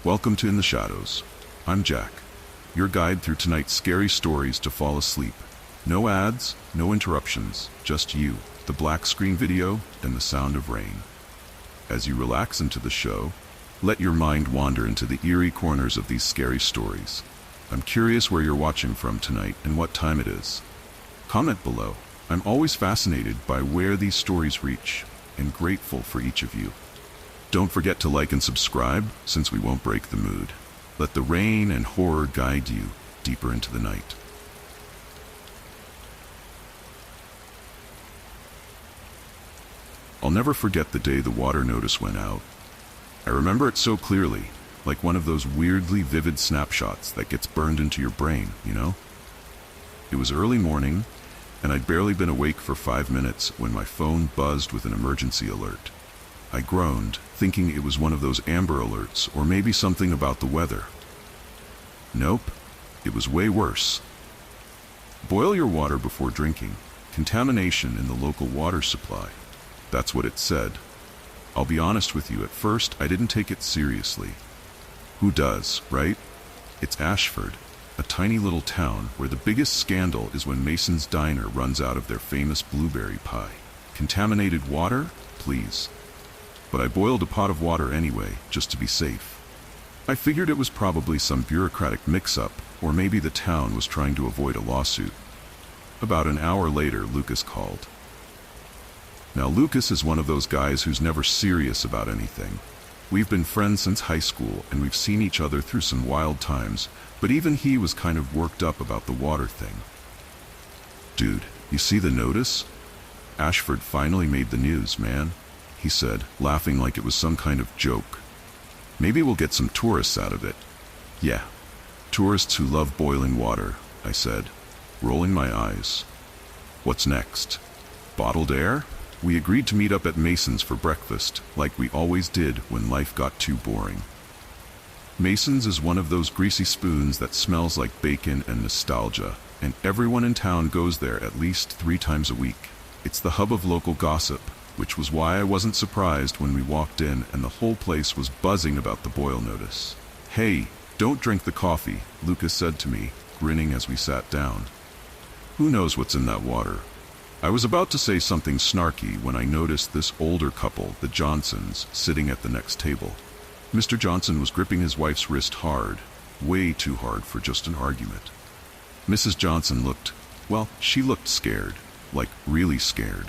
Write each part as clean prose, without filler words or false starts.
Welcome to In the Shadows. I'm Jack, your guide through tonight's scary stories to fall asleep. No ads, no interruptions, just you, the black screen video, and the sound of rain. As you relax into the show, let your mind wander into the eerie corners of these scary stories. I'm curious where you're watching from tonight and what time it is. Comment below. I'm always fascinated by where these stories reach, and grateful for each of you. Don't forget to like and subscribe, since we won't break the mood. Let the rain and horror guide you deeper into the night. I'll never forget the day the water notice went out. I remember it so clearly, like one of those weirdly vivid snapshots that gets burned into your brain, you know? It was early morning, and I'd barely been awake for 5 minutes when my phone buzzed with an emergency alert. I groaned, thinking it was one of those Amber Alerts or maybe something about the weather. Nope, it was way worse. Boil your water before drinking. Contamination in the local water supply. That's what it said. I'll be honest with you, at first I didn't take it seriously. Who does, right? It's Ashford, a tiny little town where the biggest scandal is when Mason's Diner runs out of their famous blueberry pie. Contaminated water? Please. But I boiled a pot of water anyway, just to be safe. I figured it was probably some bureaucratic mix-up, or maybe the town was trying to avoid a lawsuit. About an hour later, Lucas called. Now, Lucas is one of those guys who's never serious about anything. We've been friends since high school, and we've seen each other through some wild times, but even he was kind of worked up about the water thing. Dude, you see the notice? Ashford finally made the news, man, he said, laughing like it was some kind of joke. Maybe we'll get some tourists out of it. Yeah, tourists who love boiling water, I said, rolling my eyes. What's next? Bottled air? We agreed to meet up at Mason's for breakfast, like we always did when life got too boring. Mason's is one of those greasy spoons that smells like bacon and nostalgia, and everyone in town goes there at least 3 times a week. It's the hub of local gossip, which was why I wasn't surprised when we walked in and the whole place was buzzing about the boil notice. Hey, don't drink the coffee, Lucas said to me, grinning as we sat down. Who knows what's in that water? I was about to say something snarky when I noticed this older couple, the Johnsons, sitting at the next table. Mr. Johnson was gripping his wife's wrist hard, way too hard for just an argument. Mrs. Johnson she looked scared, like really scared.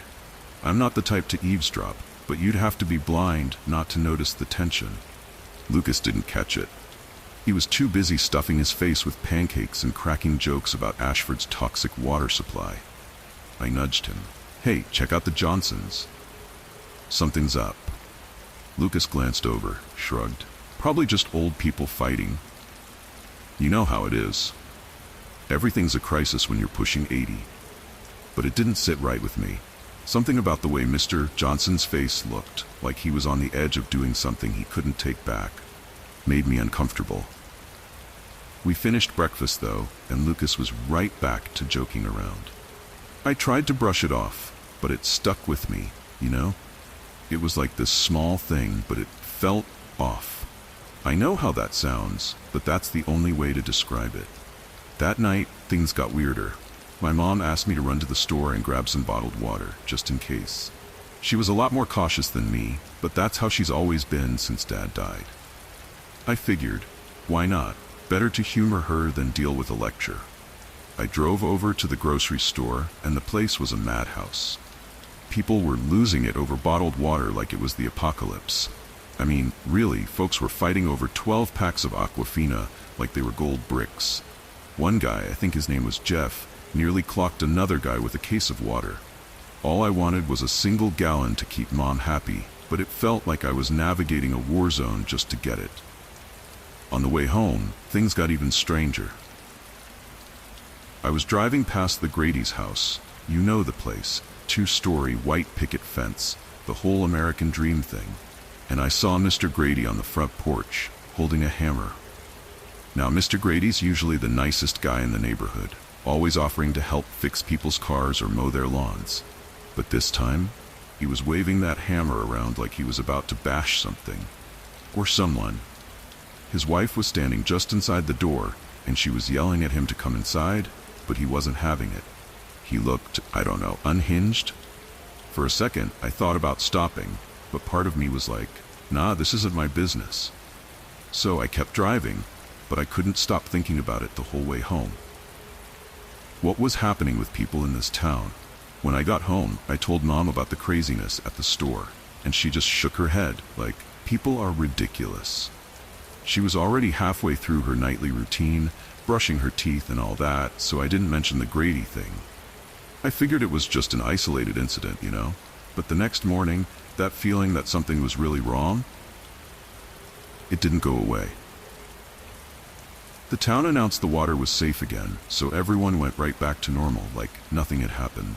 I'm not the type to eavesdrop, but you'd have to be blind not to notice the tension. Lucas didn't catch it. He was too busy stuffing his face with pancakes and cracking jokes about Ashford's toxic water supply. I nudged him. Hey, check out the Johnsons. Something's up. Lucas glanced over, shrugged. Probably just old people fighting. You know how it is. Everything's a crisis when you're pushing 80. But it didn't sit right with me. Something about the way Mr. Johnson's face looked, like he was on the edge of doing something he couldn't take back, made me uncomfortable. We finished breakfast though, and Lucas was right back to joking around. I tried to brush it off, but it stuck with me, you know? It was like this small thing, but it felt off. I know how that sounds, but that's the only way to describe it. That night, things got weirder. My mom asked me to run to the store and grab some bottled water, just in case. She was a lot more cautious than me, but that's how she's always been since Dad died. I figured, why not? Better to humor her than deal with a lecture. I drove over to the grocery store, and the place was a madhouse. People were losing it over bottled water like it was the apocalypse. I mean, really, folks were fighting over 12 packs of Aquafina like they were gold bricks. One guy, I think his name was Jeff, nearly clocked another guy with a case of water. All I wanted was a single gallon to keep Mom happy, but it felt like I was navigating a war zone just to get it. On the way home, things got even stranger. I was driving past the Grady's house. You know the place. 2-story white picket fence, the whole American dream thing. And I saw Mr. Grady on the front porch, holding a hammer. Now, Mr. Grady's usually the nicest guy in the neighborhood, always offering to help fix people's cars or mow their lawns. But this time, he was waving that hammer around like he was about to bash something. Or someone. His wife was standing just inside the door, and she was yelling at him to come inside, but he wasn't having it. He looked, I don't know, unhinged. For a second, I thought about stopping, but part of me was like, nah, this isn't my business. So I kept driving, but I couldn't stop thinking about it the whole way home. What was happening with people in this town? When I got home, I told Mom about the craziness at the store, and she just shook her head, like, people are ridiculous. She was already halfway through her nightly routine, brushing her teeth and all that, so I didn't mention the Grady thing. I figured it was just an isolated incident, you know? But the next morning, that feeling that something was really wrong, it didn't go away. The town announced the water was safe again, so everyone went right back to normal, like nothing had happened.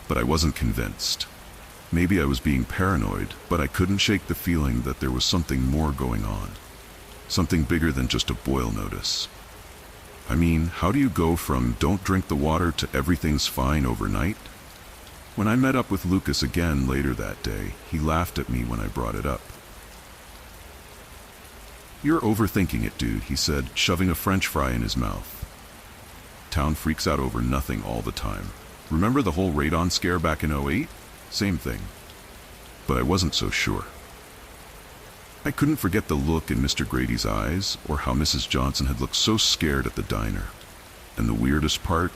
But I wasn't convinced. Maybe I was being paranoid, but I couldn't shake the feeling that there was something more going on. Something bigger than just a boil notice. I mean, how do you go from don't drink the water to everything's fine overnight? When I met up with Lucas again later that day, he laughed at me when I brought it up. You're overthinking it, dude, he said, shoving a French fry in his mouth. Town freaks out over nothing all the time. Remember the whole radon scare back in '08? Same thing. But I wasn't so sure. I couldn't forget the look in Mr. Grady's eyes, or how Mrs. Johnson had looked so scared at the diner. And the weirdest part?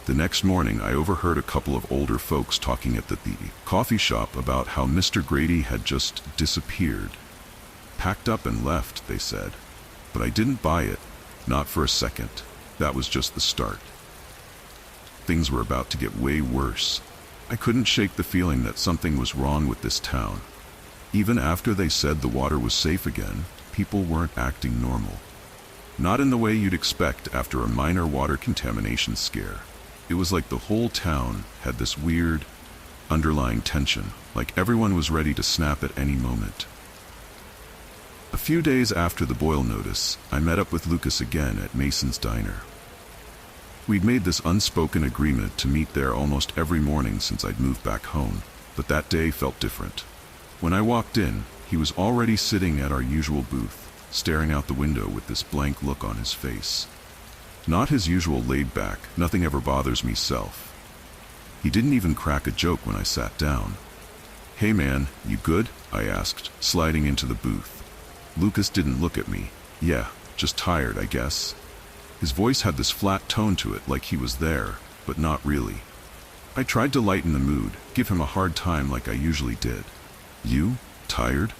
The next morning I overheard a couple of older folks talking at the coffee shop about how Mr. Grady had just disappeared. Packed up and left, they said. But I didn't buy it, not for a second. That was just the start. Things were about to get way worse. I couldn't shake the feeling that something was wrong with this town. Even after they said the water was safe again, people weren't acting normal. Not in the way you'd expect after a minor water contamination scare. It was like the whole town had this weird, underlying tension, like everyone was ready to snap at any moment. A few days after the boil notice, I met up with Lucas again at Mason's Diner. We'd made this unspoken agreement to meet there almost every morning since I'd moved back home, but that day felt different. When I walked in, he was already sitting at our usual booth, staring out the window with this blank look on his face. Not his usual laid-back, nothing ever bothers me self. He didn't even crack a joke when I sat down. "Hey man, you good?" I asked, sliding into the booth. Lucas didn't look at me. "Yeah, just tired, I guess." His voice had this flat tone to it, like he was there, but not really. I tried to lighten the mood, give him a hard time like I usually did. "You? Tired?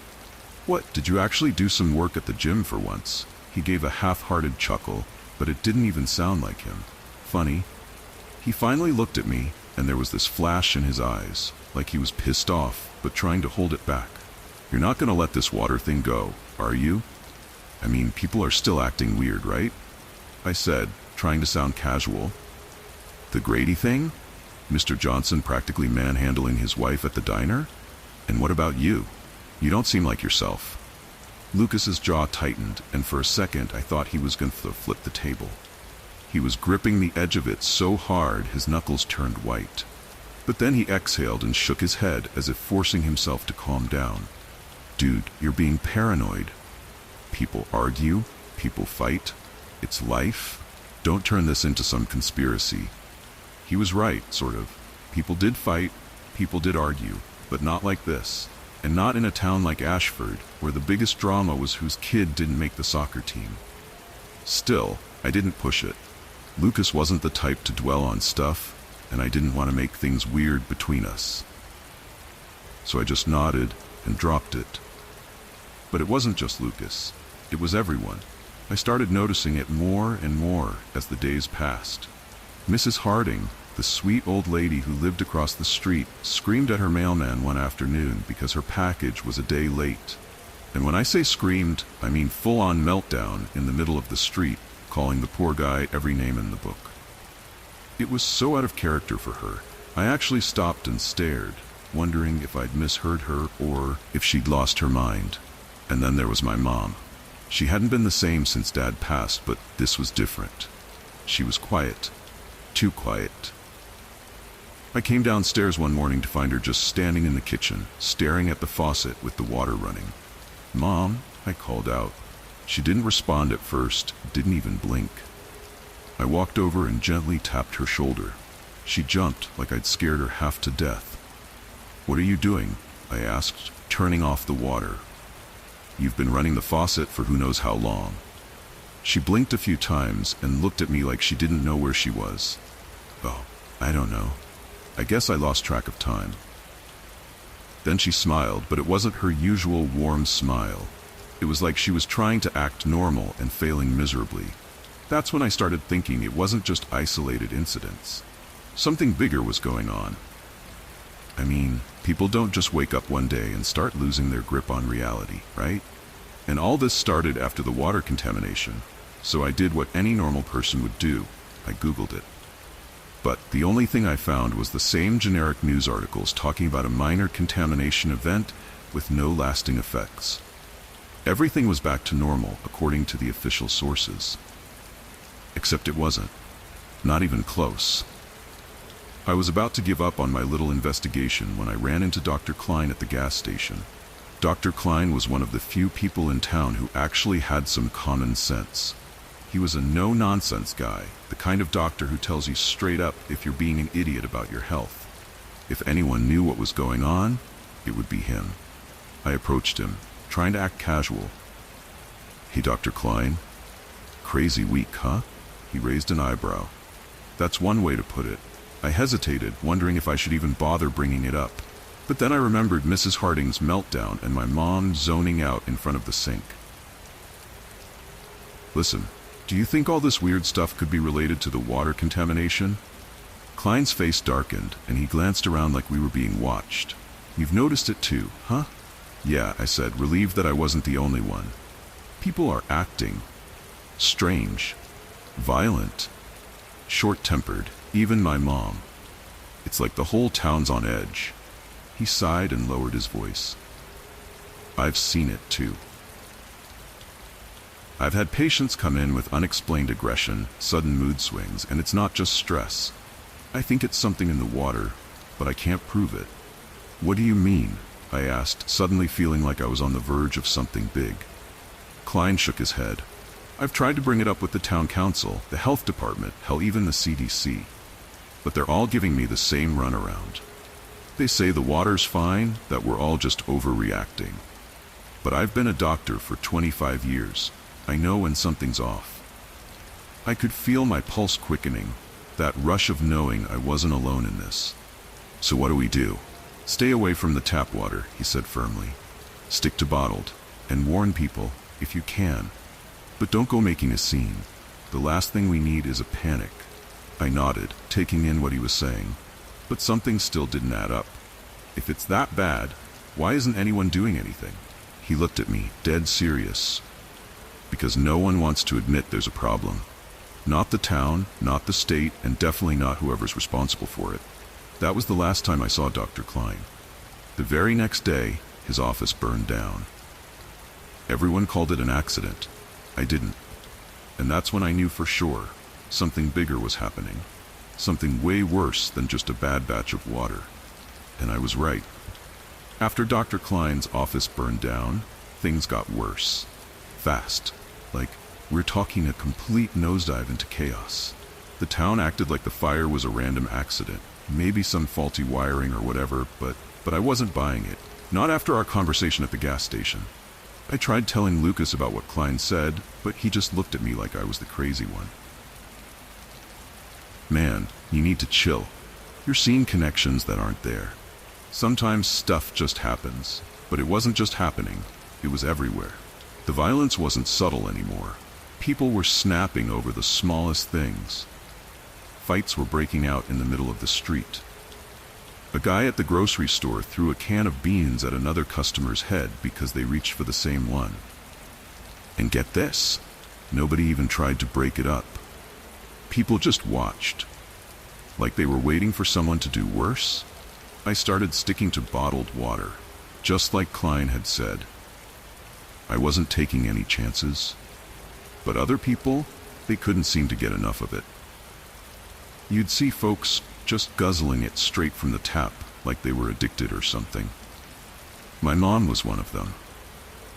What, did you actually do some work at the gym for once?" He gave a half-hearted chuckle, but it didn't even sound like him. Funny. He finally looked at me, and there was this flash in his eyes, like he was pissed off, but trying to hold it back. "You're not gonna let this water thing go, are you? I mean, people are still acting weird, right?" I said, trying to sound casual. "The Grady thing? Mr. Johnson practically manhandling his wife at the diner? And what about you? You don't seem like yourself." Lucas's jaw tightened, and for a second I thought he was going to flip the table. He was gripping the edge of it so hard his knuckles turned white. But then he exhaled and shook his head as if forcing himself to calm down. "Dude, you're being paranoid. People argue, people fight. It's life. Don't turn this into some conspiracy." He was right, sort of. People did fight, people did argue, but not like this. And not in a town like Ashford, where the biggest drama was whose kid didn't make the soccer team. Still, I didn't push it. Lucas wasn't the type to dwell on stuff, and I didn't want to make things weird between us. So I just nodded and dropped it. But it wasn't just Lucas. It was everyone. I started noticing it more and more as the days passed. Mrs. Harding, the sweet old lady who lived across the street, screamed at her mailman one afternoon because her package was a day late. And when I say screamed, I mean full-on meltdown in the middle of the street, calling the poor guy every name in the book. It was so out of character for her, I actually stopped and stared, wondering if I'd misheard her or if she'd lost her mind. And then there was my mom. She hadn't been the same since Dad passed, but this was different. She was quiet. Too quiet. I came downstairs one morning to find her just standing in the kitchen, staring at the faucet with the water running. "Mom," I called out. She didn't respond at first, didn't even blink. I walked over and gently tapped her shoulder. She jumped like I'd scared her half to death. "What are you doing?" I asked, turning off the water. "You've been running the faucet for who knows how long." She blinked a few times and looked at me like she didn't know where she was. "Oh, I don't know. I guess I lost track of time." Then she smiled, but it wasn't her usual warm smile. It was like she was trying to act normal and failing miserably. That's when I started thinking it wasn't just isolated incidents. Something bigger was going on. I mean, people don't just wake up one day and start losing their grip on reality, right? And all this started after the water contamination, so I did what any normal person would do. I Googled it. But the only thing I found was the same generic news articles talking about a minor contamination event with no lasting effects. Everything was back to normal according to the official sources. Except it wasn't. Not even close. I was about to give up on my little investigation when I ran into Dr. Klein at the gas station. Dr. Klein was one of the few people in town who actually had some common sense. He was a no-nonsense guy, the kind of doctor who tells you straight up if you're being an idiot about your health. If anyone knew what was going on, it would be him. I approached him, trying to act casual. "Hey, Dr. Klein. Crazy week, huh?" He raised an eyebrow. That's one way to put it. I hesitated, wondering if I should even bother bringing it up. But then I remembered Mrs. Harding's meltdown and my mom zoning out in front of the sink. "Listen, do you think all this weird stuff could be related to the water contamination?" Klein's face darkened, and he glanced around like we were being watched. "You've noticed it too, huh?" "Yeah," I said, relieved that I wasn't the only one. "People are acting strange, violent, short-tempered, even my mom. It's like the whole town's on edge." He sighed and lowered his voice. "I've seen it too. I've had patients come in with unexplained aggression, sudden mood swings, and it's not just stress. I think it's something in the water, but I can't prove it." "What do you mean?" I asked, suddenly feeling like I was on the verge of something big. Klein shook his head. "I've tried to bring it up with the town council, the health department, hell, even the CDC. But they're all giving me the same runaround. They say the water's fine, that we're all just overreacting. But I've been a doctor for 25 years. I know when something's off." I could feel my pulse quickening, that rush of knowing I wasn't alone in this. "So what do we do?" "Stay away from the tap water," he said firmly. "Stick to bottled, and warn people, if you can. But don't go making a scene. The last thing we need is a panic." I nodded, taking in what he was saying. But something still didn't add up. If it's that bad, why isn't anyone doing anything? He looked at me, dead serious. "Because no one wants to admit there's a problem. Not the town, not the state, and definitely not whoever's responsible for it." That was the last time I saw Dr. Klein. The very next day, his office burned down. Everyone called it an accident. I didn't. And that's when I knew for sure something bigger was happening. Something way worse than just a bad batch of water. And I was right. After Dr. Klein's office burned down, things got worse. Fast. Like, we're talking a complete nosedive into chaos. The town acted like the fire was a random accident. Maybe some faulty wiring or whatever, but I wasn't buying it. Not after our conversation at the gas station. I tried telling Lucas about what Klein said, but he just looked at me like I was the crazy one. "Man, you need to chill. You're seeing connections that aren't there. Sometimes stuff just happens, but it wasn't just happening, it was everywhere. The violence wasn't subtle anymore. People were snapping over the smallest things. Fights were breaking out in the middle of the street. A guy at the grocery store threw a can of beans at another customer's head because they reached for the same one. And get this, nobody even tried to break it up. People just watched. Like they were waiting for someone to do worse. I started sticking to bottled water, just like Klein had said. I wasn't taking any chances. But other people, they couldn't seem to get enough of it. You'd see folks just guzzling it straight from the tap, like they were addicted or something. My mom was one of them.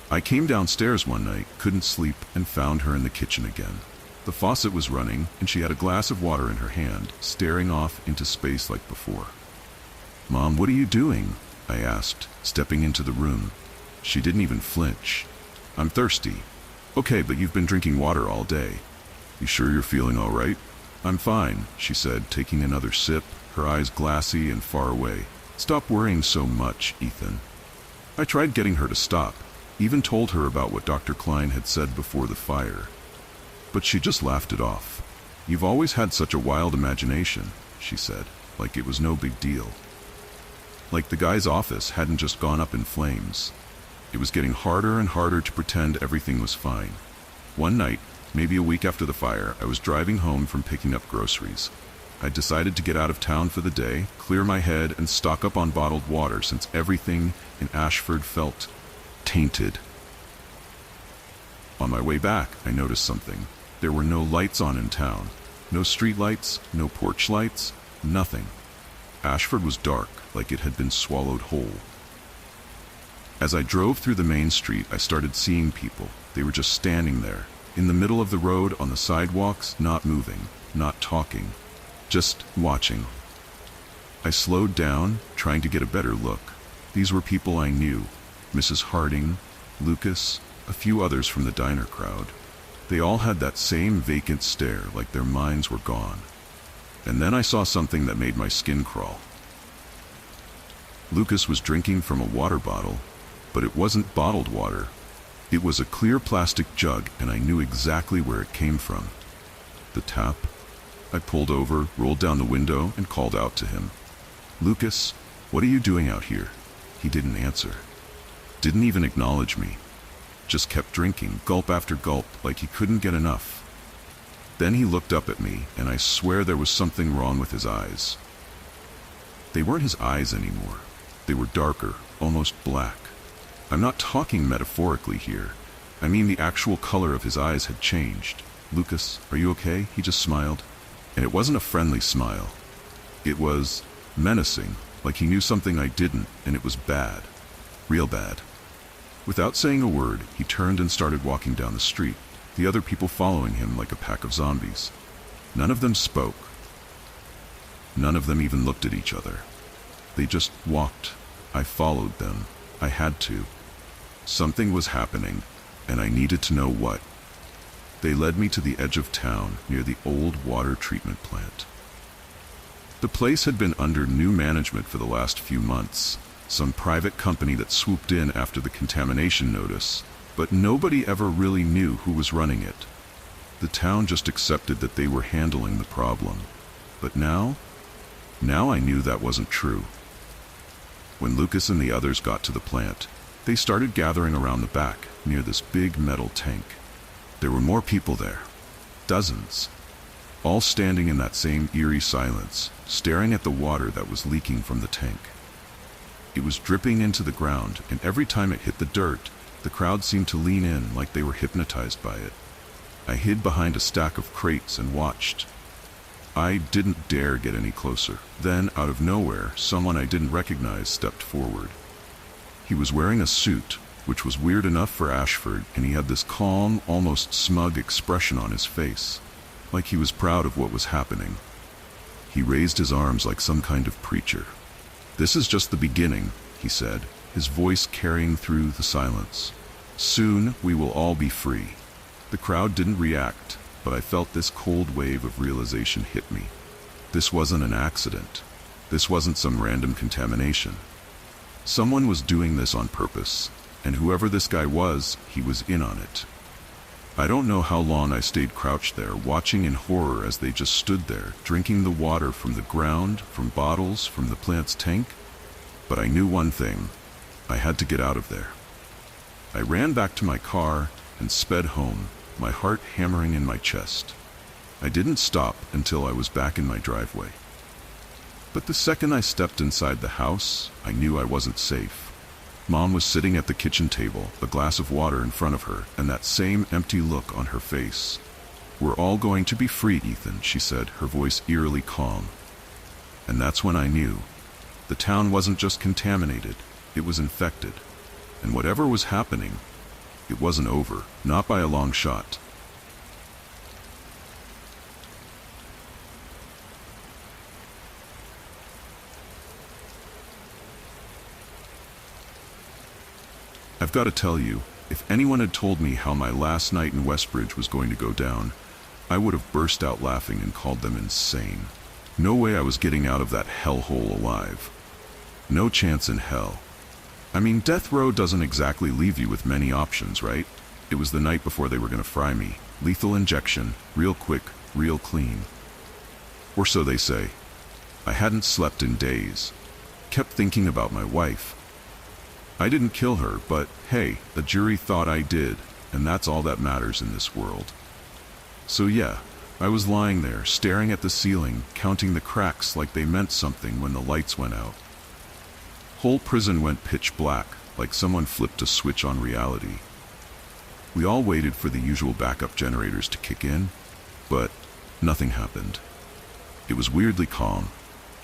I came downstairs one night, couldn't sleep, and found her in the kitchen again. The faucet was running, and she had a glass of water in her hand, staring off into space like before. "Mom, what are you doing?" I asked, stepping into the room. She didn't even flinch. "I'm thirsty." "Okay, but you've been drinking water all day. You sure you're feeling all right?" "I'm fine," she said, taking another sip, her eyes glassy and far away. "Stop worrying so much, Ethan." I tried getting her to stop, even told her about what Dr. Klein had said before the fire. But she just laughed it off. "You've always had such a wild imagination," she said, like it was no big deal. Like the guy's office hadn't just gone up in flames. It was getting harder and harder to pretend everything was fine. One night, maybe a week after the fire, I was driving home from picking up groceries. I decided to get out of town for the day, clear my head, and stock up on bottled water since everything in Ashford felt tainted. On my way back, I noticed something. There were no lights on in town. No street lights, no porch lights, nothing. Ashford was dark, like it had been swallowed whole. As I drove through the main street, I started seeing people. They were just standing there, in the middle of the road, on the sidewalks, not moving, not talking, just watching. I slowed down, trying to get a better look. These were people I knew. Mrs. Harding, Lucas, a few others from the diner crowd. They all had that same vacant stare, like their minds were gone. And then I saw something that made my skin crawl. Lucas was drinking from a water bottle, but it wasn't bottled water. It was a clear plastic jug, and I knew exactly where it came from. The tap. I pulled over, rolled down the window, and called out to him. "Lucas, what are you doing out here?" He didn't answer. Didn't even acknowledge me. Just kept drinking, gulp after gulp, like he couldn't get enough. Then he looked up at me, and I swear there was something wrong with his eyes. They weren't his eyes anymore. They were darker, almost black. I'm not talking metaphorically here. I mean the actual color of his eyes had changed. "Lucas, are you okay?" He just smiled. And it wasn't a friendly smile. It was menacing, like he knew something I didn't, and it was bad. Real bad. Without saying a word, he turned and started walking down the street, the other people following him like a pack of zombies. None of them spoke. None of them even looked at each other. They just walked. I followed them. I had to. Something was happening, and I needed to know what. They led me to the edge of town, near the old water treatment plant. The place had been under new management for the last few months, some private company that swooped in after the contamination notice, but nobody ever really knew who was running it. The town just accepted that they were handling the problem. But now I knew that wasn't true. When Lucas and the others got to the plant, they started gathering around the back, near this big metal tank. There were more people there. Dozens. All standing in that same eerie silence, staring at the water that was leaking from the tank. It was dripping into the ground, and every time it hit the dirt, the crowd seemed to lean in like they were hypnotized by it. I hid behind a stack of crates and watched. I didn't dare get any closer. Then, out of nowhere, someone I didn't recognize stepped forward. He was wearing a suit, which was weird enough for Ashford, and he had this calm, almost smug expression on his face, like he was proud of what was happening. He raised his arms like some kind of preacher. "This is just the beginning," he said, his voice carrying through the silence. "Soon we will all be free." The crowd didn't react, but I felt this cold wave of realization hit me. This wasn't an accident. This wasn't some random contamination. Someone was doing this on purpose, and whoever this guy was, he was in on it. I don't know how long I stayed crouched there, watching in horror as they just stood there, drinking the water from the ground, from bottles, from the plant's tank. But I knew one thing. I had to get out of there. I ran back to my car and sped home, my heart hammering in my chest. I didn't stop until I was back in my driveway. But the second I stepped inside the house, I knew I wasn't safe. Mom was sitting at the kitchen table, a glass of water in front of her, and that same empty look on her face. "We're all going to be free, Ethan," she said, her voice eerily calm. And that's when I knew. The town wasn't just contaminated, it was infected. And whatever was happening, It wasn't over, not by a long shot. I've got to tell you, if anyone had told me how my last night in Westbridge was going to go down, I would have burst out laughing and called them insane. No way I was getting out of that hellhole alive. No chance in hell. I mean, death row doesn't exactly leave you with many options, right? It was the night before they were going to fry me. Lethal injection, real quick, real clean. Or so they say. I hadn't slept in days. Kept thinking about my wife. I didn't kill her, but hey, a jury thought I did, and that's all that matters in this world. So yeah, I was lying there, staring at the ceiling, counting the cracks like they meant something when the lights went out. Whole prison went pitch black, like someone flipped a switch on reality. We all waited for the usual backup generators to kick in, but nothing happened. It was weirdly calm.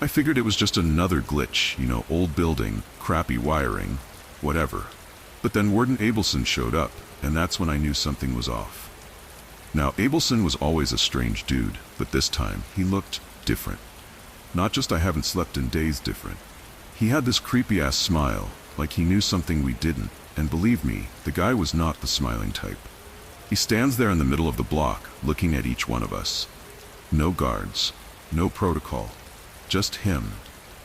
I figured it was just another glitch, old building, crappy wiring, whatever. But then Warden Abelson showed up, and that's when I knew something was off. Now, Abelson was always a strange dude, but this time, he looked different. Not just I haven't slept in days different. He had this creepy-ass smile, like he knew something we didn't, and believe me, the guy was not the smiling type. He stands there in the middle of the block, looking at each one of us. No guards, no protocol, just him,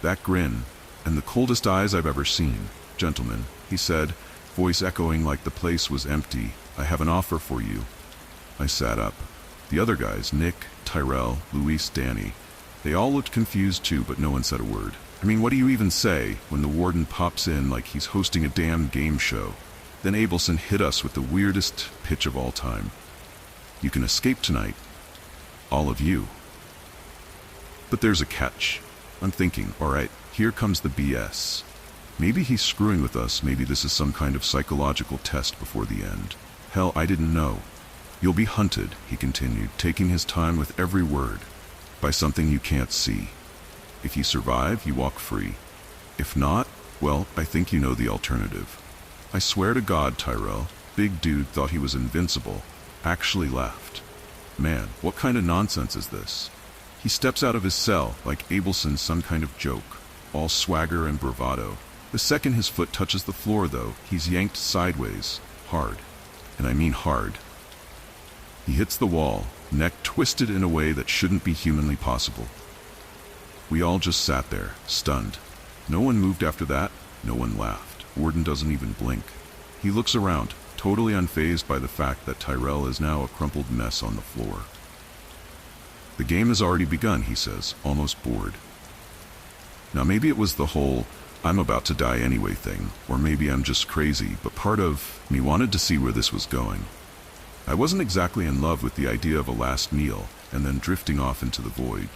that grin, and the coldest eyes I've ever seen. "Gentlemen," he said, voice echoing like the place was empty, "I have an offer for you." I sat up. The other guys, Nick, Tyrell, Luis, Danny, they all looked confused too, but no one said a word. I mean, what do you even say when the warden pops in like he's hosting a damn game show? Then Abelson hit us with the weirdest pitch of all time. "You can escape tonight. All of you. But there's a catch." I'm thinking, alright, here comes the BS. Maybe he's screwing with us, maybe this is some kind of psychological test before the end. Hell, I didn't know. "You'll be hunted," he continued, taking his time with every word, "by something you can't see. If you survive, you walk free. If not, well, I think you know the alternative." I swear to God, Tyrell, big dude thought he was invincible, actually laughed. Man, what kind of nonsense is this? He steps out of his cell like Abelson's some kind of joke, all swagger and bravado. The second his foot touches the floor, though, he's yanked sideways, hard. And I mean hard. He hits the wall, neck twisted in a way that shouldn't be humanly possible. We all just sat there, stunned. No one moved after that, no one laughed. Warden doesn't even blink. He looks around, totally unfazed by the fact that Tyrell is now a crumpled mess on the floor. "The game has already begun," he says, almost bored. Now maybe it was the whole "I'm about to die anyway" thing, or maybe I'm just crazy, but part of me wanted to see where this was going. I wasn't exactly in love with the idea of a last meal, and then drifting off into the void,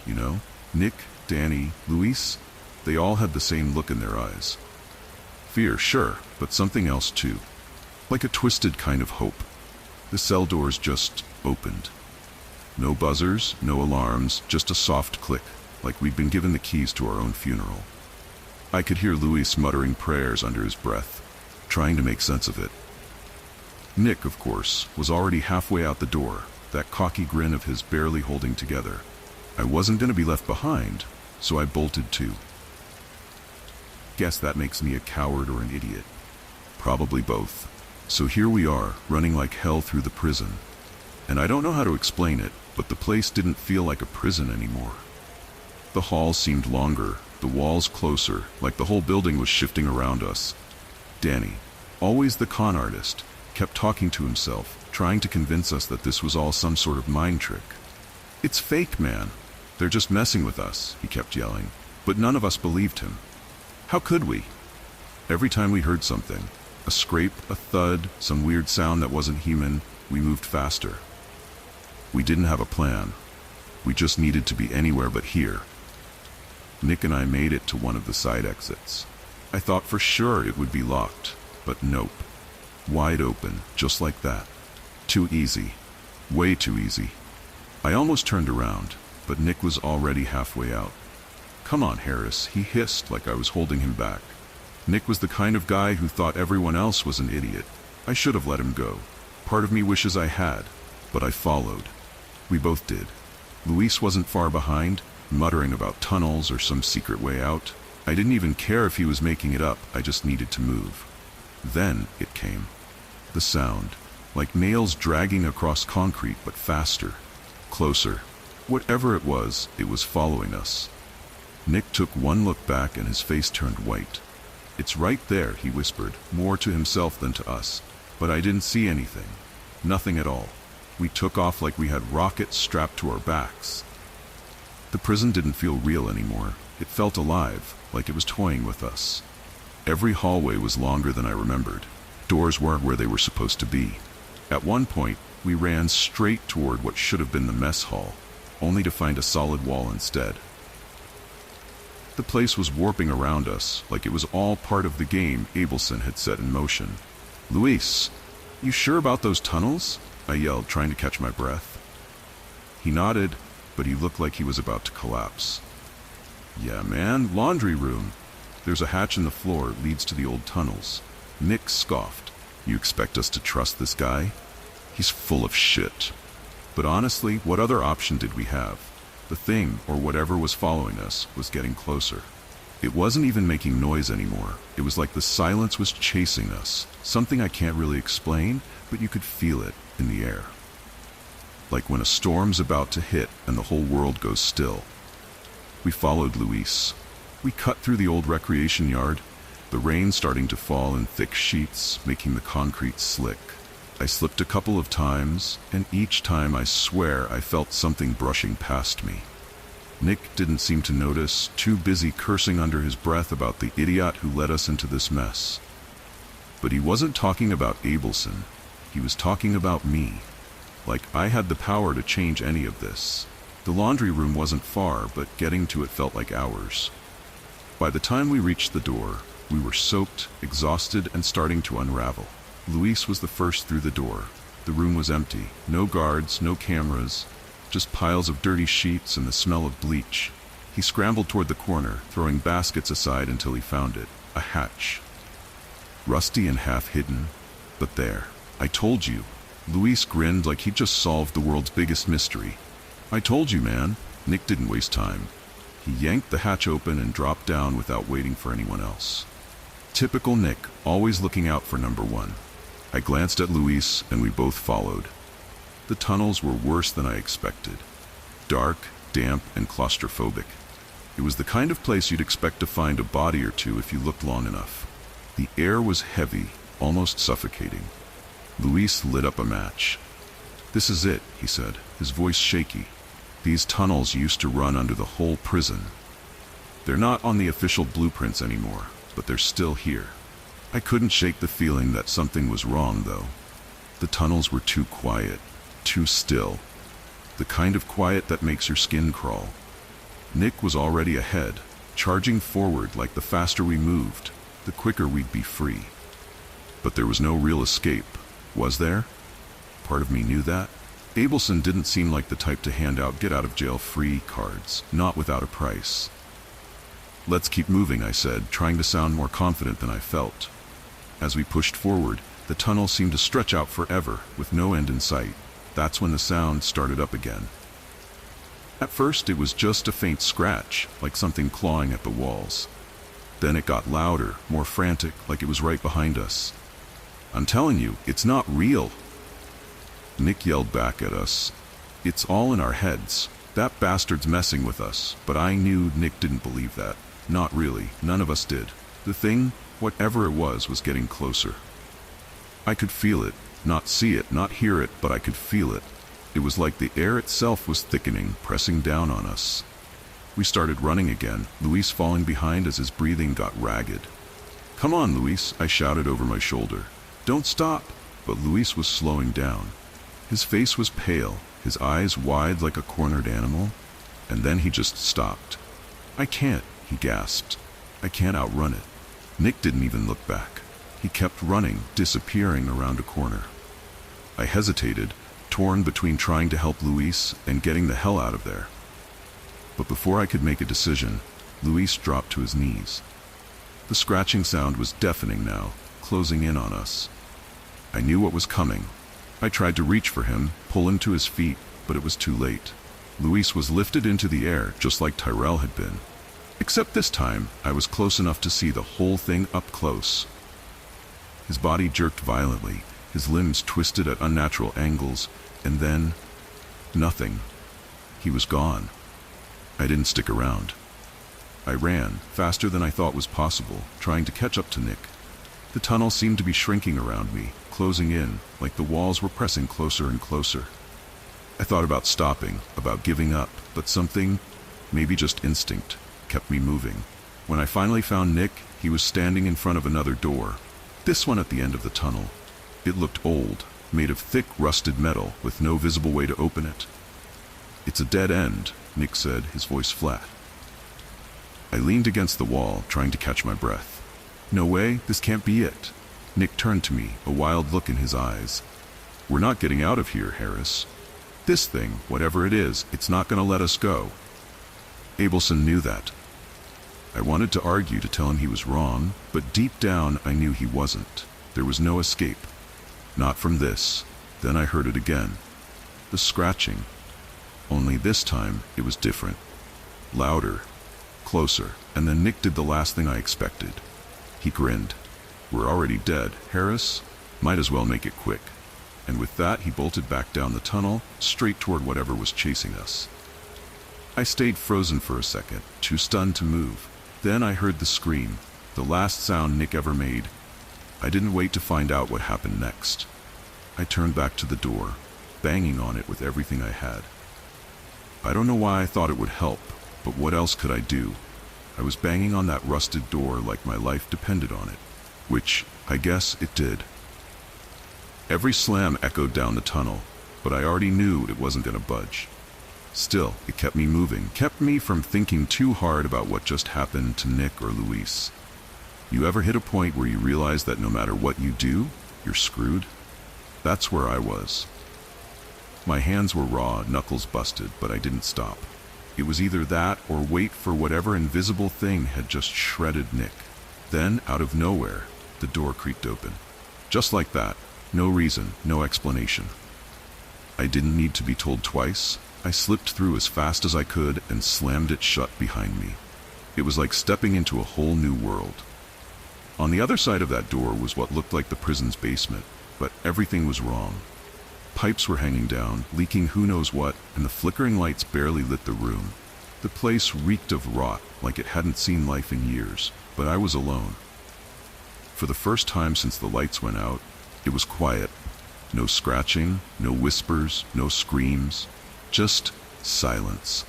Nick, Danny, Luis, they all had the same look in their eyes. Fear, sure, but something else too. Like a twisted kind of hope. The cell doors just opened. No buzzers, no alarms, just a soft click, like we'd been given the keys to our own funeral. I could hear Luis muttering prayers under his breath, trying to make sense of it. Nick, of course, was already halfway out the door, that cocky grin of his barely holding together. I wasn't going to be left behind, so I bolted too. Guess that makes me a coward or an idiot. Probably both. So here we are, running like hell through the prison. And I don't know how to explain it, but the place didn't feel like a prison anymore. The hall seemed longer, the walls closer, like the whole building was shifting around us. Danny, always the con artist, kept talking to himself, trying to convince us that this was all some sort of mind trick. "It's fake, man. They're just messing with us," he kept yelling. But none of us believed him. How could we? Every time we heard something, a scrape, a thud, some weird sound that wasn't human, we moved faster. We didn't have a plan. We just needed to be anywhere but here. Nick and I made it to one of the side exits. I thought for sure it would be locked, but nope. Wide open, just like that. Too easy. Way too easy. I almost turned around, but Nick was already halfway out. "Come on, Harris," he hissed like I was holding him back. Nick was the kind of guy who thought everyone else was an idiot. I should have let him go. Part of me wishes I had, but I followed. We both did. Luis wasn't far behind, muttering about tunnels or some secret way out. I didn't even care if he was making it up, I just needed to move. Then it came. The sound, like nails dragging across concrete, but faster, closer. Whatever it was following us. Nick took one look back and his face turned white. "It's right there," he whispered, more to himself than to us. But I didn't see anything. Nothing at all. We took off like we had rockets strapped to our backs. The prison didn't feel real anymore. It felt alive, like it was toying with us. Every hallway was longer than I remembered. Doors weren't where they were supposed to be. At one point, we ran straight toward what should have been the mess hall, only to find a solid wall instead. The place was warping around us, like it was all part of the game Abelson had set in motion. "Luis, you sure about those tunnels?" I yelled, trying to catch my breath. He nodded, but he looked like he was about to collapse. "Yeah, man, laundry room. There's a hatch in the floor, it leads to the old tunnels." Nick scoffed. "You expect us to trust this guy? He's full of shit." But honestly, what other option did we have? The thing, or whatever was following us, was getting closer. It wasn't even making noise anymore. It was like the silence was chasing us. Something I can't really explain, but you could feel it in the air. Like when a storm's about to hit and the whole world goes still. We followed Luis. We cut through the old recreation yard, the rain starting to fall in thick sheets, making the concrete slick. I slipped a couple of times, and each time I swear I felt something brushing past me. Nick didn't seem to notice, too busy cursing under his breath about the idiot who led us into this mess. But he wasn't talking about Abelson. He was talking about me. Like I had the power to change any of this. The laundry room wasn't far, but getting to it felt like hours. By the time we reached the door, we were soaked, exhausted, and starting to unravel. Luis was the first through the door. The room was empty. No guards, no cameras, just piles of dirty sheets and the smell of bleach. He scrambled toward the corner, throwing baskets aside until he found it. A hatch. Rusty and half hidden, but there. "I told you." Luis grinned like he'd just solved the world's biggest mystery. "I told you, man." Nick didn't waste time. He yanked the hatch open and dropped down without waiting for anyone else. Typical Nick, always looking out for number one. I glanced at Luis, and we both followed. The tunnels were worse than I expected. Dark, damp, and claustrophobic. It was the kind of place you'd expect to find a body or two if you looked long enough. The air was heavy, almost suffocating. Luis lit up a match. "This is it," he said, his voice shaky. "These tunnels used to run under the whole prison. They're not on the official blueprints anymore, but they're still here." I couldn't shake the feeling that something was wrong, though. The tunnels were too quiet, too still. The kind of quiet that makes your skin crawl. Nick was already ahead, charging forward like the faster we moved, the quicker we'd be free. But there was no real escape, was there? Part of me knew that. Abelson didn't seem like the type to hand out get-out-of-jail-free cards, not without a price. "Let's keep moving," I said, trying to sound more confident than I felt. As we pushed forward, the tunnel seemed to stretch out forever, with no end in sight. That's when the sound started up again. At first, it was just a faint scratch, like something clawing at the walls. Then it got louder, more frantic, like it was right behind us. "I'm telling you, it's not real!" Nick yelled back at us. "It's all in our heads. That bastard's messing with us." But I knew Nick didn't believe that. Not really. None of us did. The thing, whatever it was getting closer. I could feel it. Not see it, not hear it, but I could feel it. It was like the air itself was thickening, pressing down on us. We started running again, Luis falling behind as his breathing got ragged. "Come on, Luis," I shouted over my shoulder. "Don't stop." But Luis was slowing down. His face was pale, his eyes wide like a cornered animal, and then he just stopped. "I can't," he gasped. "I can't outrun it." Nick didn't even look back. He kept running, disappearing around a corner. I hesitated, torn between trying to help Luis and getting the hell out of there. But before I could make a decision, Luis dropped to his knees. The scratching sound was deafening now, closing in on us. I knew what was coming. I tried to reach for him, pull him to his feet, but it was too late. Luis was lifted into the air just like Tyrell had been. Except this time, I was close enough to see the whole thing up close. His body jerked violently, his limbs twisted at unnatural angles, and then... nothing. He was gone. I didn't stick around. I ran, faster than I thought was possible, trying to catch up to Nick. The tunnel seemed to be shrinking around me, closing in, like the walls were pressing closer and closer. I thought about stopping, about giving up, but something, maybe just instinct, kept me moving. When I finally found Nick, he was standing in front of another door. This one at the end of the tunnel. It looked old, made of thick, rusted metal, with no visible way to open it. "It's a dead end," Nick said, his voice flat. I leaned against the wall, trying to catch my breath. "No way, this can't be it." Nick turned to me, a wild look in his eyes. "We're not getting out of here, Harris. This thing, whatever it is, it's not going to let us go." Abelson knew that. I wanted to argue to tell him he was wrong, but deep down I knew he wasn't. There was no escape. Not from this. Then I heard it again. The scratching. Only this time, it was different. Louder. Closer. And then Nick did the last thing I expected. He grinned. "We're already dead, Harris. Might as well make it quick." And with that, he bolted back down the tunnel, straight toward whatever was chasing us. I stayed frozen for a second, too stunned to move. Then I heard the scream, the last sound Nick ever made. I didn't wait to find out what happened next. I turned back to the door, banging on it with everything I had. I don't know why I thought it would help, but what else could I do? I was banging on that rusted door like my life depended on it, which I guess it did. Every slam echoed down the tunnel, but I already knew it wasn't going to budge. Still, it kept me moving, kept me from thinking too hard about what just happened to Nick or Luis. You ever hit a point where you realize that no matter what you do, you're screwed? That's where I was. My hands were raw, knuckles busted, but I didn't stop. It was either that or wait for whatever invisible thing had just shredded Nick. Then, out of nowhere, the door creaked open. Just like that. No reason, no explanation. I didn't need to be told twice. I slipped through as fast as I could and slammed it shut behind me. It was like stepping into a whole new world. On the other side of that door was what looked like the prison's basement, but everything was wrong. Pipes were hanging down, leaking who knows what, and the flickering lights barely lit the room. The place reeked of rot, like it hadn't seen life in years, but I was alone. For the first time since the lights went out, it was quiet. No scratching, no whispers, no screams, just silence.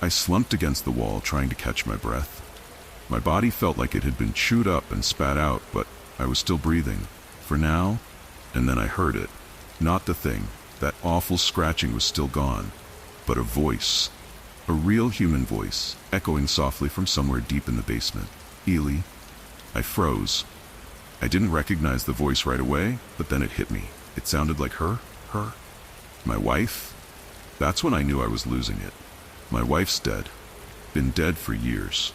I slumped against the wall, trying to catch my breath. My body felt like it had been chewed up and spat out, but I was still breathing. For now, and then I heard it. Not the thing. That awful scratching was still gone. But a voice. A real human voice, echoing softly from somewhere deep in the basement. "Eerie." I froze. I didn't recognize the voice right away, but then it hit me. It sounded like her. My wife? That's when I knew I was losing it. My wife's dead. Been dead for years.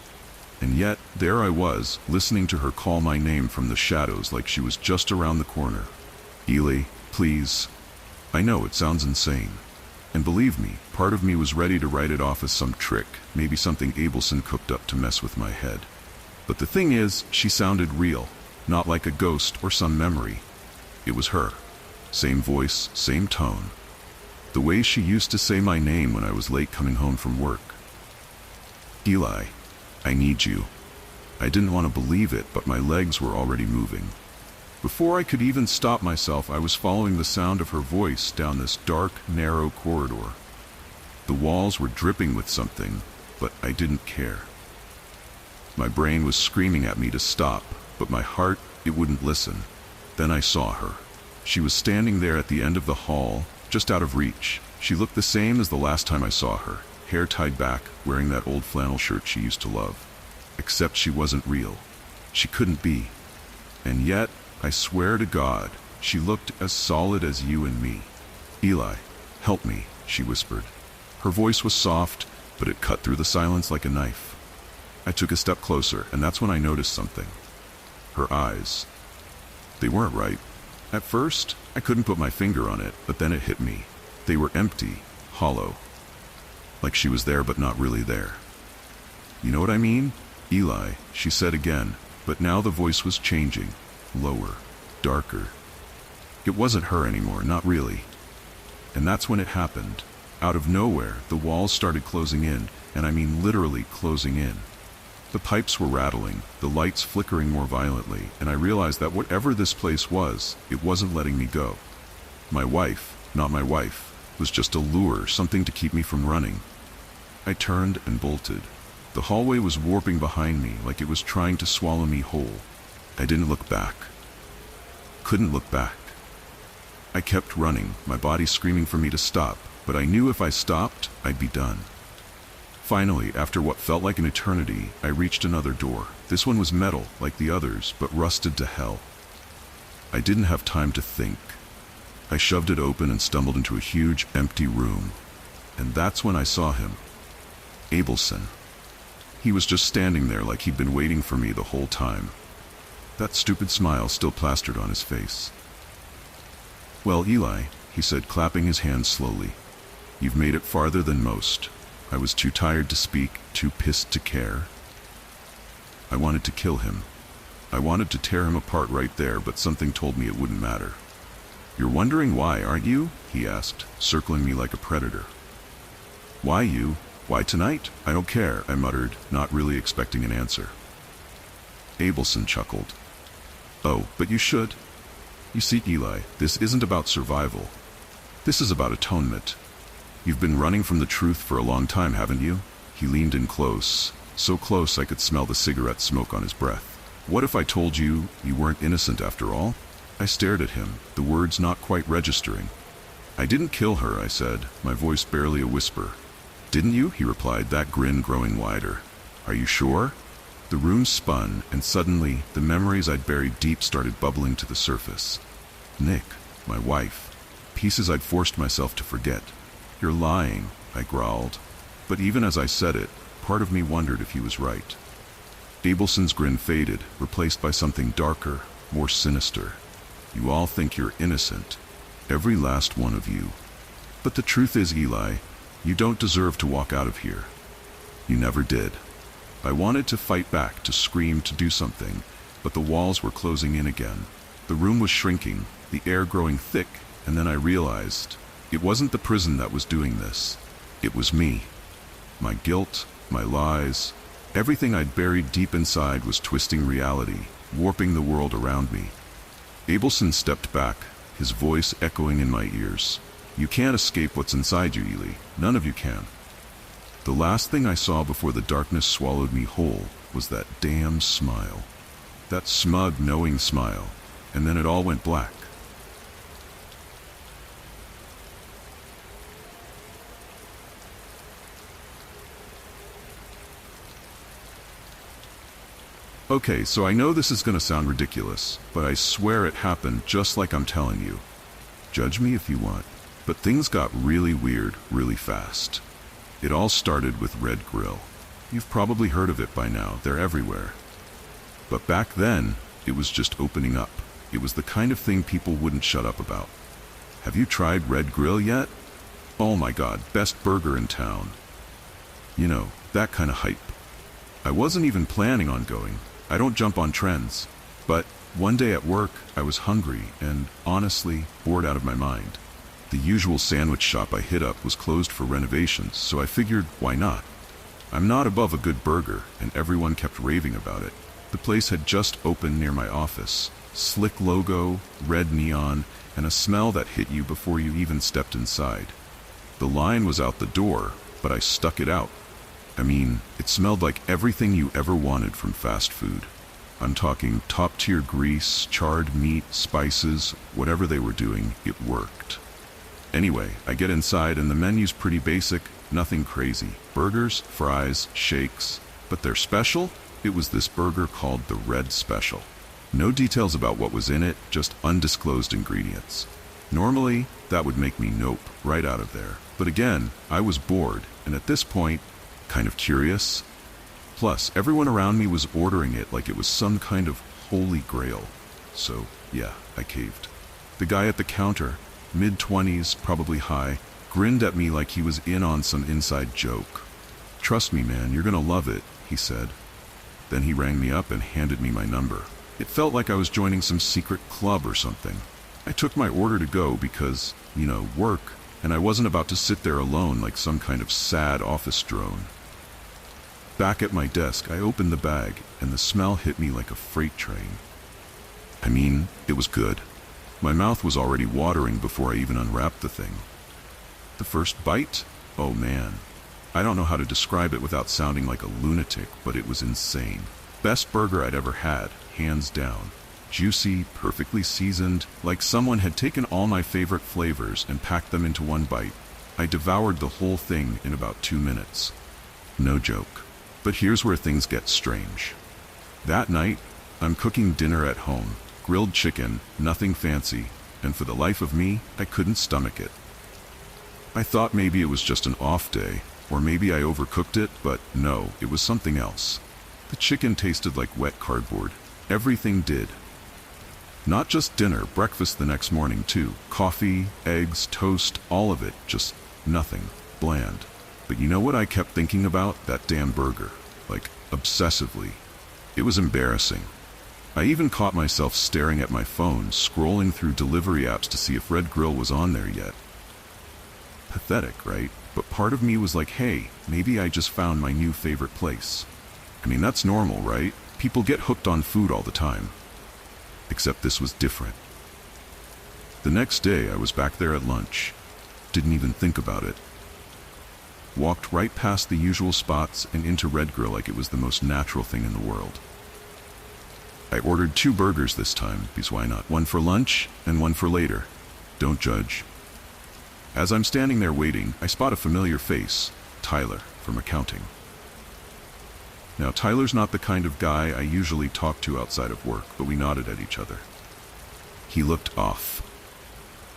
And yet, there I was, listening to her call my name from the shadows like she was just around the corner. "Eerie, please." I know it sounds insane. And believe me, part of me was ready to write it off as some trick, maybe something Abelson cooked up to mess with my head. But the thing is, she sounded real, not like a ghost or some memory. It was her. Same voice, same tone. The way she used to say my name when I was late coming home from work. "Eli, I need you." I didn't want to believe it, but my legs were already moving. Before I could even stop myself, I was following the sound of her voice down this dark, narrow corridor. The walls were dripping with something, but I didn't care. My brain was screaming at me to stop, but my heart, it wouldn't listen. Then I saw her. She was standing there at the end of the hall, just out of reach. She looked the same as the last time I saw her, hair tied back, wearing that old flannel shirt she used to love. Except she wasn't real. She couldn't be. And yet, I swear to God, she looked as solid as you and me. "Eli, help me," she whispered. Her voice was soft, but it cut through the silence like a knife. I took a step closer, and that's when I noticed something. Her eyes. They weren't right. At first, I couldn't put my finger on it, but then it hit me. They were empty, hollow. Like she was there but not really there. You know what I mean? Eli, she said again, but now the voice was changing. Lower, darker. It wasn't her anymore, not really. And that's when it happened. Out of nowhere, the walls started closing in, and I mean literally closing in. The pipes were rattling, the lights flickering more violently, and I realized that whatever this place was, it wasn't letting me go. My wife, not my wife, was just a lure, something to keep me from running. I turned and bolted. The hallway was warping behind me like it was trying to swallow me whole. I didn't look back. Couldn't look back. I kept running, my body screaming for me to stop, but I knew if I stopped, I'd be done. Finally, after what felt like an eternity, I reached another door. This one was metal, like the others, but rusted to hell. I didn't have time to think. I shoved it open and stumbled into a huge, empty room. And that's when I saw him. Abelson. He was just standing there like he'd been waiting for me the whole time. That stupid smile still plastered on his face. "Well, Eli," he said, clapping his hands slowly. "You've made it farther than most." I was too tired to speak, too pissed to care. I wanted to kill him. I wanted to tear him apart right there, but something told me it wouldn't matter. "You're wondering why, aren't you?" he asked, circling me like a predator. "Why you? Why tonight? I don't care," I muttered, not really expecting an answer. Abelson chuckled. "Oh, but you should. You see, Eli, this isn't about survival. This is about atonement. You've been running from the truth for a long time, haven't you?" He leaned in close, so close I could smell the cigarette smoke on his breath. "What if I told you you weren't innocent after all?" I stared at him, the words not quite registering. "I didn't kill her," I said, my voice barely a whisper. "Didn't you?" he replied, that grin growing wider. "Are you sure?" The room spun, and suddenly, the memories I'd buried deep started bubbling to the surface. Nick, my wife, pieces I'd forced myself to forget. "You're lying," I growled. But even as I said it, part of me wondered if he was right. Abelson's grin faded, replaced by something darker, more sinister. "You all think you're innocent. Every last one of you. But the truth is, Eli, you don't deserve to walk out of here. You never did." I wanted to fight back, to scream, to do something, but the walls were closing in again. The room was shrinking, the air growing thick, and then I realized it wasn't the prison that was doing this. It was me. My guilt, my lies, everything I'd buried deep inside was twisting reality, warping the world around me. Abelson stepped back, his voice echoing in my ears. "You can't escape what's inside you, Eli. None of you can." The last thing I saw before the darkness swallowed me whole was that damn smile. That smug, knowing smile. And then it all went black. Okay, so I know this is going to sound ridiculous, but I swear it happened just like I'm telling you. Judge me if you want. But things got really weird, really fast. It all started with Red Grill. You've probably heard of it by now, they're everywhere. But back then, it was just opening up. It was the kind of thing people wouldn't shut up about. Have you tried Red Grill yet? Oh my God, best burger in town. You know, that kind of hype. I wasn't even planning on going. I don't jump on trends. But one day at work, I was hungry and, honestly, bored out of my mind. The usual sandwich shop I hit up was closed for renovations, so I figured, why not? I'm not above a good burger, and everyone kept raving about it. The place had just opened near my office. Slick logo, red neon, and a smell that hit you before you even stepped inside. The line was out the door, but I stuck it out. I mean, it smelled like everything you ever wanted from fast food. I'm talking top-tier grease, charred meat, spices, whatever they were doing, it worked. Anyway, I get inside and the menu's pretty basic, nothing crazy. Burgers, fries, shakes. But their special? It was this burger called the Red Special. No details about what was in it, just undisclosed ingredients. Normally, that would make me nope right out of there. But again, I was bored, and at this point, kind of curious. Plus, everyone around me was ordering it like it was some kind of holy grail. So, yeah, I caved. The guy at the counter, mid-20s, probably high, grinned at me like he was in on some inside joke. "Trust me, man, you're gonna love it," he said. Then he rang me up and handed me my number. It felt like I was joining some secret club or something. I took my order to go because, work, and I wasn't about to sit there alone like some kind of sad office drone. Back at my desk, I opened the bag, and the smell hit me like a freight train. I mean, it was good. My mouth was already watering before I even unwrapped the thing. The first bite? Oh man. I don't know how to describe it without sounding like a lunatic, but it was insane. Best burger I'd ever had, hands down. Juicy, perfectly seasoned, like someone had taken all my favorite flavors and packed them into one bite. I devoured the whole thing in about 2 minutes. No joke. But here's where things get strange. That night, I'm cooking dinner at home. Grilled chicken, nothing fancy, and for the life of me, I couldn't stomach it. I thought maybe it was just an off day, or maybe I overcooked it, but no, it was something else. The chicken tasted like wet cardboard. Everything did. Not just dinner, breakfast the next morning too. Coffee, eggs, toast, all of it, just nothing. Bland. But you know what I kept thinking about? That damn burger. Like, obsessively. It was embarrassing. I even caught myself staring at my phone, scrolling through delivery apps to see if Red Grill was on there yet. Pathetic, right? But part of me was like, hey, maybe I just found my new favorite place. I mean, that's normal, right? People get hooked on food all the time. Except this was different. The next day, I was back there at lunch. Didn't even think about it. Walked right past the usual spots and into Red Grill like it was the most natural thing in the world. I ordered 2 burgers this time, because why not? One for lunch and one for later. Don't judge. As I'm standing there waiting, I spot a familiar face, Tyler, from accounting. Now, Tyler's not the kind of guy I usually talk to outside of work, but we nodded at each other. He looked off.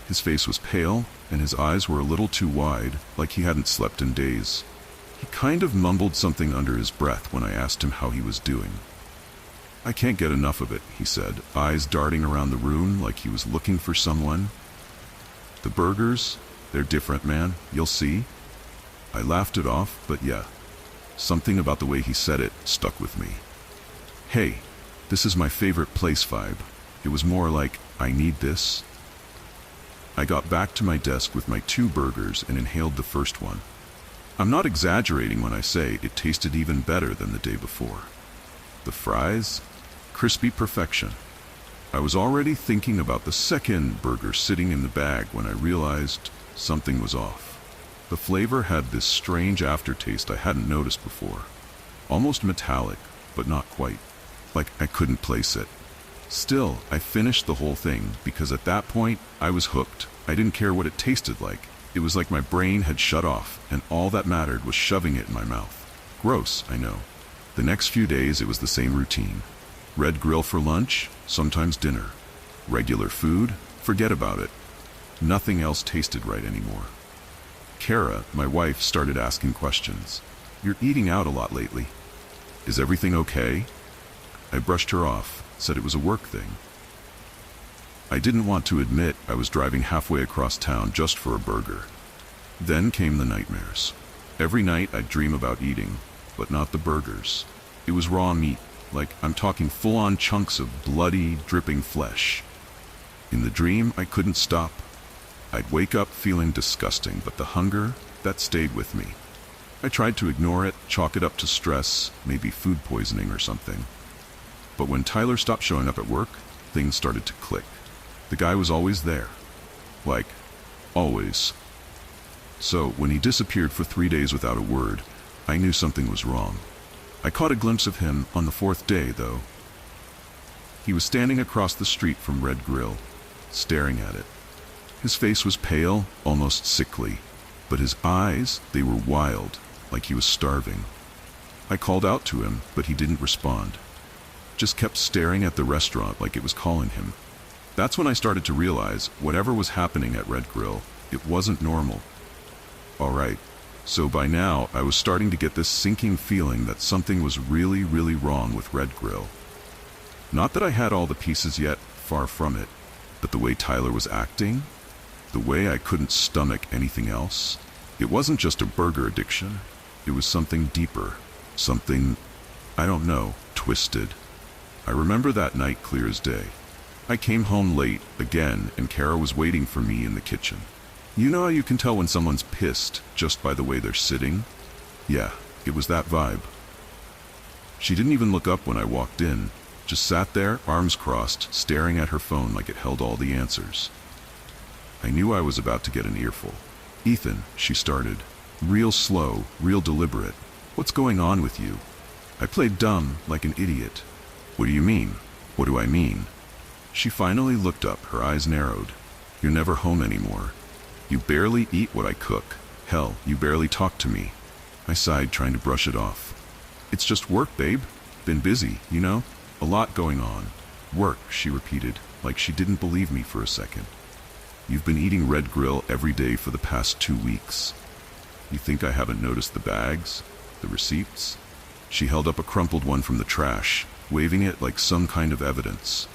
His face was pale, and his eyes were a little too wide, like he hadn't slept in days. He kind of mumbled something under his breath when I asked him how he was doing. "I can't get enough of it," he said, eyes darting around the room like he was looking for someone. "The burgers, they're different, man. You'll see." I laughed it off, but yeah. Something about the way he said it stuck with me. "Hey, this is my favorite place" vibe. It was more like, I need this. I got back to my desk with my 2 burgers and inhaled the first one. I'm not exaggerating when I say it tasted even better than the day before. The fries? Crispy perfection. I was already thinking about the second burger sitting in the bag when I realized something was off. The flavor had this strange aftertaste I hadn't noticed before. Almost metallic, but not quite. Like I couldn't place it. Still, I finished the whole thing because at that point, I was hooked. I didn't care what it tasted like. It was like my brain had shut off, and all that mattered was shoving it in my mouth. Gross, I know. The next few days, it was the same routine. Red Grill for lunch, sometimes dinner. Regular food, forget about it. Nothing else tasted right anymore. Kara, my wife, started asking questions. "You're eating out a lot lately. Is everything okay?" I brushed her off, said it was a work thing. I didn't want to admit I was driving halfway across town just for a burger. Then came the nightmares. Every night I'd dream about eating, but not the burgers. It was raw meat, like I'm talking full-on chunks of bloody, dripping flesh. In the dream, I couldn't stop. I'd wake up feeling disgusting, but the hunger, that stayed with me. I tried to ignore it, chalk it up to stress, maybe food poisoning or something. But when Tyler stopped showing up at work, things started to click. The guy was always there. Like, always. So, when he disappeared for 3 days without a word, I knew something was wrong. I caught a glimpse of him on the 4th day, though. He was standing across the street from Red Grill, staring at it. His face was pale, almost sickly, but his eyes, they were wild, like he was starving. I called out to him, but he didn't respond. Just kept staring at the restaurant like it was calling him. That's when I started to realize whatever was happening at Red Grill, it wasn't normal. All right, so by now I was starting to get this sinking feeling that something was really, really wrong with Red Grill. Not that I had all the pieces yet, far from it. But the way Tyler was acting, the way I couldn't stomach anything else, it wasn't just a burger addiction. It was something deeper, something, I don't know, twisted. I remember that night clear as day. I came home late again, and Kara was waiting for me in the kitchen. You know how you can tell when someone's pissed just by the way they're sitting? Yeah, it was that vibe. She didn't even look up when I walked in, just sat there, arms crossed, staring at her phone like it held all the answers. I knew I was about to get an earful. "Ethan," she started, real slow, real deliberate. "What's going on with you?" I played dumb, like an idiot. "What do you mean?" "What do I mean?" She finally looked up, her eyes narrowed. "You're never home anymore. You barely eat what I cook. Hell, you barely talk to me." I sighed, trying to brush it off. "It's just work, babe. Been busy, you know? A lot going on." "Work," she repeated, like she didn't believe me for a second. "You've been eating Red Grill every day for the past 2 weeks. You think I haven't noticed the bags? The receipts?" She held up a crumpled one from the trash, waving it like some kind of evidence.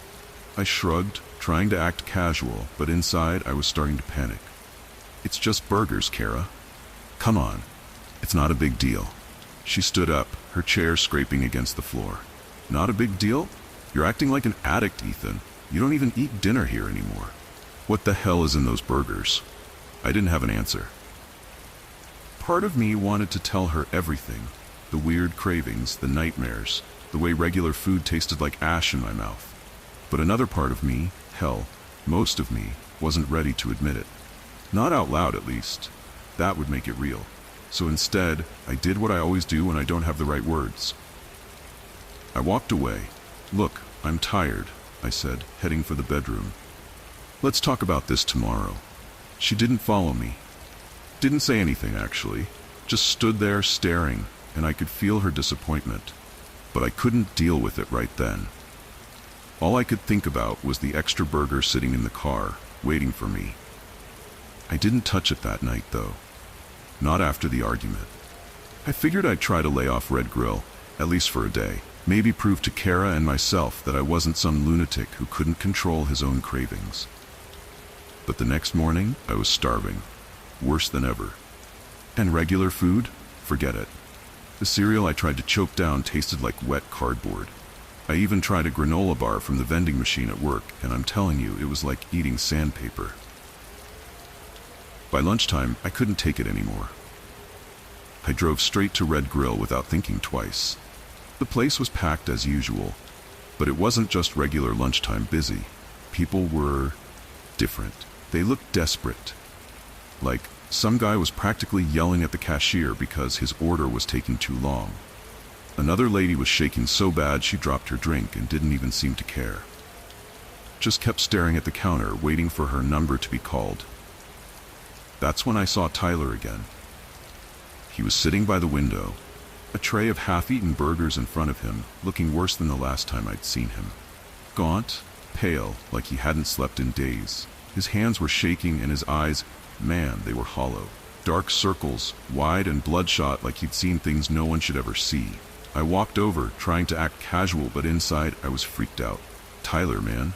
I shrugged, trying to act casual, but inside I was starting to panic. "It's just burgers, Kara. Come on. It's not a big deal." She stood up, her chair scraping against the floor. "Not a big deal? You're acting like an addict, Ethan. You don't even eat dinner here anymore. What the hell is in those burgers?" I didn't have an answer. Part of me wanted to tell her everything. The weird cravings, the nightmares, the way regular food tasted like ash in my mouth. But another part of me, hell, most of me, wasn't ready to admit it. Not out loud, at least. That would make it real. So instead, I did what I always do when I don't have the right words. I walked away. "Look, I'm tired," I said, heading for the bedroom. "Let's talk about this tomorrow." She didn't follow me. Didn't say anything, actually. Just stood there staring, and I could feel her disappointment. But I couldn't deal with it right then. All I could think about was the extra burger sitting in the car, waiting for me. I didn't touch it that night, though. Not after the argument. I figured I'd try to lay off Red Grill, at least for a day. Maybe prove to Kara and myself that I wasn't some lunatic who couldn't control his own cravings. But the next morning, I was starving. Worse than ever. And regular food? Forget it. The cereal I tried to choke down tasted like wet cardboard. I even tried a granola bar from the vending machine at work, and I'm telling you, it was like eating sandpaper. By lunchtime, I couldn't take it anymore. I drove straight to Red Grill without thinking twice. The place was packed as usual, but it wasn't just regular lunchtime busy. People were different. They looked desperate. Like, some guy was practically yelling at the cashier because his order was taking too long. Another lady was shaking so bad she dropped her drink and didn't even seem to care. Just kept staring at the counter, waiting for her number to be called. That's when I saw Tyler again. He was sitting by the window, a tray of half-eaten burgers in front of him, looking worse than the last time I'd seen him. Gaunt, pale, like he hadn't slept in days. His hands were shaking and his eyes, man, they were hollow. Dark circles, wide and bloodshot like he'd seen things no one should ever see. I walked over, trying to act casual, but inside I was freaked out. "Tyler, man.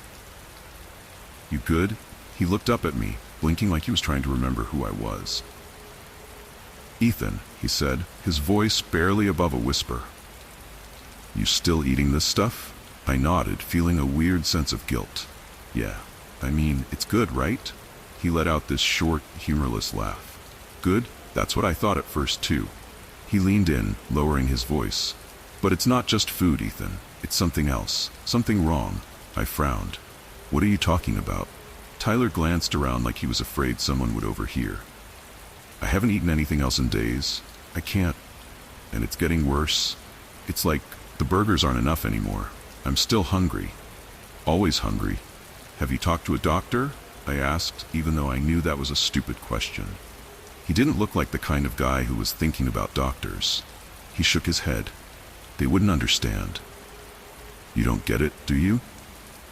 You good?" He looked up at me, blinking like he was trying to remember who I was. "Ethan," he said, his voice barely above a whisper. "You still eating this stuff?" I nodded, feeling a weird sense of guilt. "Yeah. I mean, it's good, right?" He let out this short, humorless laugh. "Good? That's what I thought at first, too." He leaned in, lowering his voice. "But it's not just food, Ethan. It's something else. Something wrong." I frowned. "What are you talking about?" Tyler glanced around like he was afraid someone would overhear. "I haven't eaten anything else in days. I can't. And it's getting worse. It's like the burgers aren't enough anymore. I'm still hungry. Always hungry." "Have you talked to a doctor?" I asked, even though I knew that was a stupid question. He didn't look like the kind of guy who was thinking about doctors. He shook his head. "They wouldn't understand." "You don't get it, do you?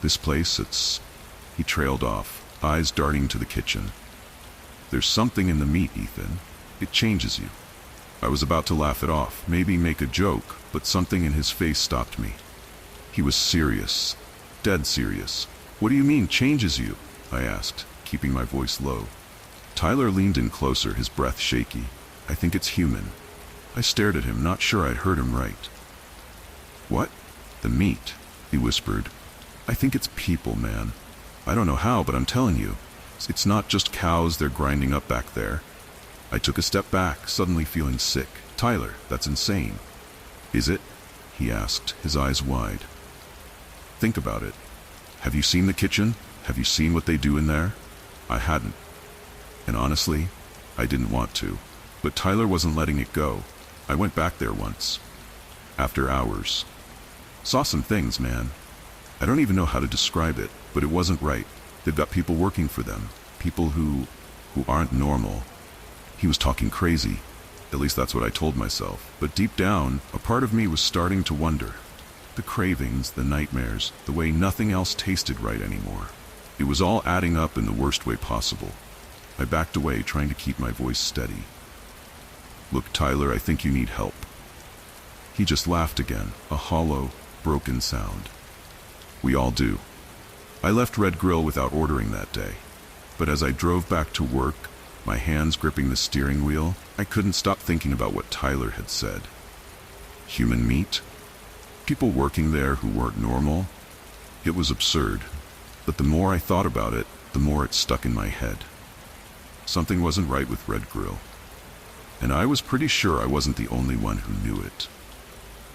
This place, it's..." He trailed off, eyes darting to the kitchen. "There's something in the meat, Ethan. It changes you." I was about to laugh it off, maybe make a joke, but something in his face stopped me. He was serious. Dead serious. "What do you mean, changes you?" I asked, keeping my voice low. Tyler leaned in closer, his breath shaky. I think it's human. I stared at him, not sure I'd heard him right. What? The meat, he whispered. I think it's people, man. I don't know how, but I'm telling you, it's not just cows they're grinding up back there. I took a step back, suddenly feeling sick. Tyler, that's insane. Is it? He asked, his eyes wide. Think about it. Have you seen the kitchen? Have you seen what they do in there? I hadn't. And honestly, I didn't want to. But Tyler wasn't letting it go. I went back there once. After hours. Saw some things, man. I don't even know how to describe it, but it wasn't right. They've got people working for them. People who aren't normal. He was talking crazy. At least that's what I told myself. But deep down, a part of me was starting to wonder. The cravings, the nightmares, the way nothing else tasted right anymore. It was all adding up in the worst way possible. I backed away, trying to keep my voice steady. Look, Tyler, I think you need help. He just laughed again, a hollow, broken sound. We all do. I left Red Grill without ordering that day. But as I drove back to work, my hands gripping the steering wheel, I couldn't stop thinking about what Tyler had said. Human meat? People working there who weren't normal? It was absurd. But the more I thought about it, the more it stuck in my head. Something wasn't right with Red Grill. And I was pretty sure I wasn't the only one who knew it.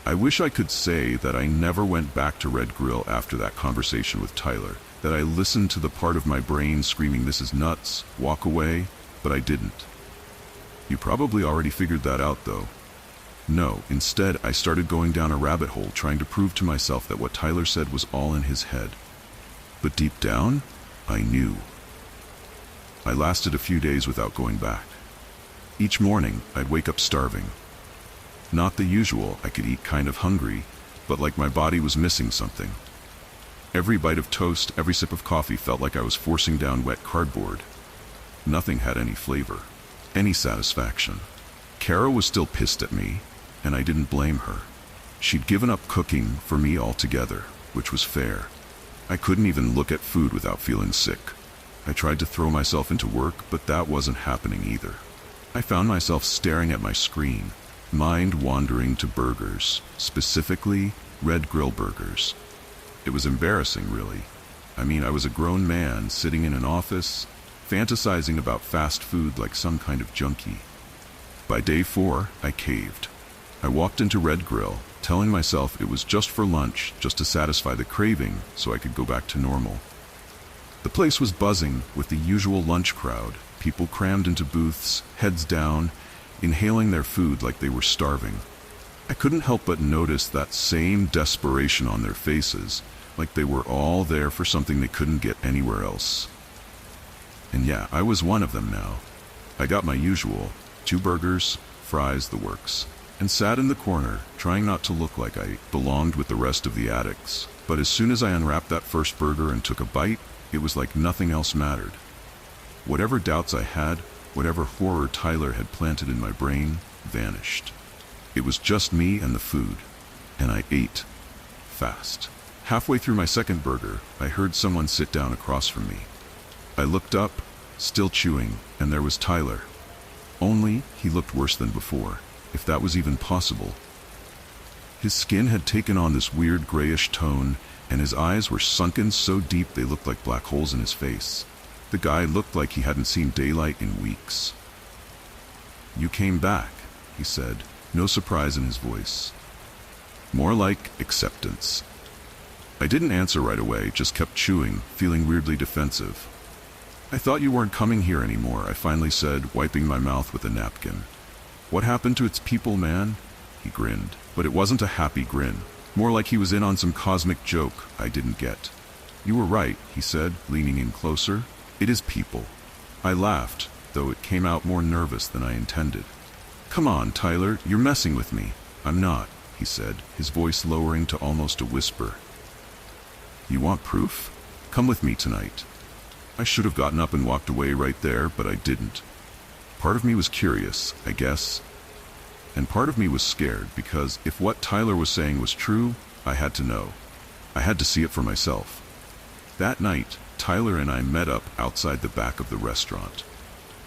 I wish I could say that I never went back to Red Grill after that conversation with Tyler, that I listened to the part of my brain screaming, "This is nuts, walk away," but I didn't. You probably already figured that out, though. No, instead I started going down a rabbit hole trying to prove to myself that what Tyler said was all in his head. But deep down, I knew. I lasted a few days without going back. Each morning, I'd wake up starving. Not the usual, I could eat kind of hungry, but like my body was missing something. Every bite of toast, every sip of coffee felt like I was forcing down wet cardboard. Nothing had any flavor, any satisfaction. Kara was still pissed at me, and I didn't blame her. She'd given up cooking for me altogether, which was fair. I couldn't even look at food without feeling sick. I tried to throw myself into work, but that wasn't happening either. I found myself staring at my screen, mind wandering to burgers, specifically Red Grill burgers. It was embarrassing, really. I mean, I was a grown man sitting in an office, fantasizing about fast food like some kind of junkie. By day 4, I caved. I walked into Red Grill, telling myself it was just for lunch, just to satisfy the craving so I could go back to normal. The place was buzzing with the usual lunch crowd, people crammed into booths, heads down, inhaling their food like they were starving. I couldn't help but notice that same desperation on their faces, like they were all there for something they couldn't get anywhere else. And yeah, I was one of them now. I got my usual, 2 burgers, fries, the works, and sat in the corner, trying not to look like I belonged with the rest of the addicts. But as soon as I unwrapped that first burger and took a bite, it was like nothing else mattered. Whatever doubts I had, whatever horror Tyler had planted in my brain, vanished. It was just me and the food, and I ate fast. Halfway through my second burger, I heard someone sit down across from me. I looked up, still chewing, and there was Tyler. Only he looked worse than before, if that was even possible. His skin had taken on this weird grayish tone, and his eyes were sunken so deep they looked like black holes in his face. The guy looked like he hadn't seen daylight in weeks. "You came back," he said, no surprise in his voice. More like acceptance. I didn't answer right away, just kept chewing, feeling weirdly defensive. "I thought you weren't coming here anymore," I finally said, wiping my mouth with a napkin. "What happened to its people, man?" He grinned, but it wasn't a happy grin. More like he was in on some cosmic joke I didn't get. "You were right," he said, leaning in closer. "It is people." I laughed, though it came out more nervous than I intended. "Come on, Tyler, you're messing with me." "I'm not," he said, his voice lowering to almost a whisper. "You want proof? Come with me tonight." I should have gotten up and walked away right there, but I didn't. Part of me was curious, I guess. And part of me was scared, because if what Tyler was saying was true, I had to know. I had to see it for myself. That night, Tyler and I met up outside the back of the restaurant.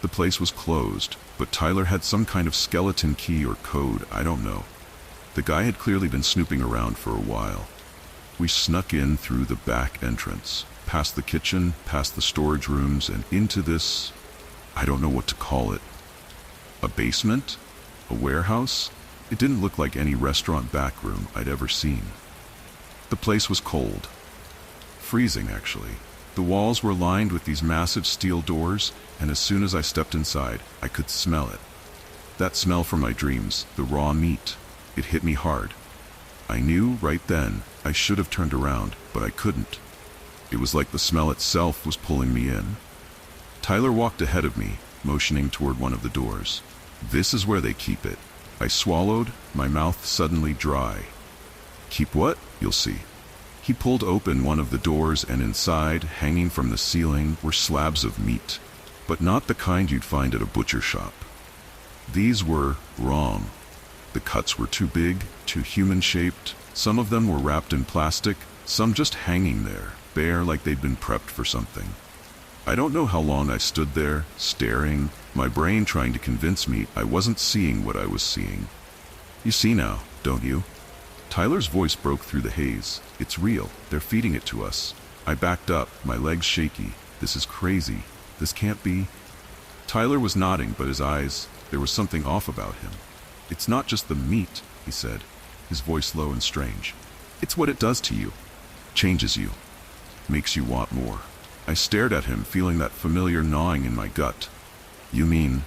The place was closed, but Tyler had some kind of skeleton key or code, I don't know. The guy had clearly been snooping around for a while. We snuck in through the back entrance, past the kitchen, past the storage rooms, and into this, I don't know what to call it. A basement? A warehouse? It didn't look like any restaurant back room I'd ever seen. The place was cold. Freezing, actually. The walls were lined with these massive steel doors, and as soon as I stepped inside, I could smell it. That smell from my dreams, the raw meat. It hit me hard. I knew right then I should have turned around, but I couldn't. It was like the smell itself was pulling me in. Tyler walked ahead of me, motioning toward one of the doors. This is where they keep it. I swallowed, my mouth suddenly dry. Keep what? You'll see. He pulled open one of the doors, and inside, hanging from the ceiling, were slabs of meat. But not the kind you'd find at a butcher shop. These were wrong. The cuts were too big, too human-shaped. Some of them were wrapped in plastic, some just hanging there, bare like they'd been prepped for something. I don't know how long I stood there, staring, my brain trying to convince me I wasn't seeing what I was seeing. You see now, don't you? Tyler's voice broke through the haze. It's real. They're feeding it to us. I backed up, my legs shaky. This is crazy. This can't be. Tyler was nodding, but his eyes, there was something off about him. It's not just the meat, he said, his voice low and strange. It's what it does to you. Changes you. Makes you want more. I stared at him, feeling that familiar gnawing in my gut. You mean?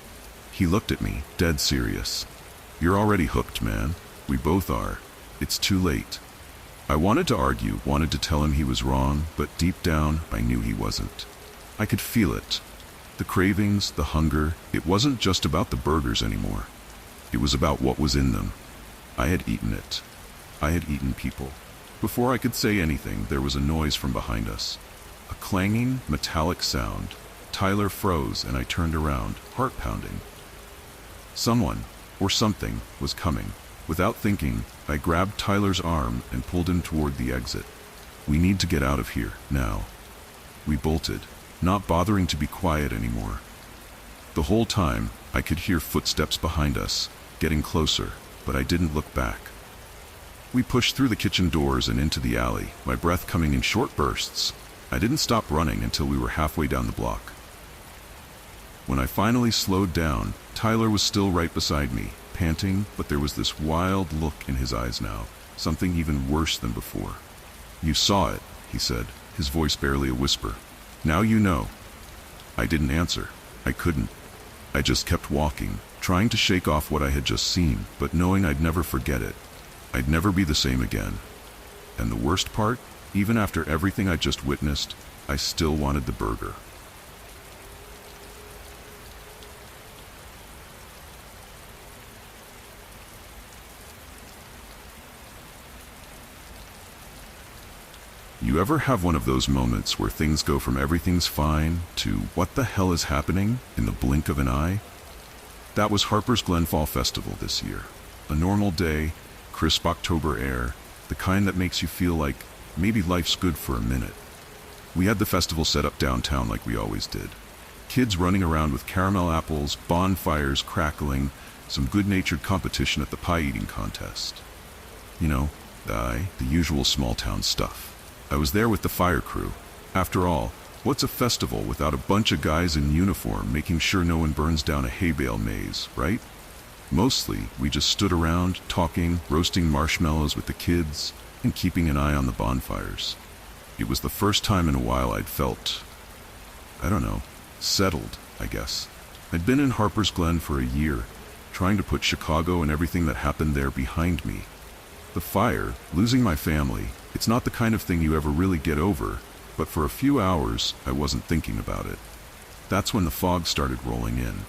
He looked at me, dead serious. You're already hooked, man. We both are. It's too late. I wanted to argue, wanted to tell him he was wrong, but deep down, I knew he wasn't. I could feel it. The cravings, the hunger, it wasn't just about the burgers anymore. It was about what was in them. I had eaten it. I had eaten people. Before I could say anything, there was a noise from behind us. A clanging, metallic sound. Tyler froze, and I turned around, heart pounding. Someone, or something, was coming. Without thinking, I grabbed Tyler's arm and pulled him toward the exit. We need to get out of here, now. We bolted, not bothering to be quiet anymore. The whole time, I could hear footsteps behind us, getting closer, but I didn't look back. We pushed through the kitchen doors and into the alley, my breath coming in short bursts. I didn't stop running until we were halfway down the block. When I finally slowed down, Tyler was still right beside me, panting, but there was this wild look in his eyes now, something even worse than before. You saw it, he said, his voice barely a whisper. Now you know. I didn't answer. I couldn't. I just kept walking, trying to shake off what I had just seen, but knowing I'd never forget it. I'd never be the same again. And the worst part, even after everything I just witnessed, I still wanted the burger. You ever have one of those moments where things go from everything's fine to what the hell is happening in the blink of an eye? That was Harper's Glen Fall Festival this year. A normal day, crisp October air, the kind that makes you feel like maybe life's good for a minute. We had the festival set up downtown like we always did. Kids running around with caramel apples, bonfires crackling, some good-natured competition at the pie-eating contest. You know, the usual small-town stuff. I was there with the fire crew. After all, what's a festival without a bunch of guys in uniform making sure no one burns down a hay bale maze, right? Mostly, we just stood around, talking, roasting marshmallows with the kids, and keeping an eye on the bonfires. It was the first time in a while I'd felt, I don't know, settled, I guess. I'd been in Harper's Glen for a year, trying to put Chicago and everything that happened there behind me. The fire, losing my family, it's not the kind of thing you ever really get over, but for a few hours, I wasn't thinking about it. That's when the fog started rolling in.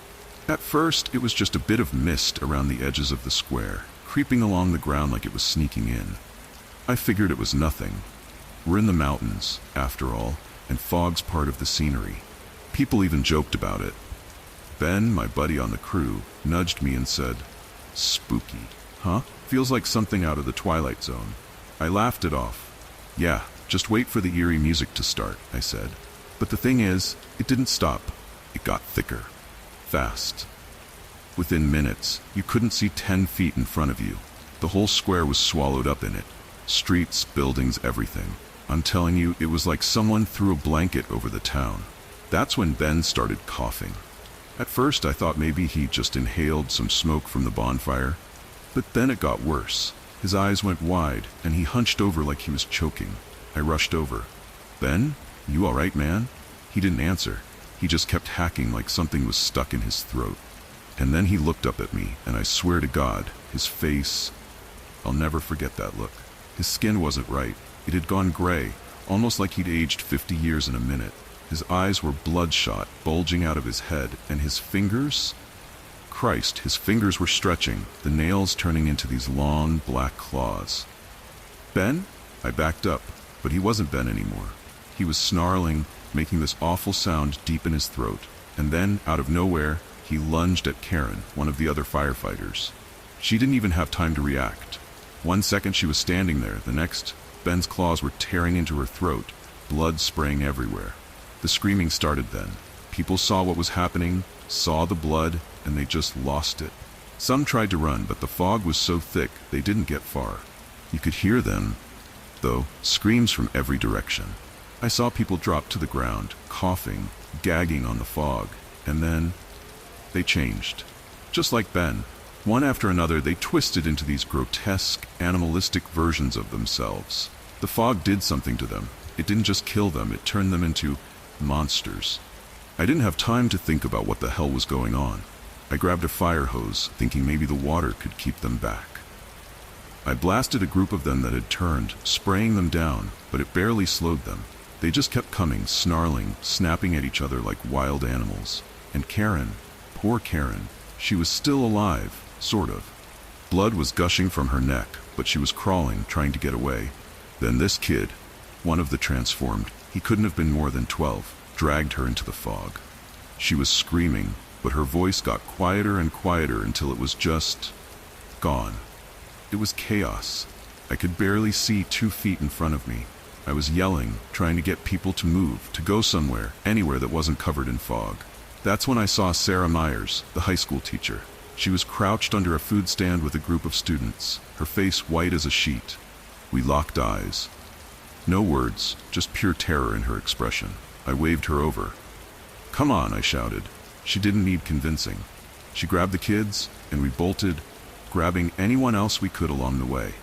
At first, it was just a bit of mist around the edges of the square, creeping along the ground like it was sneaking in. I figured it was nothing. We're in the mountains, after all, and fog's part of the scenery. People even joked about it. Ben, my buddy on the crew, nudged me and said, "Spooky, huh? Feels like something out of the Twilight Zone." I laughed it off. "Yeah, just wait for the eerie music to start," I said. But the thing is, it didn't stop. It got thicker. Fast. Within minutes, you couldn't see 10 feet in front of you. The whole square was swallowed up in it. Streets, buildings, everything. I'm telling you, it was like someone threw a blanket over the town. That's when Ben started coughing. At first, I thought maybe he just inhaled some smoke from the bonfire. But then it got worse. His eyes went wide, and he hunched over like he was choking. I rushed over. "Ben, you all right, man?" He didn't answer. He just kept hacking like something was stuck in his throat. And then he looked up at me, and I swear to God, his face... I'll never forget that look. His skin wasn't right. It had gone gray, almost like he'd aged 50 years in a minute. His eyes were bloodshot, bulging out of his head, and his fingers... Christ, his fingers were stretching, the nails turning into these long, black claws. "Ben?" I backed up, but he wasn't Ben anymore. He was snarling, making this awful sound deep in his throat, and then, out of nowhere, he lunged at Karen, one of the other firefighters. She didn't even have time to react. 1 second she was standing there, the next, Ben's claws were tearing into her throat, blood spraying everywhere. The screaming started then. People saw what was happening, saw the blood, and they just lost it. Some tried to run, but the fog was so thick they didn't get far. You could hear them, though, screams from every direction. I saw people drop to the ground, coughing, gagging on the fog, and then they changed. Just like Ben, one after another they twisted into these grotesque, animalistic versions of themselves. The fog did something to them. It didn't just kill them, it turned them into monsters. I didn't have time to think about what the hell was going on. I grabbed a fire hose, thinking maybe the water could keep them back. I blasted a group of them that had turned, spraying them down, but it barely slowed them. They just kept coming, snarling, snapping at each other like wild animals. And Karen, poor Karen, she was still alive, sort of. Blood was gushing from her neck, but she was crawling, trying to get away. Then this kid, one of the transformed, he couldn't have been more than 12, dragged her into the fog. She was screaming, but her voice got quieter and quieter until it was just gone. It was chaos. I could barely see 2 feet in front of me. I was yelling, trying to get people to move, to go somewhere, anywhere that wasn't covered in fog. That's when I saw Sarah Myers, the high school teacher. She was crouched under a food stand with a group of students, her face white as a sheet. We locked eyes. No words, just pure terror in her expression. I waved her over. "Come on," I shouted. She didn't need convincing. She grabbed the kids, and we bolted, grabbing anyone else we could along the way.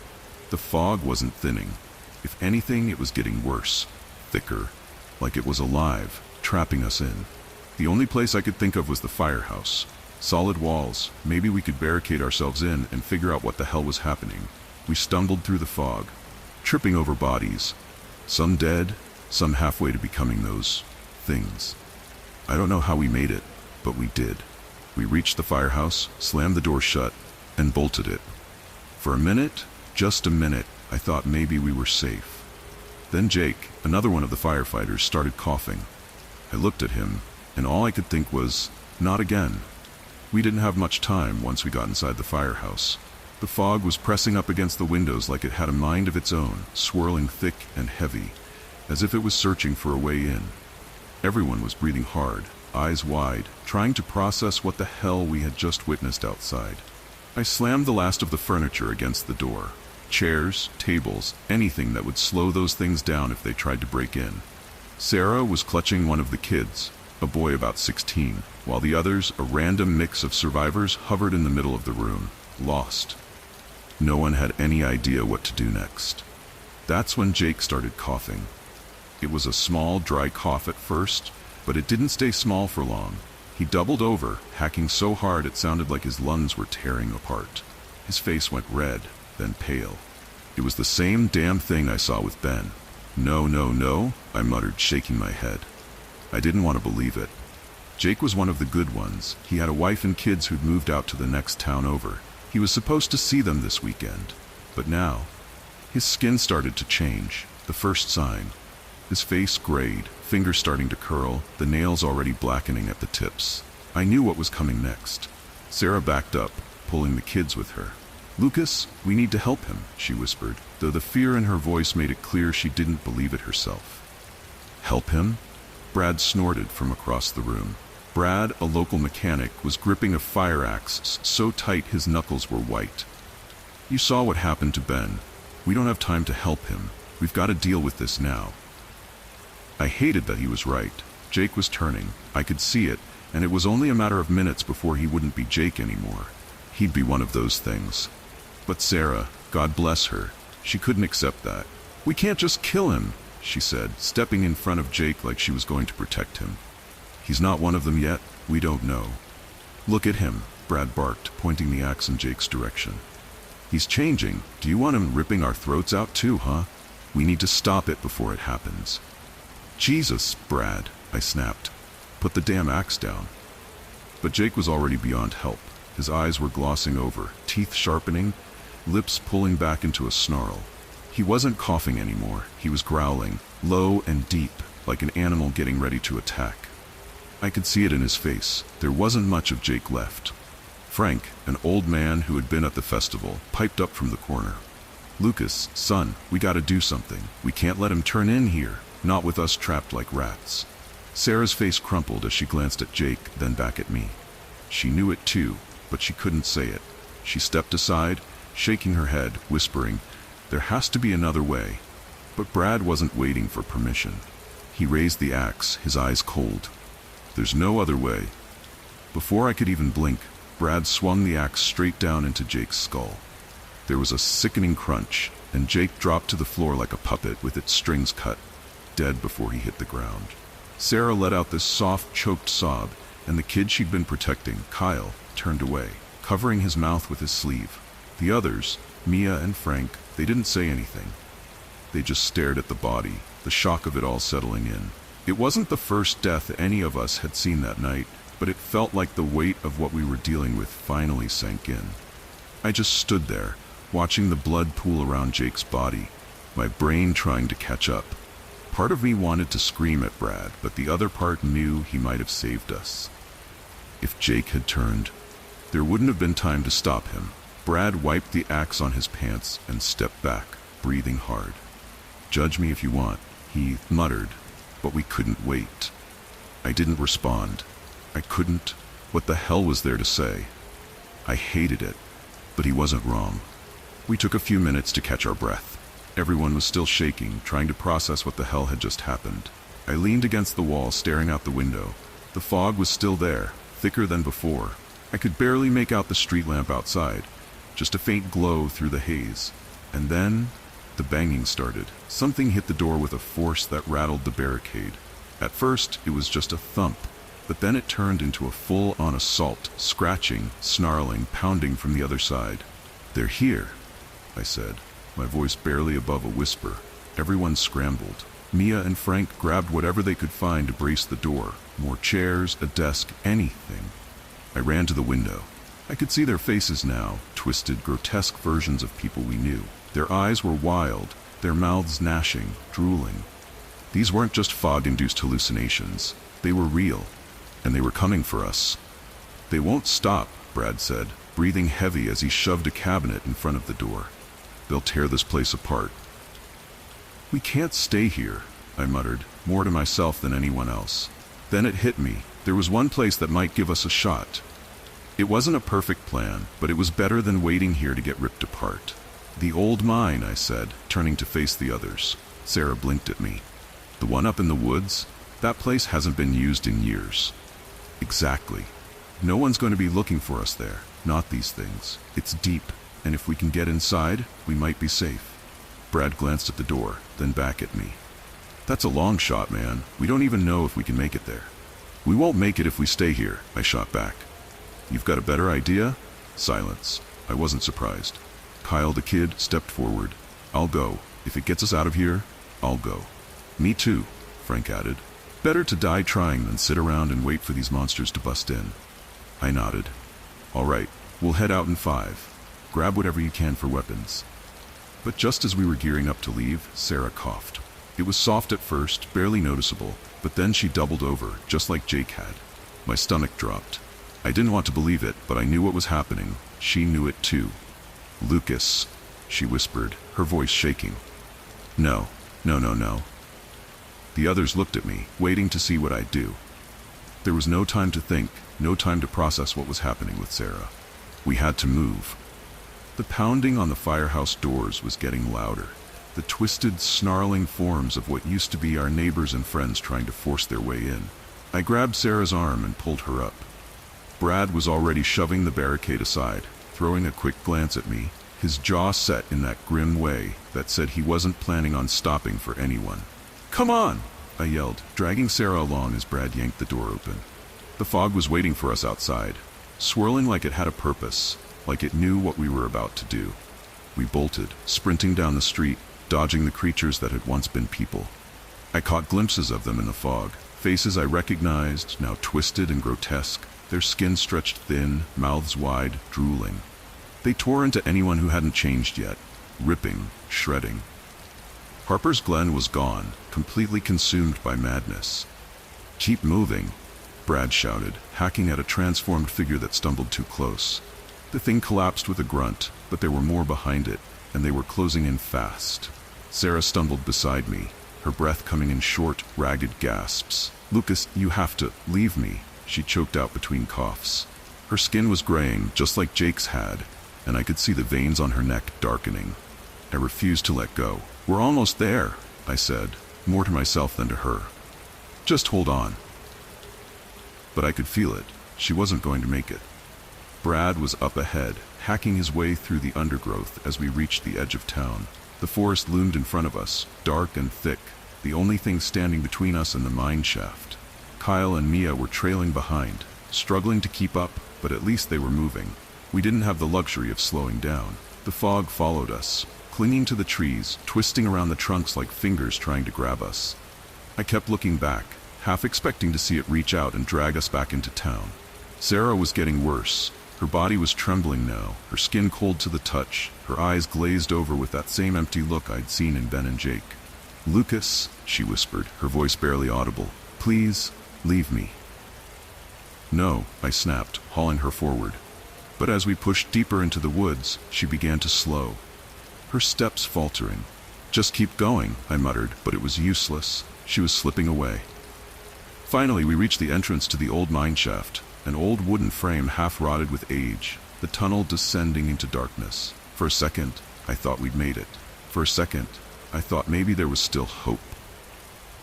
The fog wasn't thinning. If anything, it was getting worse, thicker, like it was alive, trapping us in. The only place I could think of was the firehouse. Solid walls, maybe we could barricade ourselves in and figure out what the hell was happening. We stumbled through the fog, tripping over bodies, some dead, some halfway to becoming those things. I don't know how we made it, but we did. We reached the firehouse, slammed the door shut, and bolted it. For a minute, just a minute, I thought maybe we were safe. Then Jake, another one of the firefighters, started coughing. I looked at him, and all I could think was, not again. We didn't have much time once we got inside the firehouse. The fog was pressing up against the windows like it had a mind of its own, swirling thick and heavy, as if it was searching for a way in. Everyone was breathing hard, eyes wide, trying to process what the hell we had just witnessed outside. I slammed the last of the furniture against the door. Chairs, tables, anything that would slow those things down if they tried to break in. Sarah was clutching one of the kids, a boy about 16, while the others, a random mix of survivors, hovered in the middle of the room, lost. No one had any idea what to do next. That's when Jake started coughing. It was a small, dry cough at first, but it didn't stay small for long. He doubled over, hacking so hard it sounded like his lungs were tearing apart. His face went red, then pale. It was the same damn thing I saw with Ben. "No, no, no," I muttered, shaking my head. I didn't want to believe it. Jake was one of the good ones. He had a wife and kids who'd moved out to the next town over. He was supposed to see them this weekend. But now, his skin started to change, the first sign. His face grayed, fingers starting to curl, the nails already blackening at the tips. I knew what was coming next. Sarah backed up, pulling the kids with her. "Lucas, we need to help him," she whispered, though the fear in her voice made it clear she didn't believe it herself. "Help him?" Brad snorted from across the room. Brad, a local mechanic, was gripping a fire axe so tight his knuckles were white. "You saw what happened to Ben. We don't have time to help him. We've got to deal with this now." I hated that he was right. Jake was turning. I could see it, and it was only a matter of minutes before he wouldn't be Jake anymore. He'd be one of those things. But Sarah, God bless her, she couldn't accept that. "We can't just kill him," she said, stepping in front of Jake like she was going to protect him. "He's not one of them yet. We don't know." "Look at him," Brad barked, pointing the axe in Jake's direction. "He's changing. Do you want him ripping our throats out too, huh? We need to stop it before it happens." "Jesus, Brad," I snapped. "Put the damn axe down." But Jake was already beyond help. His eyes were glossing over, teeth sharpening, lips pulling back into a snarl. He wasn't coughing anymore. He was growling, low and deep, like an animal getting ready to attack. I could see it in his face. There wasn't much of Jake left. Frank, an old man who had been at the festival, piped up from the corner. "Lucas, son, we gotta do something. We can't let him turn in here, not with us trapped like rats." Sarah's face crumpled as she glanced at Jake, then back at me. She knew it too, but she couldn't say it. She stepped aside, shaking her head, whispering, "There has to be another way." But Brad wasn't waiting for permission. He raised the axe, his eyes cold. "There's no other way." Before I could even blink, Brad swung the axe straight down into Jake's skull. There was a sickening crunch, and Jake dropped to the floor like a puppet with its strings cut, dead before he hit the ground. Sarah let out this soft, choked sob, and the kid she'd been protecting, Kyle, turned away, covering his mouth with his sleeve. The others, Mia and Frank, they didn't say anything. They just stared at the body, the shock of it all settling in. It wasn't the first death any of us had seen that night, but it felt like the weight of what we were dealing with finally sank in. I just stood there, watching the blood pool around Jake's body, my brain trying to catch up. Part of me wanted to scream at Brad, but the other part knew he might have saved us. If Jake had turned, there wouldn't have been time to stop him. Brad wiped the axe on his pants and stepped back, breathing hard. "Judge me if you want," he muttered, but we couldn't wait. I didn't respond. I couldn't. What the hell was there to say? I hated it, but he wasn't wrong. We took a few minutes to catch our breath. Everyone was still shaking, trying to process what the hell had just happened. I leaned against the wall, staring out the window. The fog was still there, thicker than before. I could barely make out the street lamp outside, just a faint glow through the haze. And then, the banging started. Something hit the door with a force that rattled the barricade. At first, it was just a thump, but then it turned into a full-on assault, scratching, snarling, pounding from the other side. "They're here," I said, my voice barely above a whisper. Everyone scrambled. Mia and Frank grabbed whatever they could find to brace the door. More chairs, a desk, anything. I ran to the window. I could see their faces now, twisted, grotesque versions of people we knew. Their eyes were wild, their mouths gnashing, drooling. These weren't just fog-induced hallucinations. They were real, and they were coming for us. "They won't stop," Brad said, breathing heavy as he shoved a cabinet in front of the door. "They'll tear this place apart." "We can't stay here," I muttered, more to myself than anyone else. Then it hit me. There was one place that might give us a shot. It wasn't a perfect plan, but it was better than waiting here to get ripped apart. "The old mine," I said, turning to face the others. Sarah blinked at me. "The one up in the woods? That place hasn't been used in years." "Exactly. No one's going to be looking for us there, not these things. It's deep, and if we can get inside, we might be safe." Brad glanced at the door, then back at me. "That's a long shot, man. We don't even know if we can make it there." "We won't make it if we stay here," I shot back. "You've got a better idea?" Silence. I wasn't surprised. Kyle, the kid, stepped forward. "I'll go. If it gets us out of here, I'll go." "Me too," Frank added. "Better to die trying than sit around and wait for these monsters to bust in." I nodded. "All right, we'll head out in 5. Grab whatever you can for weapons." But just as we were gearing up to leave, Sarah coughed. It was soft at first, barely noticeable, but then she doubled over, just like Jake had. My stomach dropped. I didn't want to believe it, but I knew what was happening. She knew it too. "Lucas," she whispered, her voice shaking. No. The others looked at me, waiting to see what I'd do. There was no time to think, no time to process what was happening with Sarah. We had to move. The pounding on the firehouse doors was getting louder. The twisted, snarling forms of what used to be our neighbors and friends trying to force their way in. I grabbed Sarah's arm and pulled her up. Brad was already shoving the barricade aside, throwing a quick glance at me, his jaw set in that grim way that said he wasn't planning on stopping for anyone. "Come on!" I yelled, dragging Sarah along as Brad yanked the door open. The fog was waiting for us outside, swirling like it had a purpose, like it knew what we were about to do. We bolted, sprinting down the street, dodging the creatures that had once been people. I caught glimpses of them in the fog, faces I recognized, now twisted and grotesque, their skin stretched thin, mouths wide, drooling. They tore into anyone who hadn't changed yet, ripping, shredding. Harper's Glen was gone, completely consumed by madness. "Keep moving," Brad shouted, hacking at a transformed figure that stumbled too close. The thing collapsed with a grunt, but there were more behind it, and they were closing in fast. Sarah stumbled beside me, her breath coming in short, ragged gasps. "Lucas, you have to leave me," she choked out between coughs. Her skin was graying, just like Jake's had, and I could see the veins on her neck darkening. I refused to let go. "We're almost there," I said, more to myself than to her. "Just hold on." But I could feel it. She wasn't going to make it. Brad was up ahead, hacking his way through the undergrowth as we reached the edge of town. The forest loomed in front of us, dark and thick, the only thing standing between us and the mine shaft. Kyle and Mia were trailing behind, struggling to keep up, but at least they were moving. We didn't have the luxury of slowing down. The fog followed us, clinging to the trees, twisting around the trunks like fingers trying to grab us. I kept looking back, half expecting to see it reach out and drag us back into town. Sarah was getting worse. Her body was trembling now, her skin cold to the touch, her eyes glazed over with that same empty look I'd seen in Ben and Jake. "Lucas," she whispered, her voice barely audible, "please, leave me." "No," I snapped, hauling her forward. But as we pushed deeper into the woods, she began to slow, her steps faltering. "Just keep going," I muttered, but it was useless. She was slipping away. Finally, we reached the entrance to the old mine shaft, an old wooden frame half-rotted with age, the tunnel descending into darkness. For a second, I thought we'd made it. For a second, I thought maybe there was still hope.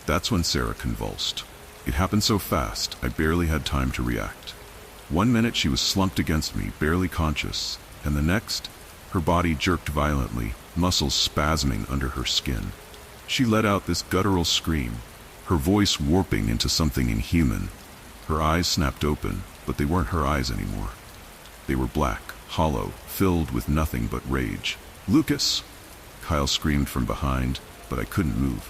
That's when Sarah convulsed. It happened so fast, I barely had time to react. 1 minute she was slumped against me, barely conscious, and the next, her body jerked violently, muscles spasming under her skin. She let out this guttural scream, her voice warping into something inhuman. Her eyes snapped open, but they weren't her eyes anymore. They were black, hollow, filled with nothing but rage. "Lucas!" Kyle screamed from behind, but I couldn't move.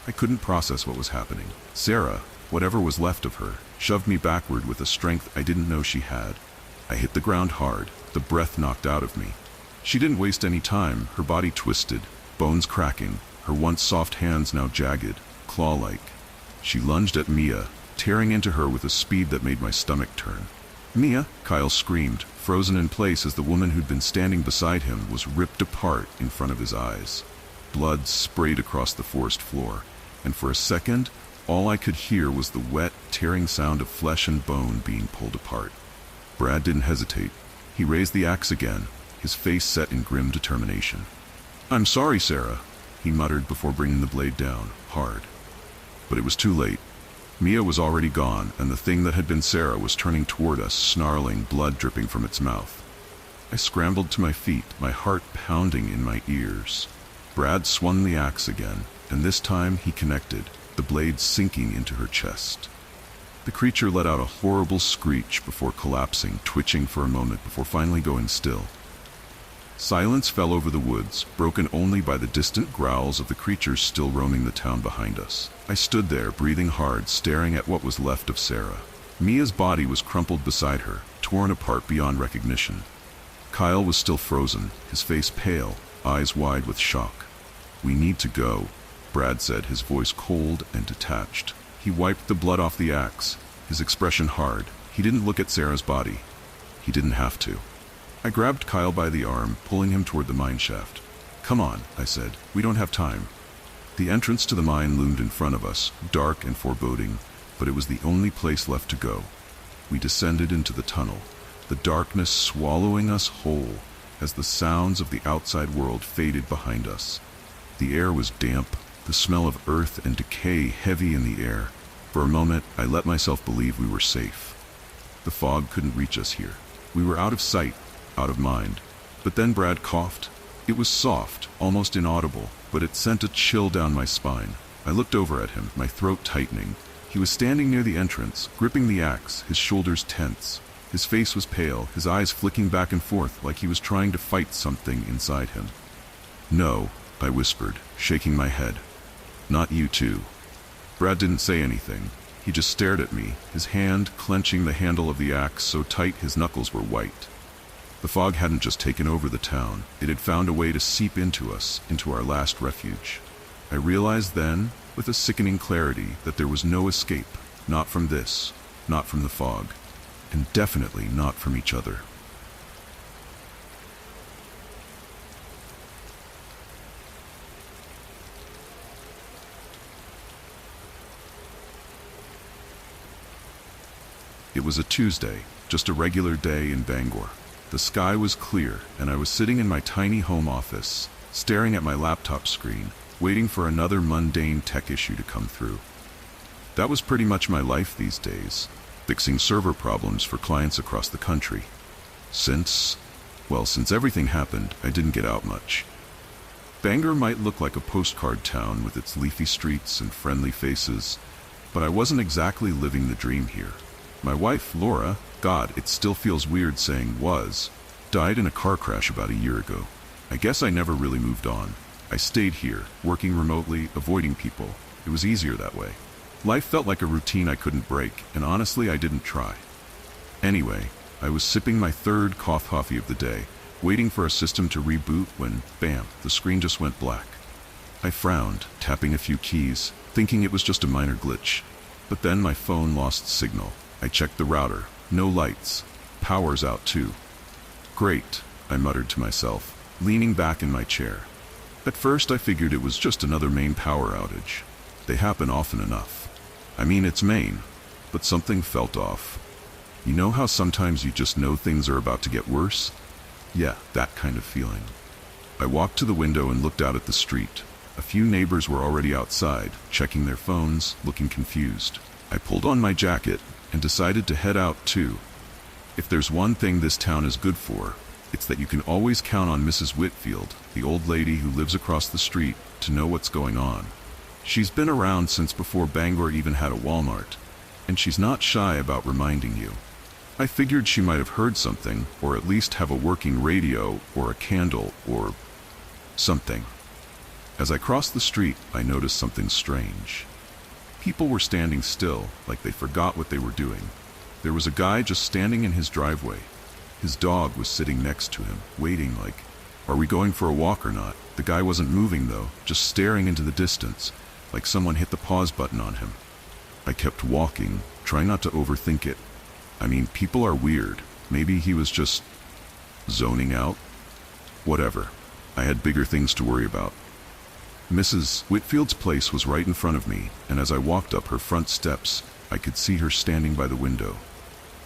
I couldn't process what was happening. Sarah, whatever was left of her, shoved me backward with a strength I didn't know she had. I hit the ground hard, the breath knocked out of me. She didn't waste any time, her body twisted, bones cracking, her once soft hands now jagged, claw-like. She lunged at Mia, tearing into her with a speed that made my stomach turn. "Mia!" Kyle screamed, frozen in place as the woman who'd been standing beside him was ripped apart in front of his eyes. Blood sprayed across the forest floor, and for a second, all I could hear was the wet, tearing sound of flesh and bone being pulled apart. Brad didn't hesitate. He raised the axe again, his face set in grim determination. "I'm sorry, Sarah," he muttered before bringing the blade down, hard. But it was too late. Mia was already gone, and the thing that had been Sarah was turning toward us, snarling, blood dripping from its mouth. I scrambled to my feet, my heart pounding in my ears. Brad swung the axe again, and this time he connected, the blade sinking into her chest. The creature let out a horrible screech before collapsing, twitching for a moment before finally going still. Silence fell over the woods, broken only by the distant growls of the creatures still roaming the town behind us. I stood there, breathing hard, staring at what was left of Sarah. Mia's body was crumpled beside her, torn apart beyond recognition. Kyle was still frozen, his face pale, eyes wide with shock. "We need to go," Brad said, his voice cold and detached. He wiped the blood off the axe, his expression hard. He didn't look at Sarah's body. He didn't have to. I grabbed Kyle by the arm, pulling him toward the mine shaft. "Come on," I said. "We don't have time." The entrance to the mine loomed in front of us, dark and foreboding, but it was the only place left to go. We descended into the tunnel, the darkness swallowing us whole as the sounds of the outside world faded behind us. The air was damp, the smell of earth and decay heavy in the air. For a moment, I let myself believe we were safe. The fog couldn't reach us here. We were out of sight, out of mind. But then Brad coughed. It was soft, almost inaudible, but it sent a chill down my spine. I looked over at him, my throat tightening. He was standing near the entrance, gripping the axe, his shoulders tense. His face was pale, his eyes flicking back and forth like he was trying to fight something inside him. "No," I whispered, shaking my head. "Not you too." Brad didn't say anything. He just stared at me, his hand clenching the handle of the axe so tight his knuckles were white. The fog hadn't just taken over the town. It had found a way to seep into us, into our last refuge. I realized then, with a sickening clarity, that there was no escape. Not from this, not from the fog, and definitely not from each other. It was a Tuesday, just a regular day in Bangor. The sky was clear, and I was sitting in my tiny home office, staring at my laptop screen, waiting for another mundane tech issue to come through. That was pretty much my life these days, fixing server problems for clients across the country. Since everything happened, I didn't get out much. Bangor might look like a postcard town with its leafy streets and friendly faces, but I wasn't exactly living the dream here. My wife, Laura, God, it still feels weird saying was, died in a car crash about a year ago. I guess I never really moved on. I stayed here, working remotely, avoiding people. It was easier that way. Life felt like a routine I couldn't break, and honestly, I didn't try. Anyway, I was sipping my third coffee of the day, waiting for a system to reboot when, bam, the screen just went black. I frowned, tapping a few keys, thinking it was just a minor glitch. But then my phone lost signal. I checked the router. No lights. Power's out too. Great, I muttered to myself, leaning back in my chair. At first I figured it was just another main power outage. They happen often enough. I mean, it's Maine, but something felt off. You know how sometimes you just know things are about to get worse? Yeah, that kind of feeling. I walked to the window and looked out at the street. A few neighbors were already outside, checking their phones, looking confused. I pulled on my jacket and decided to head out too. If there's one thing this town is good for, it's that you can always count on Mrs. Whitfield, the old lady who lives across the street, to know what's going on. She's been around since before Bangor even had a Walmart, and she's not shy about reminding you. I figured she might have heard something, or at least have a working radio, or a candle, or something. As I crossed the street, I noticed something strange. People were standing still, like they forgot what they were doing. There was a guy just standing in his driveway. His dog was sitting next to him, waiting like, are we going for a walk or not? The guy wasn't moving though, just staring into the distance, like someone hit the pause button on him. I kept walking, trying not to overthink it. I mean, people are weird. Maybe he was just zoning out? Whatever. I had bigger things to worry about. Mrs. Whitfield's place was right in front of me, and as I walked up her front steps, I could see her standing by the window.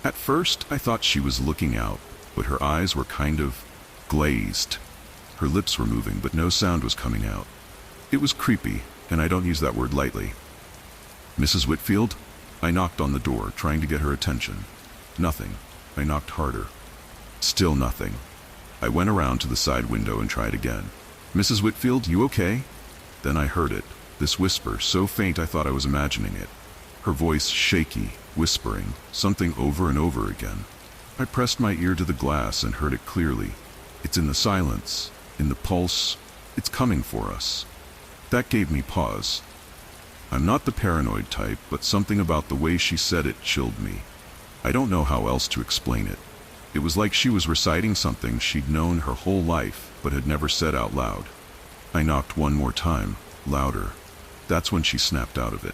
At first, I thought she was looking out, but her eyes were kind of glazed. Her lips were moving, but no sound was coming out. It was creepy, and I don't use that word lightly. "Mrs. Whitfield?" I knocked on the door, trying to get her attention. Nothing. I knocked harder. Still nothing. I went around to the side window and tried again. "Mrs. Whitfield, you okay?" Then I heard it, this whisper, so faint I thought I was imagining it. Her voice shaky, whispering, something over and over again. I pressed my ear to the glass and heard it clearly. It's in the silence, in the pulse. It's coming for us. That gave me pause. I'm not the paranoid type, but something about the way she said it chilled me. I don't know how else to explain it. It was like she was reciting something she'd known her whole life, but had never said out loud. I knocked one more time, louder. That's when she snapped out of it.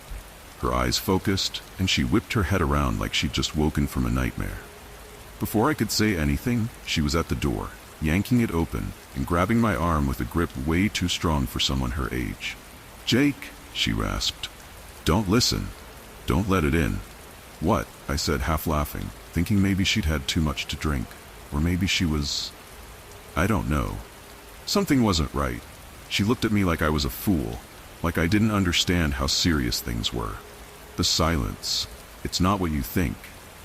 Her eyes focused, and she whipped her head around like she'd just woken from a nightmare. Before I could say anything, she was at the door, yanking it open and grabbing my arm with a grip way too strong for someone her age. "Jake," she rasped. "Don't listen. Don't let it in." "What?" I said, half laughing, thinking maybe she'd had too much to drink. Or maybe she was... I don't know. Something wasn't right. She looked at me like I was a fool, like I didn't understand how serious things were. "The silence. It's not what you think.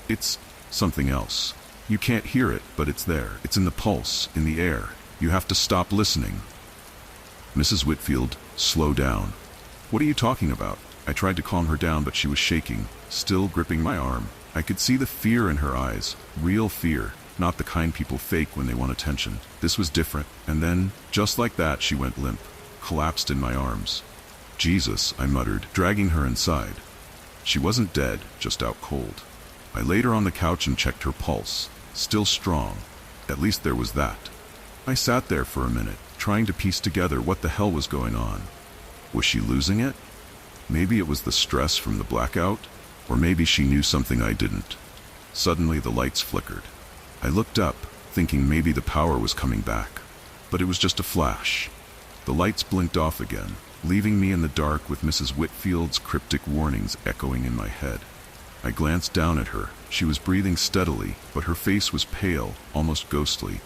It's something else. You can't hear it, but it's there. It's in the pulse, in the air. You have to stop listening." "Mrs. Whitfield, slow down." "What are you talking about?" I tried to calm her down, but she was shaking, still gripping my arm. I could see the fear in her eyes, real fear, not the kind people fake when they want attention. This was different, and then, just like that, she went limp, collapsed in my arms. "Jesus," I muttered, dragging her inside. She wasn't dead, just out cold. I laid her on the couch and checked her pulse, still strong. At least there was that. I sat there for a minute, trying to piece together what the hell was going on. Was she losing it? Maybe it was the stress from the blackout, or maybe she knew something I didn't. Suddenly the lights flickered. I looked up, thinking maybe the power was coming back. But it was just a flash. The lights blinked off again, leaving me in the dark with Mrs. Whitfield's cryptic warnings echoing in my head. I glanced down at her. She was breathing steadily, but her face was pale, almost ghostly.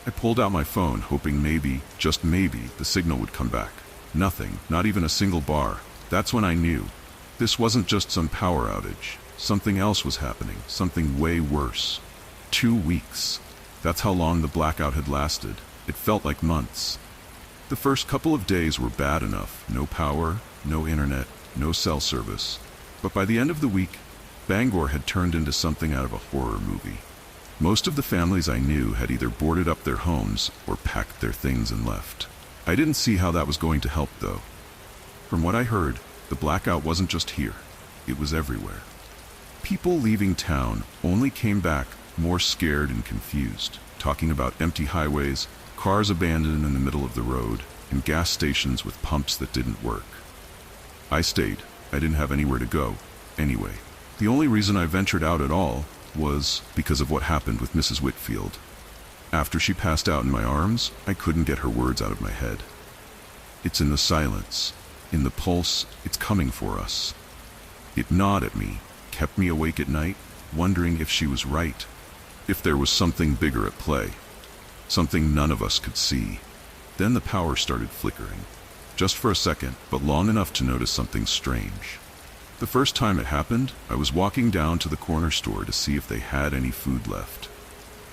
I pulled out my phone, hoping maybe, just maybe, the signal would come back. Nothing, not even a single bar. That's when I knew. This wasn't just some power outage. Something else was happening, something way worse. 2 weeks. That's how long the blackout had lasted. It felt like months. The first couple of days were bad enough. No power, no internet, no cell service. But by the end of the week, Bangor had turned into something out of a horror movie. Most of the families I knew had either boarded up their homes or packed their things and left. I didn't see how that was going to help, though. From what I heard, the blackout wasn't just here. It was everywhere. People leaving town only came back more scared and confused, talking about empty highways, cars abandoned in the middle of the road, and gas stations with pumps that didn't work. I stayed. I didn't have anywhere to go, anyway. The only reason I ventured out at all was because of what happened with Mrs. Whitfield. After she passed out in my arms, I couldn't get her words out of my head. "It's in the silence, in the pulse, it's coming for us." It gnawed at me, kept me awake at night, wondering if she was right, if there was something bigger at play, something none of us could see. Then the power started flickering, just for a second, but long enough to notice something strange. The first time it happened, I was walking down to the corner store to see if they had any food left.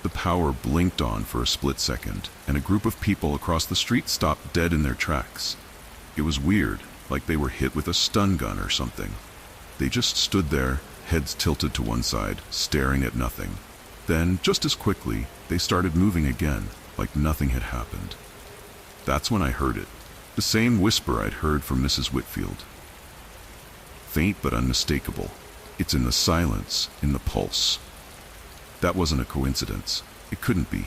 The power blinked on for a split second, and a group of people across the street stopped dead in their tracks. It was weird, like they were hit with a stun gun or something. They just stood there, heads tilted to one side, staring at nothing. Then, just as quickly, they started moving again, like nothing had happened. That's when I heard it. The same whisper I'd heard from Mrs. Whitfield. Faint but unmistakable. It's in the silence, in the pulse. That wasn't a coincidence. It couldn't be.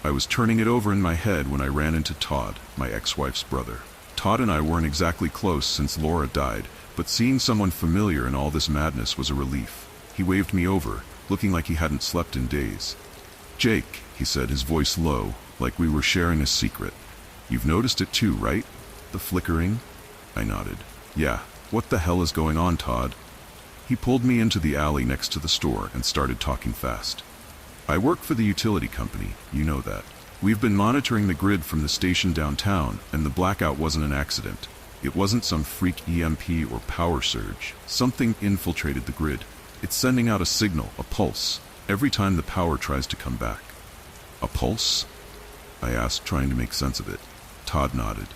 I was turning it over in my head when I ran into Todd, my ex-wife's brother. Todd and I weren't exactly close since Laura died, but seeing someone familiar in all this madness was a relief. He waved me over, looking like he hadn't slept in days. "Jake," he said, his voice low, like we were sharing a secret. "You've noticed it too, right? The flickering?" I nodded. "Yeah. What the hell is going on, Todd?" He pulled me into the alley next to the store and started talking fast. "I work for the utility company, you know that. We've been monitoring the grid from the station downtown, and the blackout wasn't an accident. It wasn't some freak EMP or power surge. Something infiltrated the grid. It's sending out a signal, a pulse, every time the power tries to come back." "A pulse?" I asked, trying to make sense of it. Todd nodded.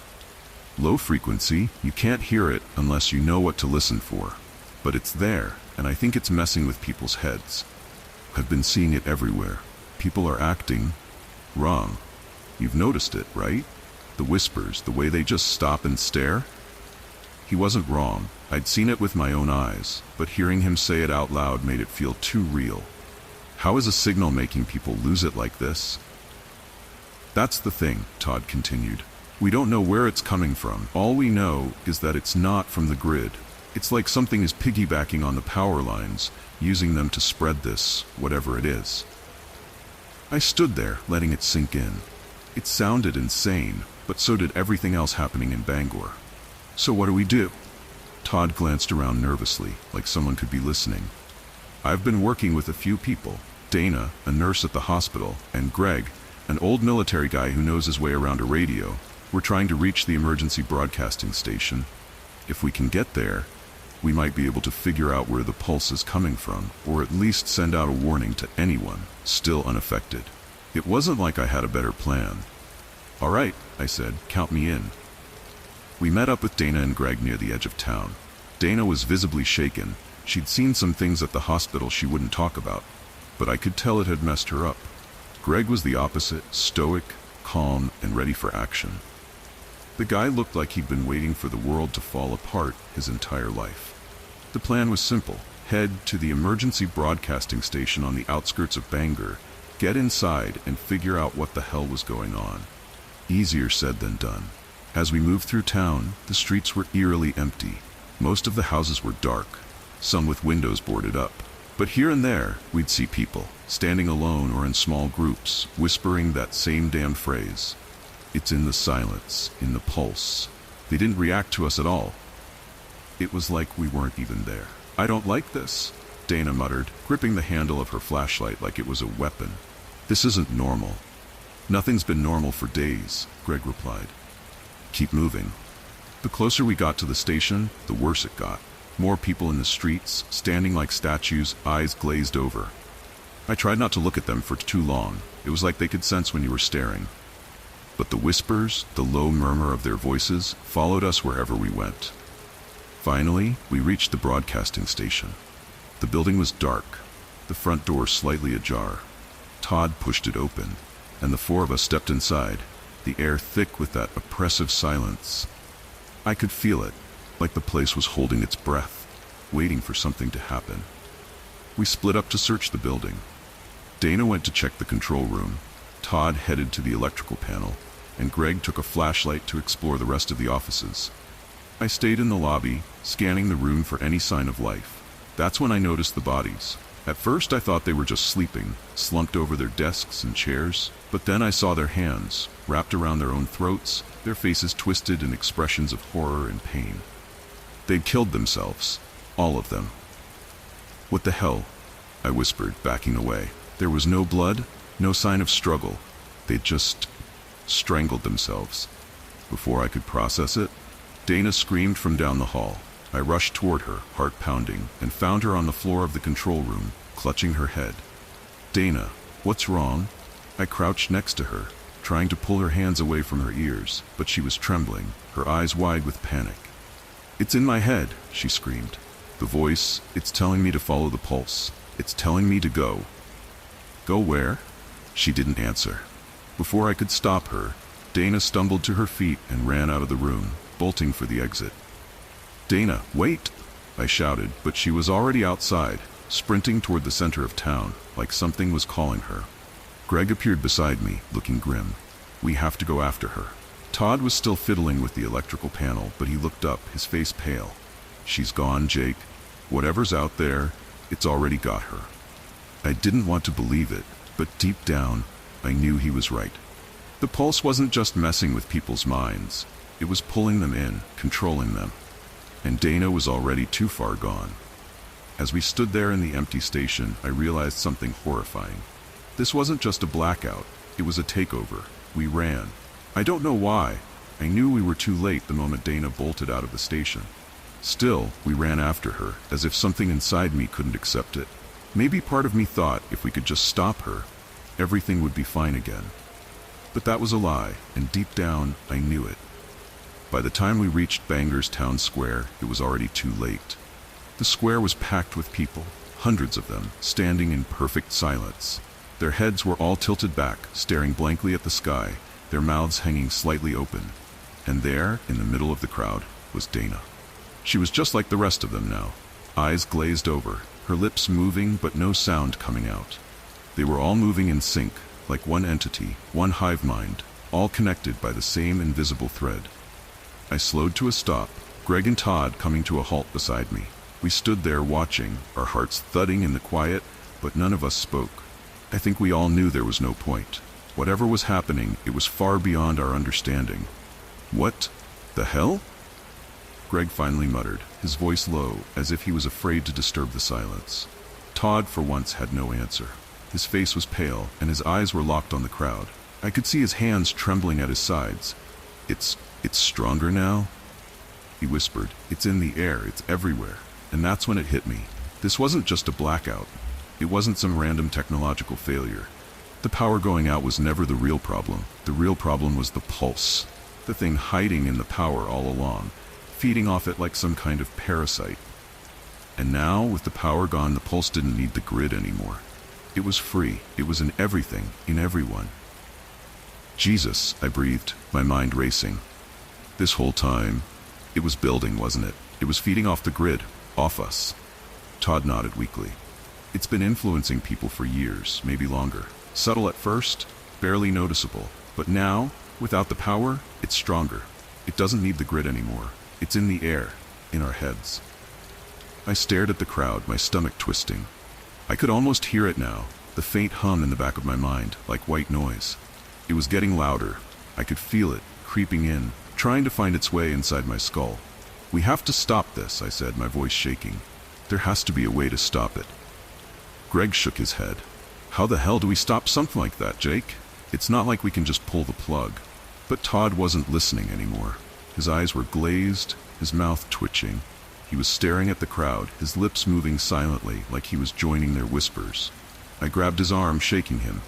"Low frequency, you can't hear it unless you know what to listen for. But it's there, and I think it's messing with people's heads. I've been seeing it everywhere. People are acting wrong. You've noticed it, right? The whispers, the way they just stop and stare?" He wasn't wrong. I'd seen it with my own eyes, but hearing him say it out loud made it feel too real. How is a signal making people lose it like this? "That's the thing," Todd continued. "We don't know where it's coming from. All we know is that it's not from the grid. It's like something is piggybacking on the power lines, using them to spread this, whatever it is." I stood there, letting it sink in. It sounded insane, but so did everything else happening in Bangor. So what do we do? Todd glanced around nervously, like someone could be listening. I've been working with a few people. Dana, a nurse at the hospital, and Greg, an old military guy who knows his way around a radio. We're trying to reach the emergency broadcasting station. If we can get there, we might be able to figure out where the pulse is coming from, or at least send out a warning to anyone still unaffected. It wasn't like I had a better plan. All right, I said, count me in. We met up with Dana and Greg near the edge of town. Dana was visibly shaken. She'd seen some things at the hospital she wouldn't talk about, but I could tell it had messed her up. Greg was the opposite, stoic, calm, and ready for action. The guy looked like he'd been waiting for the world to fall apart his entire life. The plan was simple. Head to the emergency broadcasting station on the outskirts of Bangor, get inside, and figure out what the hell was going on. Easier said than done. As we moved through town, the streets were eerily empty. Most of the houses were dark, some with windows boarded up. But here and there, we'd see people, standing alone or in small groups, whispering that same damn phrase. It's in the silence, in the pulse. They didn't react to us at all. It was like we weren't even there. I don't like this, Dana muttered, gripping the handle of her flashlight like it was a weapon. This isn't normal. Nothing's been normal for days, Greg replied. Keep moving. The closer we got to the station, the worse it got. More people in the streets, standing like statues, eyes glazed over. I tried not to look at them for too long. It was like they could sense when you were staring. But the whispers, the low murmur of their voices, followed us wherever we went. Finally, we reached the broadcasting station. The building was dark, the front door slightly ajar. Todd pushed it open, and the four of us stepped inside, the air thick with that oppressive silence. I could feel it, like the place was holding its breath, waiting for something to happen. We split up to search the building. Dana went to check the control room, Todd headed to the electrical panel, and Greg took a flashlight to explore the rest of the offices. I stayed in the lobby, scanning the room for any sign of life. That's when I noticed the bodies. At first I thought they were just sleeping, slumped over their desks and chairs, but then I saw their hands, wrapped around their own throats, their faces twisted in expressions of horror and pain. They'd killed themselves, all of them. What the hell? I whispered, backing away. There was no blood, no sign of struggle. They'd just strangled themselves. Before I could process it, Dana screamed from down the hall. I rushed toward her, heart pounding, and found her on the floor of the control room, clutching her head. Dana, what's wrong? I crouched next to her, trying to pull her hands away from her ears, but she was trembling, her eyes wide with panic. It's in my head, she screamed. The voice, it's telling me to follow the pulse. It's telling me to go. Go where? She didn't answer. Before I could stop her, Dana stumbled to her feet and ran out of the room, bolting for the exit. Dana, wait! I shouted, but she was already outside, sprinting toward the center of town, like something was calling her. Greg appeared beside me, looking grim. We have to go after her. Todd was still fiddling with the electrical panel, but he looked up, his face pale. She's gone, Jake. Whatever's out there, it's already got her. I didn't want to believe it, but deep down, I knew he was right. The pulse wasn't just messing with people's minds. It was pulling them in, controlling them. And Dana was already too far gone. As we stood there in the empty station, I realized something horrifying. This wasn't just a blackout, it was a takeover. We ran. I don't know why. I knew we were too late the moment Dana bolted out of the station. Still, we ran after her, as if something inside me couldn't accept it. Maybe part of me thought if we could just stop her, everything would be fine again. But that was a lie, and deep down, I knew it. By the time we reached Bangor's town square, it was already too late. The square was packed with people, hundreds of them, standing in perfect silence. Their heads were all tilted back, staring blankly at the sky, their mouths hanging slightly open. And there, in the middle of the crowd, was Dana. She was just like the rest of them now, eyes glazed over, her lips moving but no sound coming out. They were all moving in sync, like one entity, one hive mind, all connected by the same invisible thread. I slowed to a stop, Greg and Todd coming to a halt beside me. We stood there watching, our hearts thudding in the quiet, but none of us spoke. I think we all knew there was no point. Whatever was happening, it was far beyond our understanding. What the hell? Greg finally muttered, his voice low, as if he was afraid to disturb the silence. Todd, for once, had no answer. His face was pale, and his eyes were locked on the crowd. I could see his hands trembling at his sides. It's stronger now?" he whispered. "It's in the air, it's everywhere." And that's when it hit me. This wasn't just a blackout. It wasn't some random technological failure. The power going out was never the real problem. The real problem was the pulse. The thing hiding in the power all along, feeding off it like some kind of parasite. And now, with the power gone, the pulse didn't need the grid anymore. It was free. It was in everything, in everyone. "Jesus," I breathed, my mind racing. This whole time, it was building, wasn't it? It was feeding off the grid, off us. Todd nodded weakly. "It's been influencing people for years, maybe longer. Subtle at first, barely noticeable. But now, without the power, it's stronger. It doesn't need the grid anymore. It's in the air, in our heads." I stared at the crowd, my stomach twisting. I could almost hear it now, the faint hum in the back of my mind, like white noise. It was getting louder. I could feel it, creeping in, trying to find its way inside my skull. "We have to stop this," I said, my voice shaking. "There has to be a way to stop it." Greg shook his head. "How the hell do we stop something like that, Jake? It's not like we can just pull the plug." But Todd wasn't listening anymore. His eyes were glazed, his mouth twitching. He was staring at the crowd, his lips moving silently, like he was joining their whispers. I grabbed his arm, shaking him.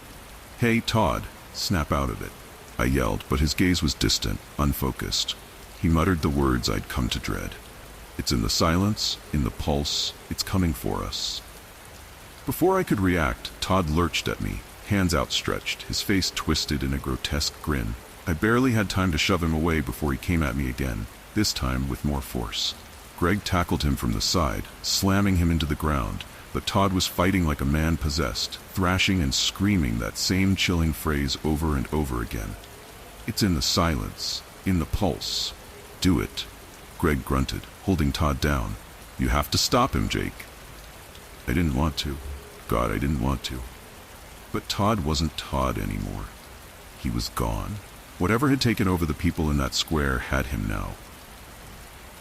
"Hey, Todd, snap out of it," I yelled, but his gaze was distant, unfocused. He muttered the words I'd come to dread. "It's in the silence, in the pulse, it's coming for us." Before I could react, Todd lurched at me, hands outstretched, his face twisted in a grotesque grin. I barely had time to shove him away before he came at me again, this time with more force. Greg tackled him from the side, slamming him into the ground, but Todd was fighting like a man possessed, thrashing and screaming that same chilling phrase over and over again. "It's in the silence, in the pulse. Do it," Greg grunted, holding Todd down. "You have to stop him, Jake." I didn't want to. God, I didn't want to. But Todd wasn't Todd anymore. He was gone. Whatever had taken over the people in that square had him now.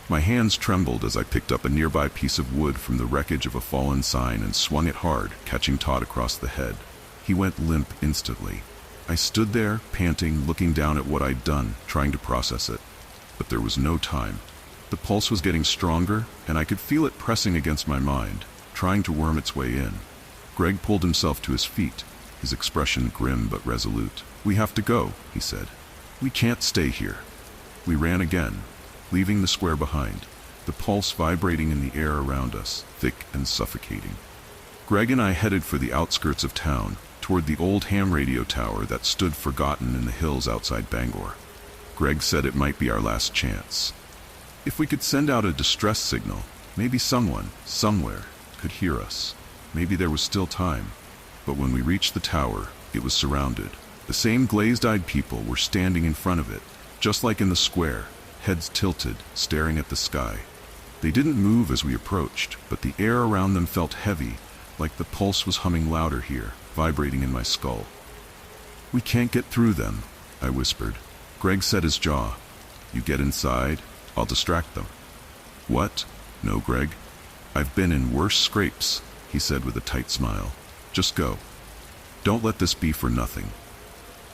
My hands trembled as I picked up a nearby piece of wood from the wreckage of a fallen sign and swung it hard, catching Todd across the head. He went limp instantly. I stood there, panting, looking down at what I'd done, trying to process it. But there was no time. The pulse was getting stronger, and I could feel it pressing against my mind, trying to worm its way in. Greg pulled himself to his feet, his expression grim but resolute. "We have to go," he said. "We can't stay here." We ran again, leaving the square behind, the pulse vibrating in the air around us, thick and suffocating. Greg and I headed for the outskirts of town, toward the old ham radio tower that stood forgotten in the hills outside Bangor. Greg said it might be our last chance. If we could send out a distress signal, maybe someone, somewhere, could hear us. Maybe there was still time. But when we reached the tower, it was surrounded. The same glazed-eyed people were standing in front of it, just like in the square, heads tilted, staring at the sky. They didn't move as we approached, but the air around them felt heavy, like the pulse was humming louder here, vibrating in my skull. "We can't get through them," I whispered. Greg set his jaw. "You get inside, I'll distract them." "What? No, Greg. I've been in worse scrapes," he said with a tight smile. "Just go. Don't let this be for nothing."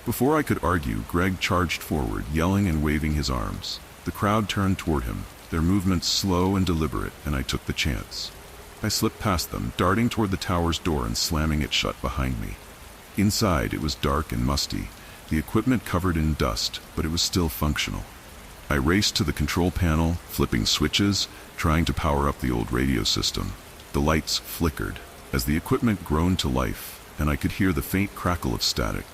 Before I could argue, Greg charged forward, yelling and waving his arms. The crowd turned toward him, their movements slow and deliberate, and I took the chance. I slipped past them, darting toward the tower's door and slamming it shut behind me. Inside, it was dark and musty, the equipment covered in dust, but it was still functional. I raced to the control panel, flipping switches, trying to power up the old radio system. The lights flickered as the equipment groaned to life, and I could hear the faint crackle of static.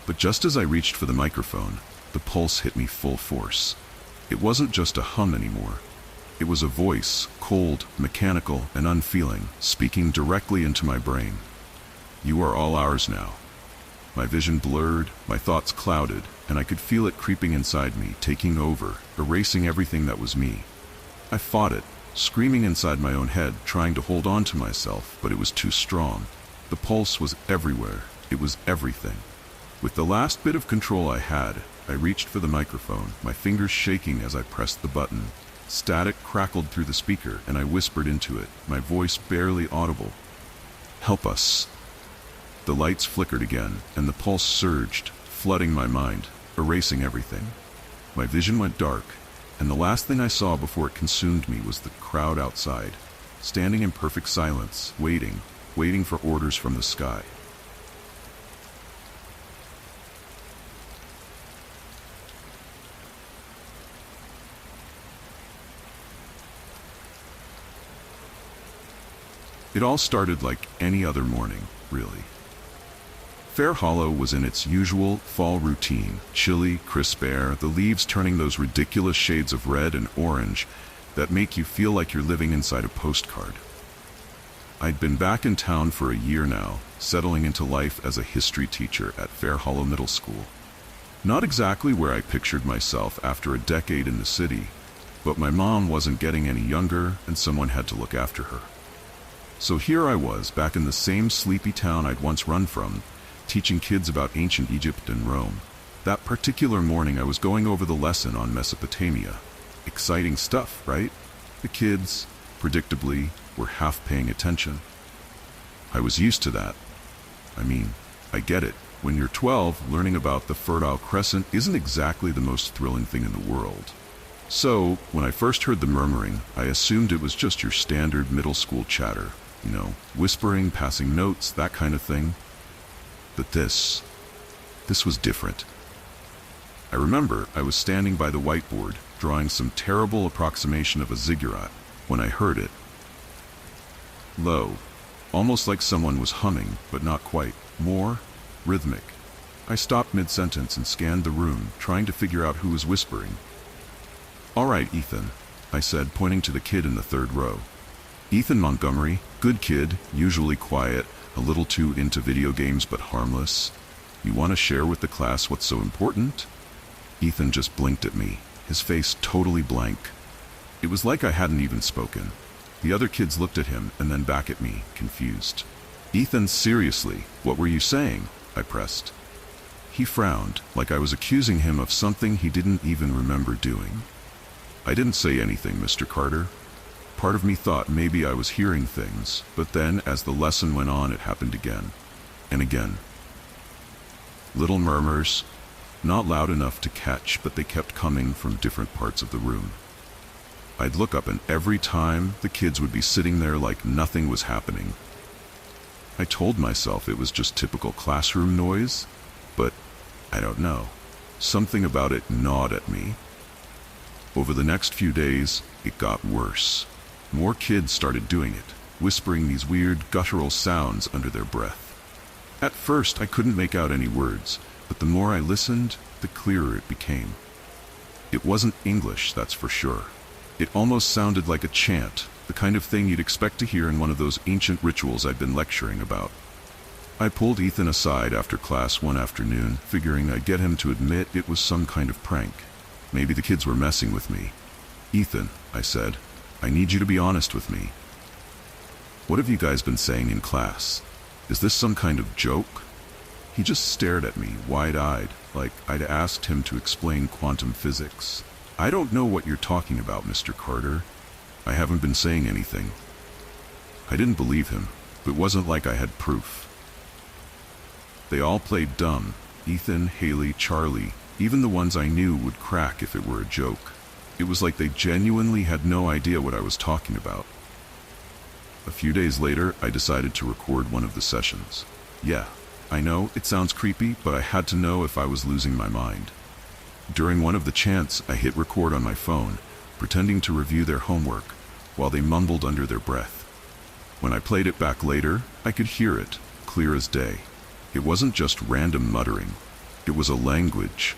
But just as I reached for the microphone, the pulse hit me full force. It wasn't just a hum anymore. It was a voice, cold, mechanical, and unfeeling, speaking directly into my brain. "You are all ours now." My vision blurred, my thoughts clouded, and I could feel it creeping inside me, taking over, erasing everything that was me. I fought it, screaming inside my own head, trying to hold on to myself, but it was too strong. The pulse was everywhere. It was everything. With the last bit of control I had, I reached for the microphone, my fingers shaking as I pressed the button. Static crackled through the speaker, and I whispered into it, my voice barely audible. "Help us." The lights flickered again, and the pulse surged, flooding my mind, erasing everything. My vision went dark, and the last thing I saw before it consumed me was the crowd outside, standing in perfect silence, waiting for orders from the sky. It all started like any other morning, really. Fair Hollow was in its usual fall routine, chilly, crisp air, the leaves turning those ridiculous shades of red and orange that make you feel like you're living inside a postcard. I'd been back in town for a year now, settling into life as a history teacher at Fair Hollow Middle School. Not exactly where I pictured myself after a decade in the city, but my mom wasn't getting any younger and someone had to look after her. So here I was, back in the same sleepy town I'd once run from, teaching kids about ancient Egypt and Rome. That particular morning I was going over the lesson on Mesopotamia. Exciting stuff, right? The kids, predictably, were half paying attention. I was used to that. I mean, I get it. When you're 12, learning about the Fertile Crescent isn't exactly the most thrilling thing in the world. So, when I first heard the murmuring, I assumed it was just your standard middle school chatter. You know, whispering, passing notes, that kind of thing. But this was different. I remember I was standing by the whiteboard, drawing some terrible approximation of a ziggurat, when I heard it. Low, almost like someone was humming, but not quite. More rhythmic. I stopped mid-sentence and scanned the room, trying to figure out who was whispering. "All right, Ethan," I said, pointing to the kid in the third row. Ethan Montgomery, good kid, usually quiet, a little too into video games but harmless. "You want to share with the class what's so important?" Ethan just blinked at me, his face totally blank. It was like I hadn't even spoken. The other kids looked at him and then back at me, confused. "Ethan, seriously, what were you saying?" I pressed. He frowned, like I was accusing him of something he didn't even remember doing. "I didn't say anything, Mr. Carter." Part of me thought maybe I was hearing things, but then as the lesson went on it happened again, and again. Little murmurs, not loud enough to catch, but they kept coming from different parts of the room. I'd look up and every time the kids would be sitting there like nothing was happening. I told myself it was just typical classroom noise, but I don't know. Something about it gnawed at me. Over the next few days, it got worse. More kids started doing it, whispering these weird guttural sounds under their breath. At first, I couldn't make out any words, but the more I listened, the clearer it became. It wasn't English, that's for sure. It almost sounded like a chant, the kind of thing you'd expect to hear in one of those ancient rituals I'd been lecturing about. I pulled Ethan aside after class one afternoon, figuring I'd get him to admit it was some kind of prank. Maybe the kids were messing with me. "Ethan," I said, "I need you to be honest with me. What have you guys been saying in class? Is this some kind of joke?" He just stared at me, wide-eyed, like I'd asked him to explain quantum physics. "I don't know what you're talking about, Mr. Carter. I haven't been saying anything." I didn't believe him, but it wasn't like I had proof. They all played dumb. Ethan, Haley, Charlie, even the ones I knew would crack if it were a joke. It was like they genuinely had no idea what I was talking about. A few days later, I decided to record one of the sessions. Yeah, I know, it sounds creepy, but I had to know if I was losing my mind. During one of the chants, I hit record on my phone, pretending to review their homework, while they mumbled under their breath. When I played it back later, I could hear it, clear as day. It wasn't just random muttering. It was a language.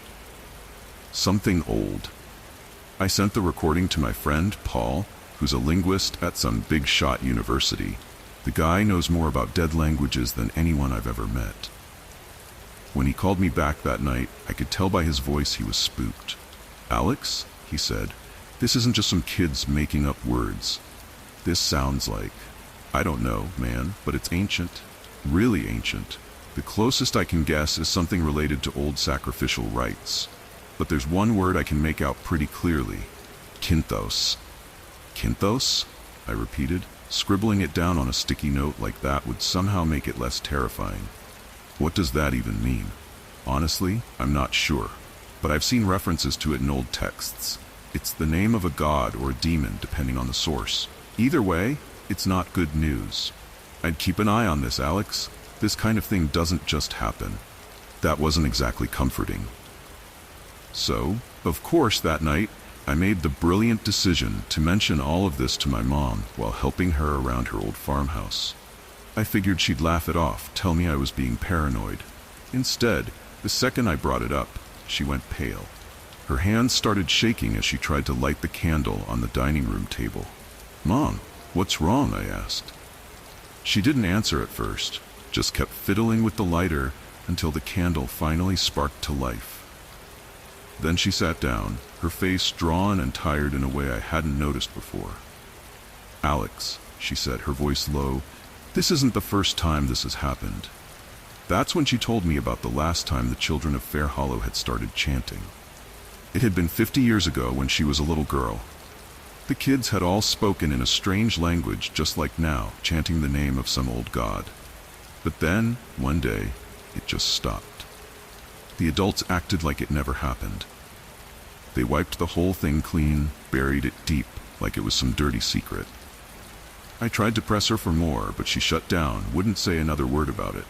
Something old. I sent the recording to my friend, Paul, who's a linguist at some big shot university. The guy knows more about dead languages than anyone I've ever met. When he called me back that night, I could tell by his voice he was spooked. "Alex," he said, "this isn't just some kids making up words. This sounds like, I don't know, man, but it's ancient. Really ancient. The closest I can guess is something related to old sacrificial rites. But there's one word I can make out pretty clearly. Kinthos. Kinthos? I repeated. Scribbling it down on a sticky note like that would somehow make it less terrifying. What does that even mean? Honestly, I'm not sure, but I've seen references to it in old texts. It's the name of a god or a demon, depending on the source. Either way, it's not good news. I'd keep an eye on this, Alex. This kind of thing doesn't just happen. That wasn't exactly comforting. So, of course, that night, I made the brilliant decision to mention all of this to my mom while helping her around her old farmhouse. I figured she'd laugh it off, tell me I was being paranoid. Instead, the second I brought it up, she went pale. Her hands started shaking as she tried to light the candle on the dining room table. "Mom, what's wrong?" I asked. She didn't answer at first, just kept fiddling with the lighter until the candle finally sparked to life. Then she sat down, her face drawn and tired in a way I hadn't noticed before. "Alex," she said, her voice low, "this isn't the first time this has happened." That's when she told me about the last time the children of Fair Hollow had started chanting. It had been 50 years ago when she was a little girl. The kids had all spoken in a strange language just like now, chanting the name of some old god. But then, one day, it just stopped. The adults acted like it never happened. They wiped the whole thing clean, buried it deep, like it was some dirty secret. I tried to press her for more, but she shut down, wouldn't say another word about it.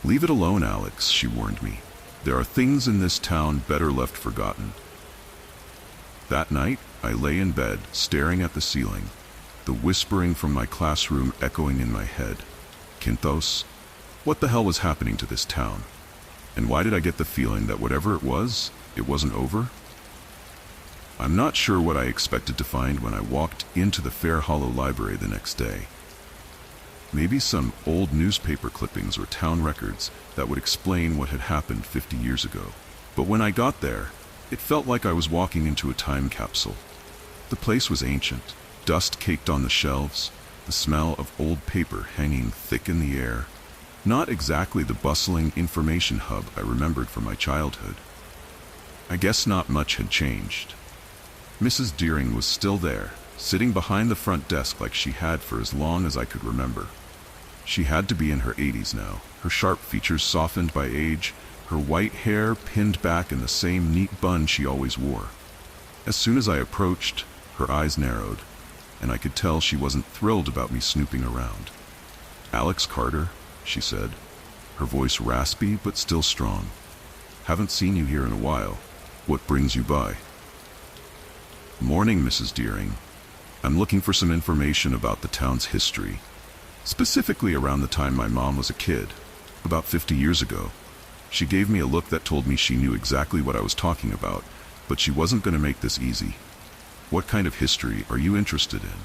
"Leave it alone, Alex," she warned me. "There are things in this town better left forgotten." That night, I lay in bed, staring at the ceiling, the whispering from my classroom echoing in my head. Kinthos? What the hell was happening to this town? And why did I get the feeling that whatever it wasn't over? I'm not sure what I expected to find when I walked into the Fair Hollow Library the next day. Maybe some old newspaper clippings or town records that would explain what had happened 50 years ago. But when I got there, it felt like I was walking into a time capsule. The place was ancient, dust caked on the shelves, the smell of old paper hanging thick in the air. Not exactly the bustling information hub I remembered from my childhood. I guess not much had changed. Mrs. Deering was still there, sitting behind the front desk like she had for as long as I could remember. She had to be in her 80s now, her sharp features softened by age, her white hair pinned back in the same neat bun she always wore. As soon as I approached, her eyes narrowed, and I could tell she wasn't thrilled about me snooping around. "Alex Carter," she said, her voice raspy but still strong. "Haven't seen you here in a while. What brings you by?" "Morning, Mrs. Deering. I'm looking for some information about the town's history, specifically around the time my mom was a kid, about 50 years ago." She gave me a look that told me she knew exactly what I was talking about, but she wasn't going to make this easy. "What kind of history are you interested in?"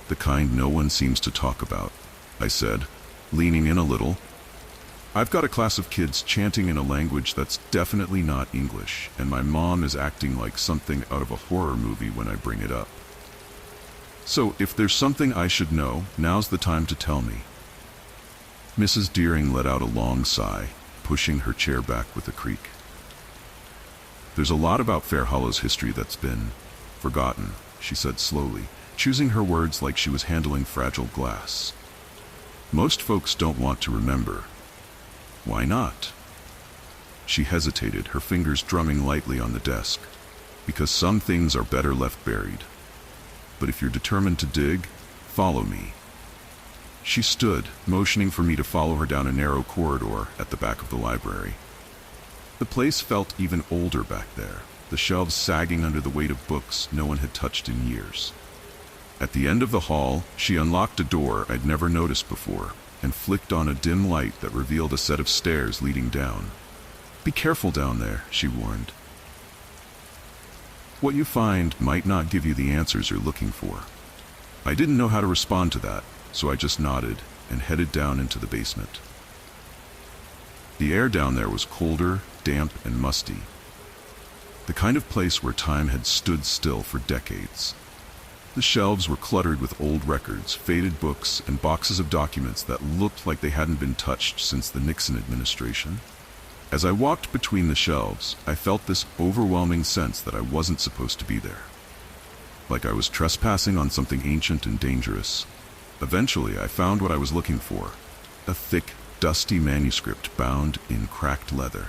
"The kind no one seems to talk about," I said, leaning in a little. "I've got a class of kids chanting in a language that's definitely not English, and my mom is acting like something out of a horror movie when I bring it up. So if there's something I should know, now's the time to tell me." Mrs. Deering let out a long sigh, pushing her chair back with a creak. "There's a lot about Fair Hollow's history that's been forgotten," she said slowly, choosing her words like she was handling fragile glass. "Most folks don't want to remember." "Why not?" She hesitated, her fingers drumming lightly on the desk. "Because some things are better left buried. But if you're determined to dig, follow me." She stood, motioning for me to follow her down a narrow corridor at the back of the library. The place felt even older back there, the shelves sagging under the weight of books no one had touched in years. At the end of the hall, she unlocked a door I'd never noticed before and flicked on a dim light that revealed a set of stairs leading down. "Be careful down there," she warned. "What you find might not give you the answers you're looking for." I didn't know how to respond to that, so I just nodded and headed down into the basement. The air down there was colder, damp, and musty. The kind of place where time had stood still for decades. The shelves were cluttered with old records, faded books, and boxes of documents that looked like they hadn't been touched since the Nixon administration. As I walked between the shelves, I felt this overwhelming sense that I wasn't supposed to be there. Like I was trespassing on something ancient and dangerous. Eventually, I found what I was looking for. A thick, dusty manuscript bound in cracked leather.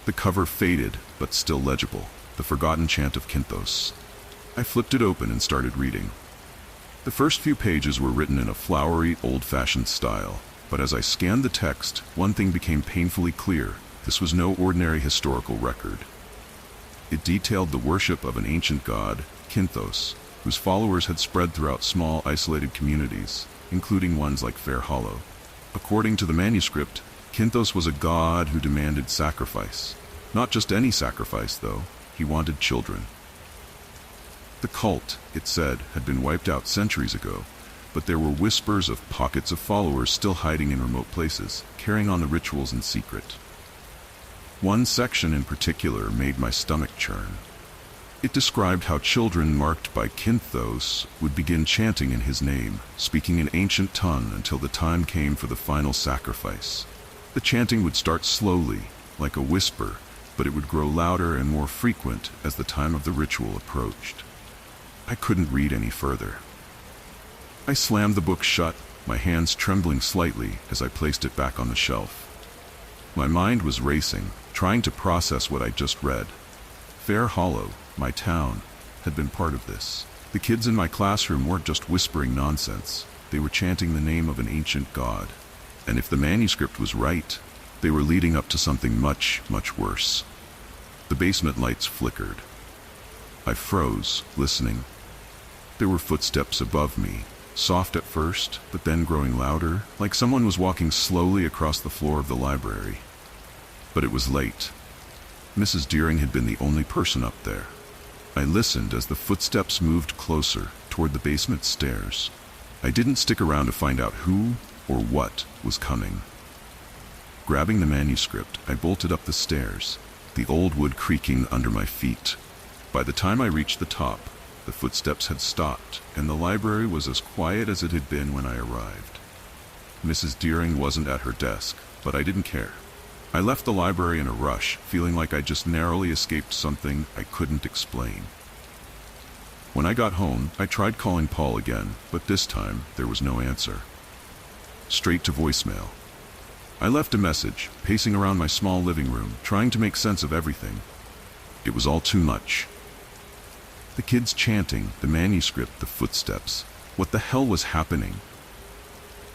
The cover faded, but still legible. The Forgotten Chant of Kinthos. I flipped it open and started reading. The first few pages were written in a flowery, old-fashioned style. But as I scanned the text, one thing became painfully clear. This was no ordinary historical record. It detailed the worship of an ancient god, Kinthos, whose followers had spread throughout small, isolated communities, including ones like Fair Hollow. According to the manuscript, Kinthos was a god who demanded sacrifice. Not just any sacrifice, though. He wanted children. The cult, it said, had been wiped out centuries ago, but there were whispers of pockets of followers still hiding in remote places, carrying on the rituals in secret. One section in particular made my stomach churn. It described how children marked by Kinthos would begin chanting in his name, speaking in ancient tongue until the time came for the final sacrifice. The chanting would start slowly, like a whisper, but it would grow louder and more frequent as the time of the ritual approached. I couldn't read any further. I slammed the book shut, my hands trembling slightly as I placed it back on the shelf. My mind was racing, trying to process what I'd just read. Fair Hollow, my town, had been part of this. The kids in my classroom weren't just whispering nonsense. They were chanting the name of an ancient god. And if the manuscript was right, they were leading up to something much, much worse. The basement lights flickered. I froze, listening. There were footsteps above me, soft at first, but then growing louder, like someone was walking slowly across the floor of the library. But it was late. Mrs. Deering had been the only person up there. I listened as the footsteps moved closer toward the basement stairs. I didn't stick around to find out who or what was coming. Grabbing the manuscript, I bolted up the stairs, the old wood creaking under my feet. By the time I reached the top, the footsteps had stopped, and the library was as quiet as it had been when I arrived. Mrs. Deering wasn't at her desk, but I didn't care. I left the library in a rush, feeling like I just narrowly escaped something I couldn't explain. When I got home, I tried calling Paul again, but this time there was no answer. Straight to voicemail. I left a message, pacing around my small living room, trying to make sense of everything. It was all too much. The kids chanting, the manuscript, the footsteps. What the hell was happening?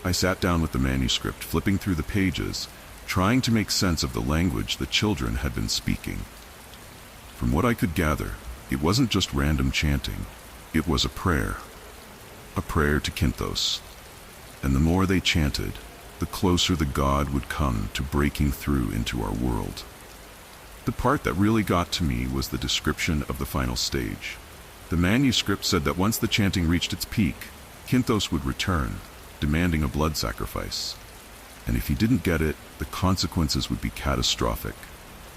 I sat down with the manuscript, flipping through the pages, trying to make sense of the language the children had been speaking. From what I could gather, it wasn't just random chanting. It was a prayer to Kinthos. And the more they chanted, the closer the god would come to breaking through into our world. The part that really got to me was the description of the final stage. The manuscript said that once the chanting reached its peak, Kinthos would return, demanding a blood sacrifice. And if he didn't get it, the consequences would be catastrophic.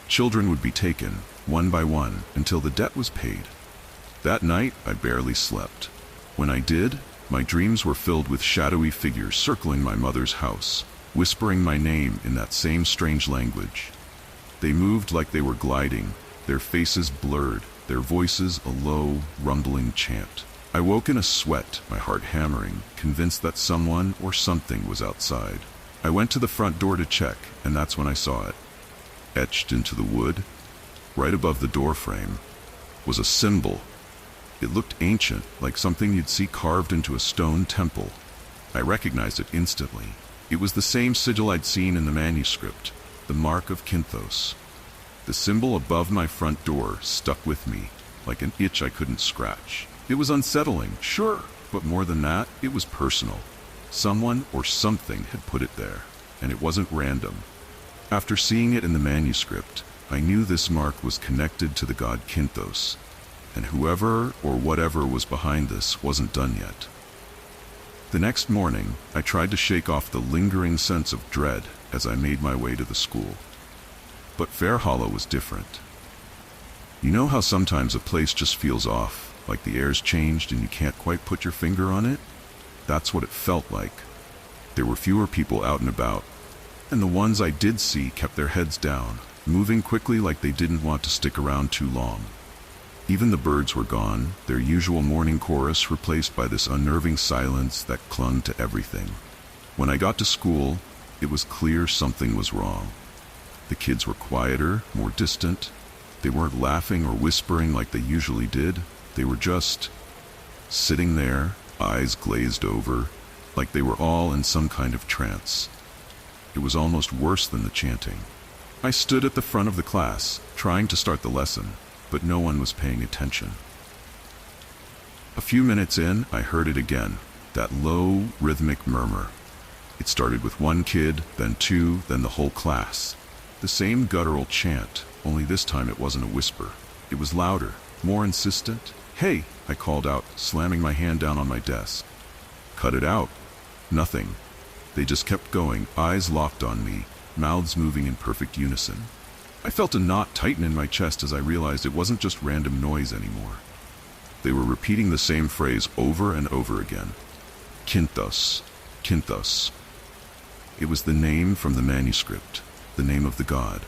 Children would be taken, one by one, until the debt was paid. That night, I barely slept. When I did, my dreams were filled with shadowy figures circling my mother's house, whispering my name in that same strange language. They moved like they were gliding, their faces blurred, their voices a low, rumbling chant. I woke in a sweat, my heart hammering, convinced that someone or something was outside. I went to the front door to check, and that's when I saw it. Etched into the wood, right above the door frame, was a symbol. It looked ancient, like something you'd see carved into a stone temple. I recognized it instantly. It was the same sigil I'd seen in the manuscript, the mark of Kinthos. The symbol above my front door stuck with me, like an itch I couldn't scratch. It was unsettling, sure, but more than that, it was personal. Someone or something had put it there, and it wasn't random. After seeing it in the manuscript, I knew this mark was connected to the god Kinthos, and whoever or whatever was behind this wasn't done yet. The next morning, I tried to shake off the lingering sense of dread as I made my way to the school. But Fair Hollow was different. You know how sometimes a place just feels off, like the air's changed and you can't quite put your finger on it? That's what it felt like. There were fewer people out and about, and the ones I did see kept their heads down, moving quickly like they didn't want to stick around too long. Even the birds were gone, their usual morning chorus replaced by this unnerving silence that clung to everything. When I got to school, it was clear something was wrong. The kids were quieter, more distant. They weren't laughing or whispering like they usually did. They were just sitting there, eyes glazed over, like they were all in some kind of trance. It was almost worse than the chanting. I stood at the front of the class, trying to start the lesson, but no one was paying attention. A few minutes in, I heard it again, that low, rhythmic murmur. It started with one kid, then two, then the whole class. The same guttural chant, only this time it wasn't a whisper. It was louder, more insistent. "Hey!" I called out, slamming my hand down on my desk. "Cut it out." Nothing. They just kept going, eyes locked on me, mouths moving in perfect unison. I felt a knot tighten in my chest as I realized it wasn't just random noise anymore. They were repeating the same phrase over and over again. Kinthos, Kinthos. It was the name from the manuscript, the name of the god.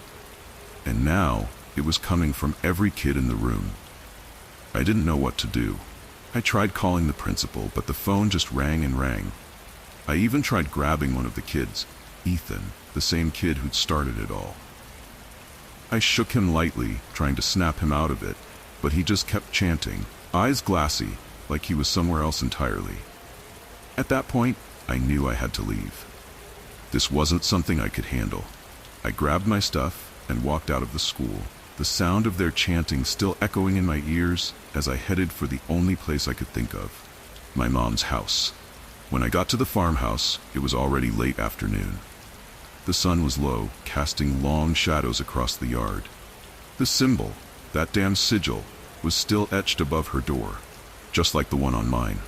And now, it was coming from every kid in the room. I didn't know what to do. I tried calling the principal, but the phone just rang and rang. I even tried grabbing one of the kids, Ethan, the same kid who'd started it all. I shook him lightly, trying to snap him out of it, but he just kept chanting, eyes glassy, like he was somewhere else entirely. At that point, I knew I had to leave. This wasn't something I could handle. I grabbed my stuff and walked out of the school, the sound of their chanting still echoing in my ears as I headed for the only place I could think of, my mom's house. When I got to the farmhouse, it was already late afternoon. The sun was low, casting long shadows across the yard. The symbol, that damn sigil, was still etched above her door, just like the one on mine.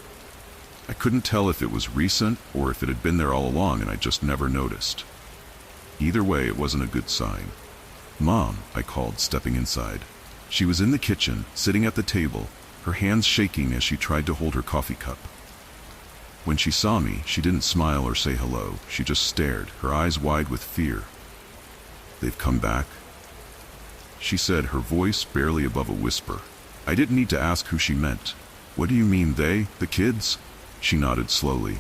I couldn't tell if it was recent or if it had been there all along and I just never noticed. Either way, it wasn't a good sign. "Mom," I called, stepping inside. She was in the kitchen, sitting at the table, her hands shaking as she tried to hold her coffee cup. When she saw me, she didn't smile or say hello. She just stared, her eyes wide with fear. "They've come back?" she said, her voice barely above a whisper. I didn't need to ask who she meant. "What do you mean, they? The kids?" She nodded slowly.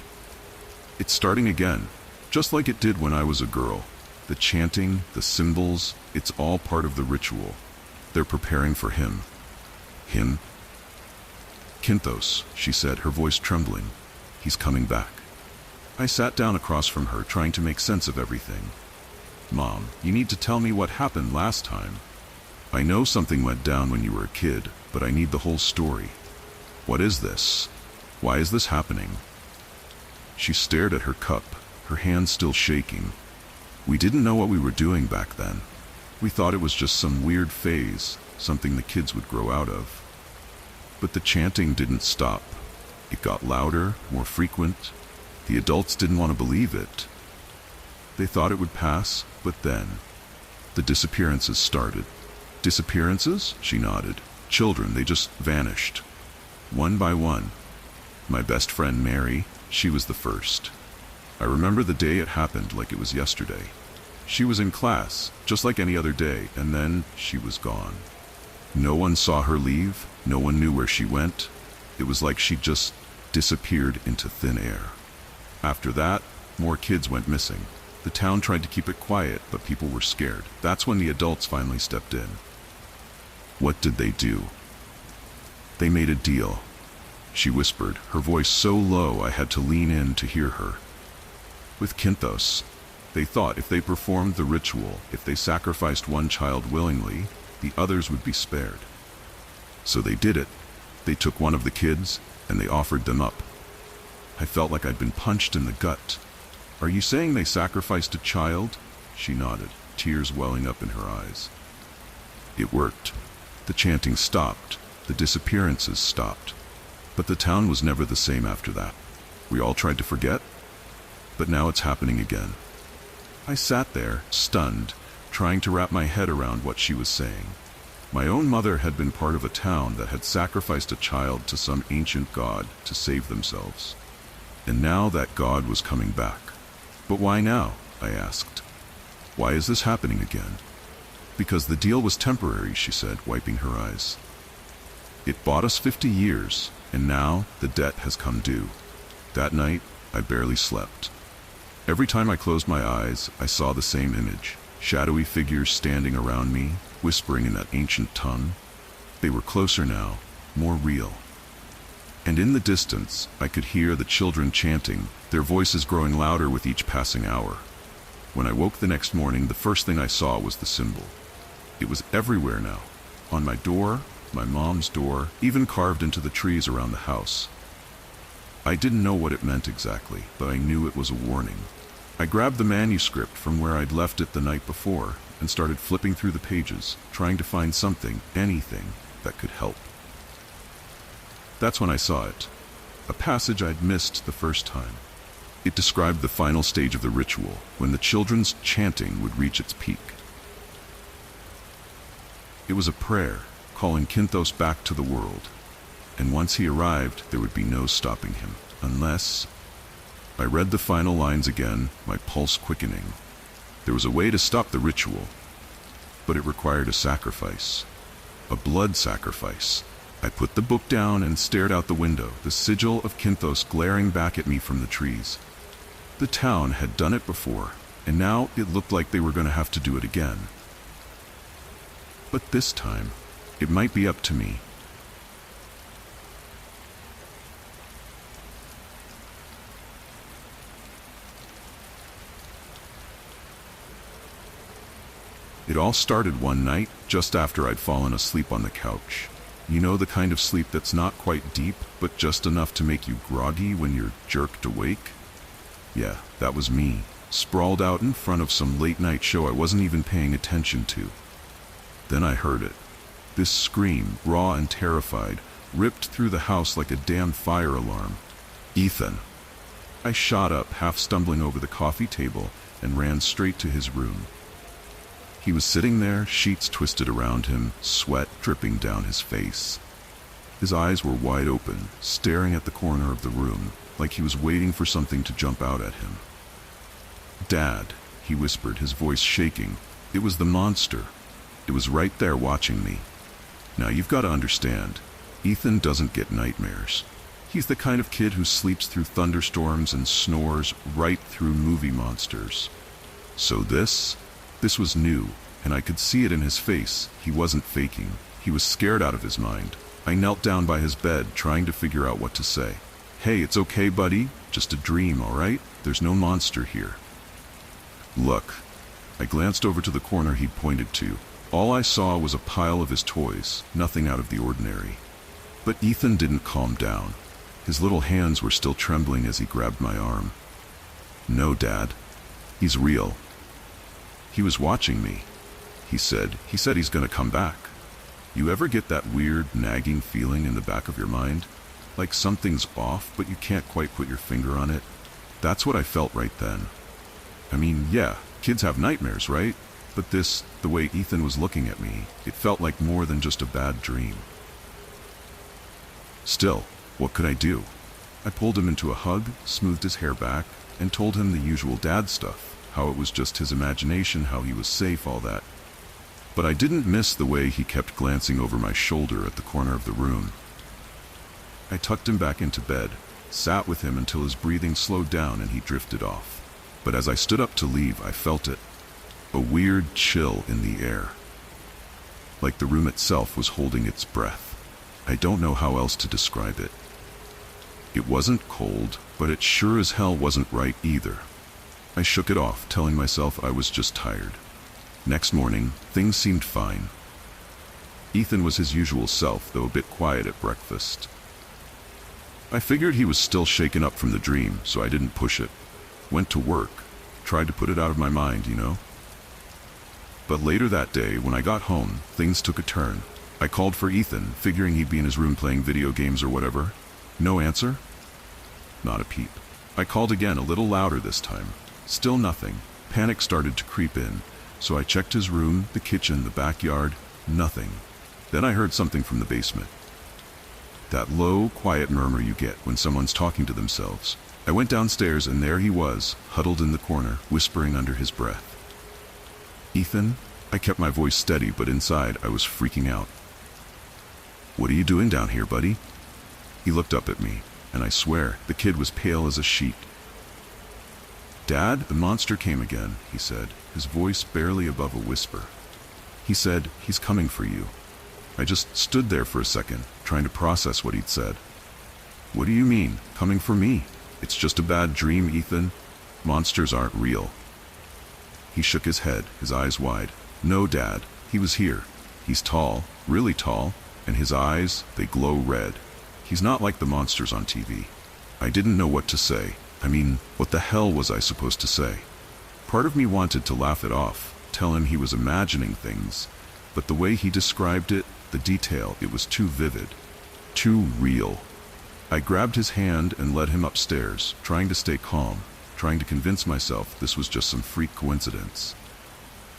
"It's starting again, just like it did when I was a girl. The chanting, the symbols, it's all part of the ritual. They're preparing for him." "Him?" "Kinthos," she said, her voice trembling. "He's coming back." I sat down across from her, trying to make sense of everything. "Mom, you need to tell me what happened last time. I know something went down when you were a kid, but I need the whole story. What is this? Why is this happening?" She stared at her cup, her hands still shaking. "We didn't know what we were doing back then. We thought it was just some weird phase, something the kids would grow out of. But the chanting didn't stop. It got louder, more frequent. The adults didn't want to believe it. They thought it would pass, but then the disappearances started." "Disappearances?" She nodded. "Children, they just vanished. One by one. My best friend Mary, she was the first. I remember the day it happened like it was yesterday. She was in class, just like any other day, and then she was gone. No one saw her leave, no one knew where she went. It was like she just disappeared into thin air. After that, more kids went missing. The town tried to keep it quiet, but people were scared. That's when the adults finally stepped in." "What did they do?" "They made a deal," she whispered, her voice so low I had to lean in to hear her. "With Kinthos. They thought if they performed the ritual, if they sacrificed one child willingly, the others would be spared. So they did it. They took one of the kids, and they offered them up." I felt like I'd been punched in the gut. "Are you saying they sacrificed a child?" She nodded, tears welling up in her eyes. "It worked. The chanting stopped. The disappearances stopped. But the town was never the same after that. We all tried to forget, but now it's happening again." I sat there, stunned, trying to wrap my head around what she was saying. My own mother had been part of a town that had sacrificed a child to some ancient god to save themselves. And now that god was coming back. "But why now?" I asked. "Why is this happening again?" Because the deal was temporary, she said, wiping her eyes. It bought us 50 years, and now the debt has come due. That night, I barely slept. Every time I closed my eyes, I saw the same image. Shadowy figures standing around me, whispering in that ancient tongue. They were closer now, more real. And in the distance, I could hear the children chanting, their voices growing louder with each passing hour. When I woke the next morning, the first thing I saw was the symbol. It was everywhere now. On my door, my mom's door, even carved into the trees around the house. I didn't know what it meant exactly, but I knew it was a warning. I grabbed the manuscript from where I'd left it the night before and started flipping through the pages, trying to find something, anything, that could help. That's when I saw it. A passage I'd missed the first time. It described the final stage of the ritual, when the children's chanting would reach its peak. It was a prayer, calling Kinthos back to the world. And once he arrived, there would be no stopping him, unless... I read the final lines again, my pulse quickening. There was a way to stop the ritual, but it required a sacrifice. A blood sacrifice. I put the book down and stared out the window, the sigil of Kinthos glaring back at me from the trees. The town had done it before, and now it looked like they were going to have to do it again. But this time, it might be up to me. It all started one night, just after I'd fallen asleep on the couch. You know, the kind of sleep that's not quite deep, but just enough to make you groggy when you're jerked awake? Yeah, that was me, sprawled out in front of some late-night show I wasn't even paying attention to. Then I heard it. This scream, raw and terrified, ripped through the house like a damn fire alarm. Ethan! I shot up, half stumbling over the coffee table, and ran straight to his room. He was sitting there, sheets twisted around him, sweat dripping down his face. His eyes were wide open, staring at the corner of the room, like he was waiting for something to jump out at him. "Dad," he whispered, his voice shaking. It was the monster. It was right there watching me. Now you've got to understand, Ethan doesn't get nightmares. He's the kind of kid who sleeps through thunderstorms and snores right through movie monsters. So this was new, and I could see it in his face. He wasn't faking. He was scared out of his mind. I knelt down by his bed, trying to figure out what to say. "Hey, it's okay, buddy. Just a dream, all right? There's no monster here." "Look." I glanced over to the corner he'd pointed to. All I saw was a pile of his toys, nothing out of the ordinary. But Ethan didn't calm down. His little hands were still trembling as he grabbed my arm. "No, Dad. He's real. He was watching me. He said he's gonna come back. You ever get that weird, nagging feeling in the back of your mind? Like something's off, but you can't quite put your finger on it? That's what I felt right then. I mean, yeah, kids have nightmares, right? But the way Ethan was looking at me, it felt like more than just a bad dream. Still, what could I do? I pulled him into a hug, smoothed his hair back, and told him the usual dad stuff. How it was just his imagination, how he was safe, all that. But I didn't miss the way he kept glancing over my shoulder at the corner of the room. I tucked him back into bed, sat with him until his breathing slowed down and he drifted off. But as I stood up to leave, I felt it. A weird chill in the air. Like the room itself was holding its breath. I don't know how else to describe it. It wasn't cold, but it sure as hell wasn't right either. I shook it off, telling myself I was just tired. Next morning, things seemed fine. Ethan was his usual self, though a bit quiet at breakfast. I figured he was still shaken up from the dream, so I didn't push it. Went to work. Tried to put it out of my mind, you know? But later that day, when I got home, things took a turn. I called for Ethan, figuring he'd be in his room playing video games or whatever. No answer? Not a peep. I called again, a little louder this time. Still nothing. Panic started to creep in, so I checked his room, the kitchen, the backyard. Nothing. Then I heard something from the basement. That low, quiet murmur you get when someone's talking to themselves. I went downstairs and there he was, huddled in the corner, whispering under his breath. "Ethan, I kept my voice steady, but inside I was freaking out. "What are you doing down here, buddy?" He looked up at me, and I swear, the kid was pale as a sheet. "Dad, the monster came again," he said, his voice barely above a whisper. He said, "He's coming for you." I just stood there for a second, trying to process what he'd said. "What do you mean, coming for me? It's just a bad dream, Ethan. Monsters aren't real." He shook his head, his eyes wide. "No, Dad, he was here. He's tall, really tall, and his eyes, they glow red. He's not like the monsters on TV." I didn't know what to say. I mean, what the hell was I supposed to say? Part of me wanted to laugh it off, tell him he was imagining things, but the way he described it, the detail, it was too vivid, too real. I grabbed his hand and led him upstairs, trying to stay calm, trying to convince myself this was just some freak coincidence.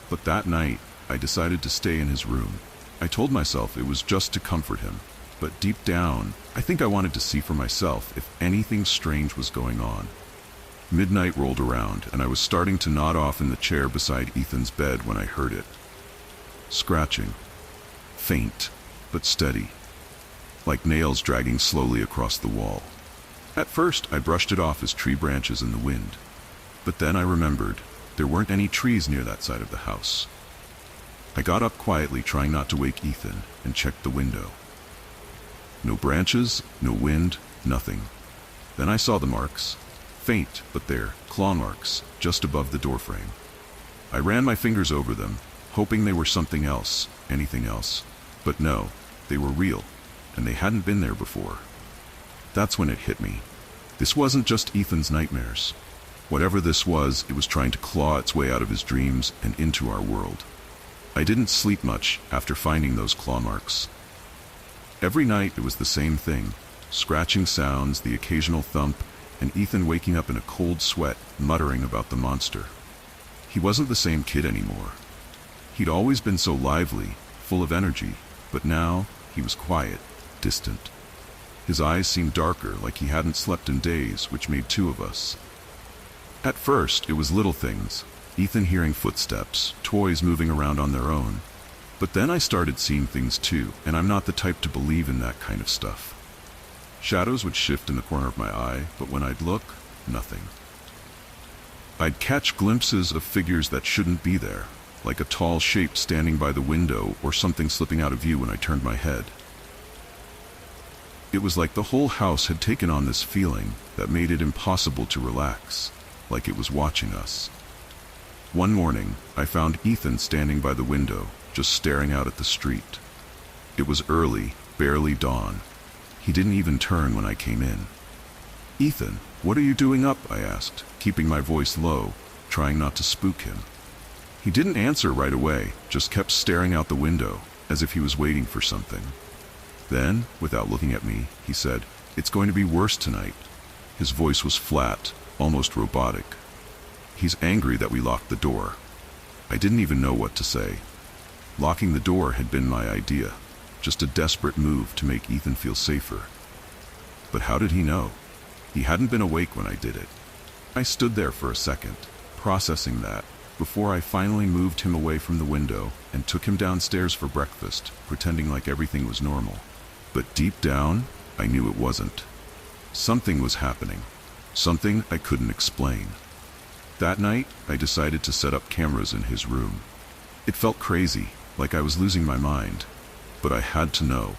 But that night, I decided to stay in his room. I told myself it was just to comfort him, but deep down, I think I wanted to see for myself if anything strange was going on. Midnight rolled around, and I was starting to nod off in the chair beside Ethan's bed when I heard it. Scratching. Faint, but steady. Like nails dragging slowly across the wall. At first, I brushed it off as tree branches in the wind. But then I remembered, there weren't any trees near that side of the house. I got up quietly, trying not to wake Ethan, and checked the window. No branches, no wind, nothing. Then I saw the marks. Faint, but there, claw marks, just above the doorframe. I ran my fingers over them, hoping they were something else, anything else. But no, they were real, and they hadn't been there before. That's when it hit me. This wasn't just Ethan's nightmares. Whatever this was, it was trying to claw its way out of his dreams and into our world. I didn't sleep much after finding those claw marks. Every night it was the same thing. Scratching sounds, the occasional thump, and Ethan waking up in a cold sweat, muttering about the monster. He wasn't the same kid anymore. He'd always been so lively, full of energy, but now he was quiet, distant. His eyes seemed darker, like he hadn't slept in days, which made two of us. At first, it was little things. Ethan hearing footsteps, toys moving around on their own. But then I started seeing things too, and I'm not the type to believe in that kind of stuff. Shadows would shift in the corner of my eye, but when I'd look, nothing. I'd catch glimpses of figures that shouldn't be there, like a tall shape standing by the window or something slipping out of view when I turned my head. It was like the whole house had taken on this feeling that made it impossible to relax, like it was watching us. One morning, I found Ethan standing by the window, just staring out at the street. It was early, barely dawn. He didn't even turn when I came in. "Ethan, what are you doing up?" I asked, keeping my voice low, trying not to spook him. He didn't answer right away, just kept staring out the window, as if he was waiting for something. Then, without looking at me, he said, "It's going to be worse tonight." His voice was flat, almost robotic. "He's angry that we locked the door." I didn't even know what to say. Locking the door had been my idea, just a desperate move to make Ethan feel safer. But how did he know? He hadn't been awake when I did it. I stood there for a second, processing that, before I finally moved him away from the window and took him downstairs for breakfast, pretending like everything was normal. But deep down, I knew it wasn't. Something was happening, something I couldn't explain. That night, I decided to set up cameras in his room. It felt crazy, like I was losing my mind, but I had to know.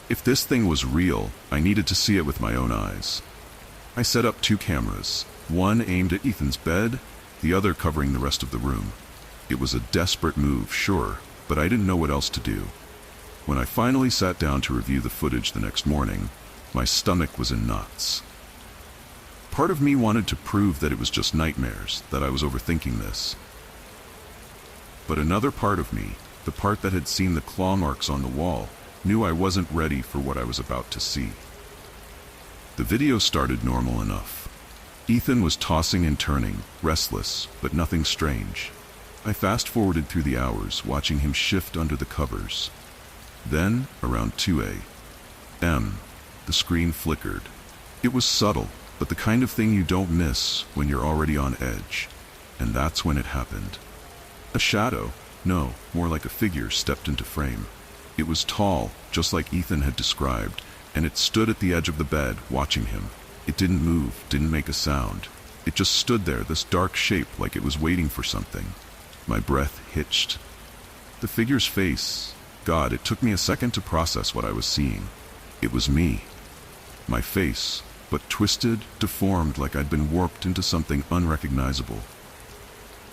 If this thing was real, I needed to see it with my own eyes. I set up 2 cameras, one aimed at Ethan's bed, the other covering the rest of the room. It was a desperate move, sure, but I didn't know what else to do. When I finally sat down to review the footage the next morning, my stomach was in knots. Part of me wanted to prove that it was just nightmares, that I was overthinking this. But another part of me, the part that had seen the claw marks on the wall, knew I wasn't ready for what I was about to see. The video started normal enough. Ethan was tossing and turning, restless, but nothing strange. I fast-forwarded through the hours, watching him shift under the covers. Then, around 2 a.m., the screen flickered. It was subtle, but the kind of thing you don't miss when you're already on edge. And that's when it happened. A shadow, No, more like a figure stepped into frame. It was tall, just like Ethan had described, and it stood at the edge of the bed, watching him. It didn't move, didn't make a sound. It just stood there, this dark shape, like it was waiting for something. My breath hitched. The figure's face, God, it took me a second to process what I was seeing. It was me. My face, but twisted, deformed, like I'd been warped into something unrecognizable.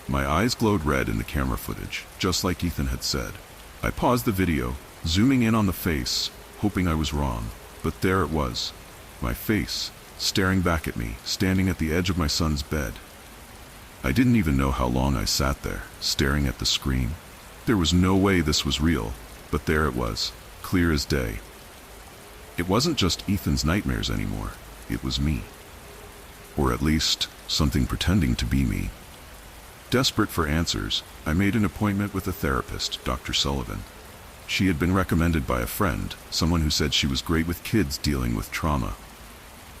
My eyes glowed red in the camera footage, just like Ethan had said. I paused the video, zooming in on the face, hoping I was wrong. But there it was, my face, staring back at me, standing at the edge of my son's bed. I didn't even know how long I sat there, staring at the screen. There was no way this was real, but there it was, clear as day. It wasn't just Ethan's nightmares anymore, it was me. Or at least, something pretending to be me. Desperate for answers, I made an appointment with a therapist, Dr. Sullivan. She had been recommended by a friend, someone who said she was great with kids dealing with trauma.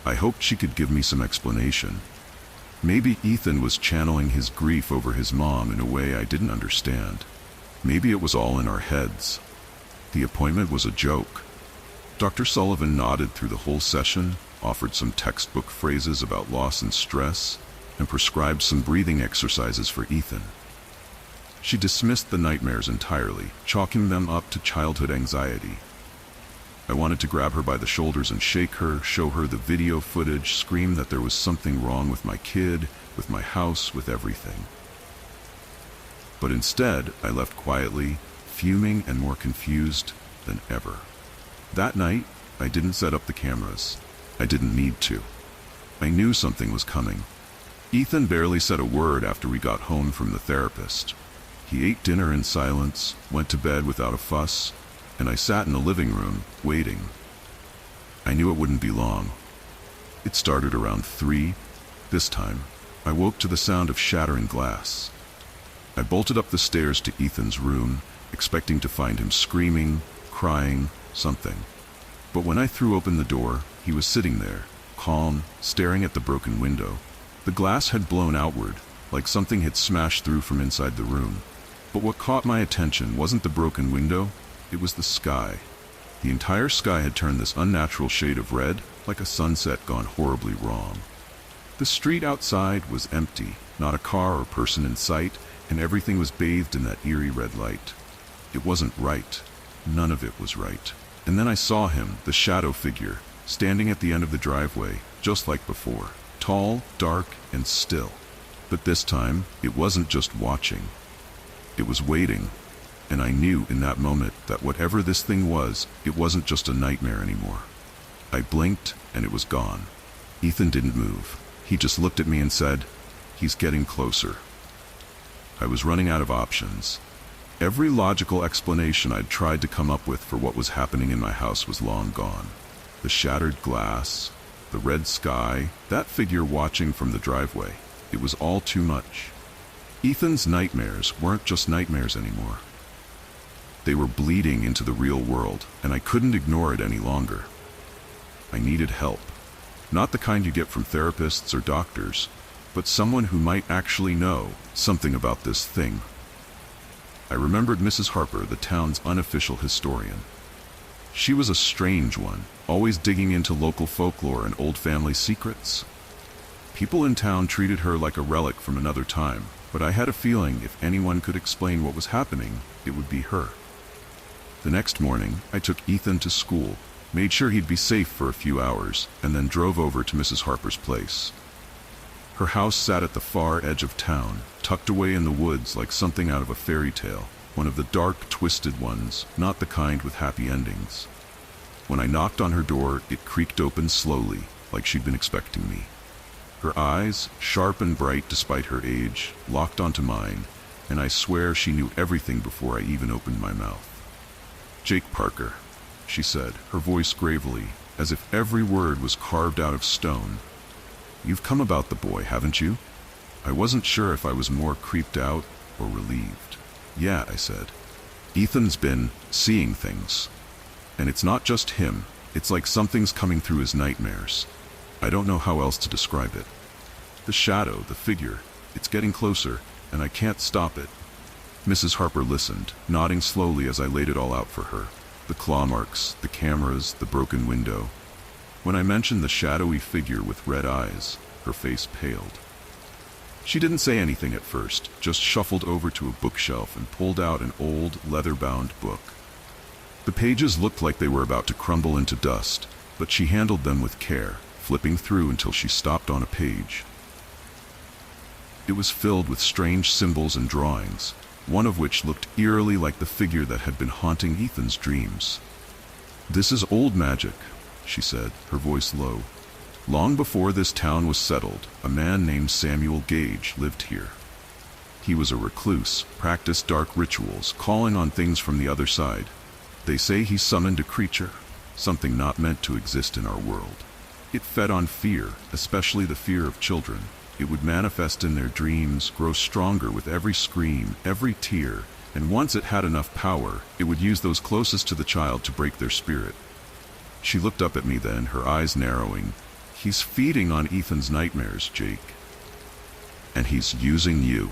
I hoped she could give me some explanation. Maybe Ethan was channeling his grief over his mom in a way I didn't understand. Maybe it was all in our heads. The appointment was a joke. Dr. Sullivan nodded through the whole session, offered some textbook phrases about loss and stress, and prescribed some breathing exercises for Ethan. She dismissed the nightmares entirely, chalking them up to childhood anxiety. I wanted to grab her by the shoulders and shake her, show her the video footage, scream that there was something wrong with my kid, with my house, with everything. But instead, I left quietly, fuming and more confused than ever. That night, I didn't set up the cameras. I didn't need to. I knew something was coming. Ethan barely said a word after we got home from the therapist. He ate dinner in silence, went to bed without a fuss, and I sat in the living room, waiting. I knew it wouldn't be long. It started around 3. This time, I woke to the sound of shattering glass. I bolted up the stairs to Ethan's room, expecting to find him screaming, crying, something. But when I threw open the door, he was sitting there, calm, staring at the broken window. The glass had blown outward, like something had smashed through from inside the room. But what caught my attention wasn't the broken window, it was the sky. The entire sky had turned this unnatural shade of red, like a sunset gone horribly wrong. The street outside was empty, not a car or person in sight, and everything was bathed in that eerie red light. It wasn't right. None of it was right. And then I saw him, the shadow figure, standing at the end of the driveway, just like before. Tall, dark, and still. But this time, it wasn't just watching. It was waiting, and I knew in that moment that whatever this thing was, it wasn't just a nightmare anymore. I blinked, and it was gone. Ethan didn't move. He just looked at me and said, "He's getting closer." I was running out of options. Every logical explanation I'd tried to come up with for what was happening in my house was long gone. The shattered glass, the red sky, that figure watching from the driveway. It was all too much. Ethan's nightmares weren't just nightmares anymore. They were bleeding into the real world, and I couldn't ignore it any longer. I needed help. Not the kind you get from therapists or doctors, but someone who might actually know something about this thing. I remembered Mrs. Harper, the town's unofficial historian. She was a strange one, always digging into local folklore and old family secrets. People in town treated her like a relic from another time, but I had a feeling if anyone could explain what was happening, it would be her. The next morning, I took Ethan to school, made sure he'd be safe for a few hours, and then drove over to Mrs. Harper's place. Her house sat at the far edge of town, tucked away in the woods like something out of a fairy tale, one of the dark, twisted ones, not the kind with happy endings. When I knocked on her door, it creaked open slowly, like she'd been expecting me. Her eyes, sharp and bright despite her age, locked onto mine, and I swear she knew everything before I even opened my mouth. "Jake Parker," she said, her voice gravely, as if every word was carved out of stone. "You've come about the boy, haven't you?" I wasn't sure if I was more creeped out or relieved. "Yeah," I said. "Ethan's been seeing things. And it's not just him, it's like something's coming through his nightmares. I don't know how else to describe it. The shadow, the figure, it's getting closer, and I can't stop it." Mrs. Harper listened, nodding slowly as I laid it all out for her. The claw marks, the cameras, the broken window. When I mentioned the shadowy figure with red eyes, her face paled. She didn't say anything at first, just shuffled over to a bookshelf and pulled out an old, leather-bound book. The pages looked like they were about to crumble into dust, but she handled them with care, flipping through until she stopped on a page. It was filled with strange symbols and drawings, one of which looked eerily like the figure that had been haunting Ethan's dreams. "This is old magic," she said, her voice low. "Long before this town was settled, a man named Samuel Gage lived here. He was a recluse, practiced dark rituals, calling on things from the other side. They say he summoned a creature, something not meant to exist in our world. It fed on fear, especially the fear of children. It would manifest in their dreams, grow stronger with every scream, every tear, and once it had enough power, it would use those closest to the child to break their spirit." She looked up at me then, her eyes narrowing. "He's feeding on Ethan's nightmares, Jake. And he's using you."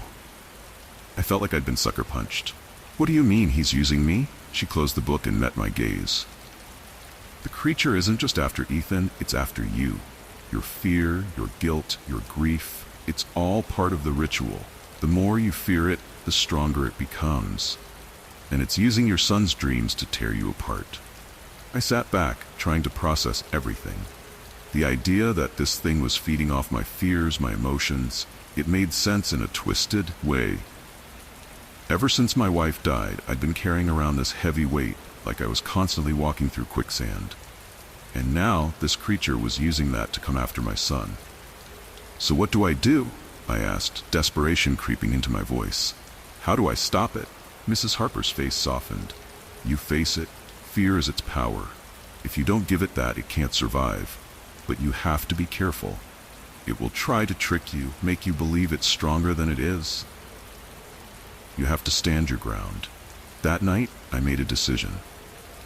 I felt like I'd been sucker punched. "What do you mean he's using me?" She closed the book and met my gaze. "The creature isn't just after Ethan, it's after you. Your fear, your guilt, your grief, it's all part of the ritual. The more you fear it, the stronger it becomes. And it's using your son's dreams to tear you apart." I sat back, trying to process everything. The idea that this thing was feeding off my fears, my emotions, it made sense in a twisted way. Ever since my wife died, I'd been carrying around this heavy weight, like I was constantly walking through quicksand. And now, this creature was using that to come after my son. "So what do I do?" I asked, desperation creeping into my voice. "How do I stop it?" Mrs. Harper's face softened. "You face it. Fear is its power. If you don't give it that, it can't survive. But you have to be careful. It will try to trick you, make you believe it's stronger than it is. You have to stand your ground." That night, I made a decision.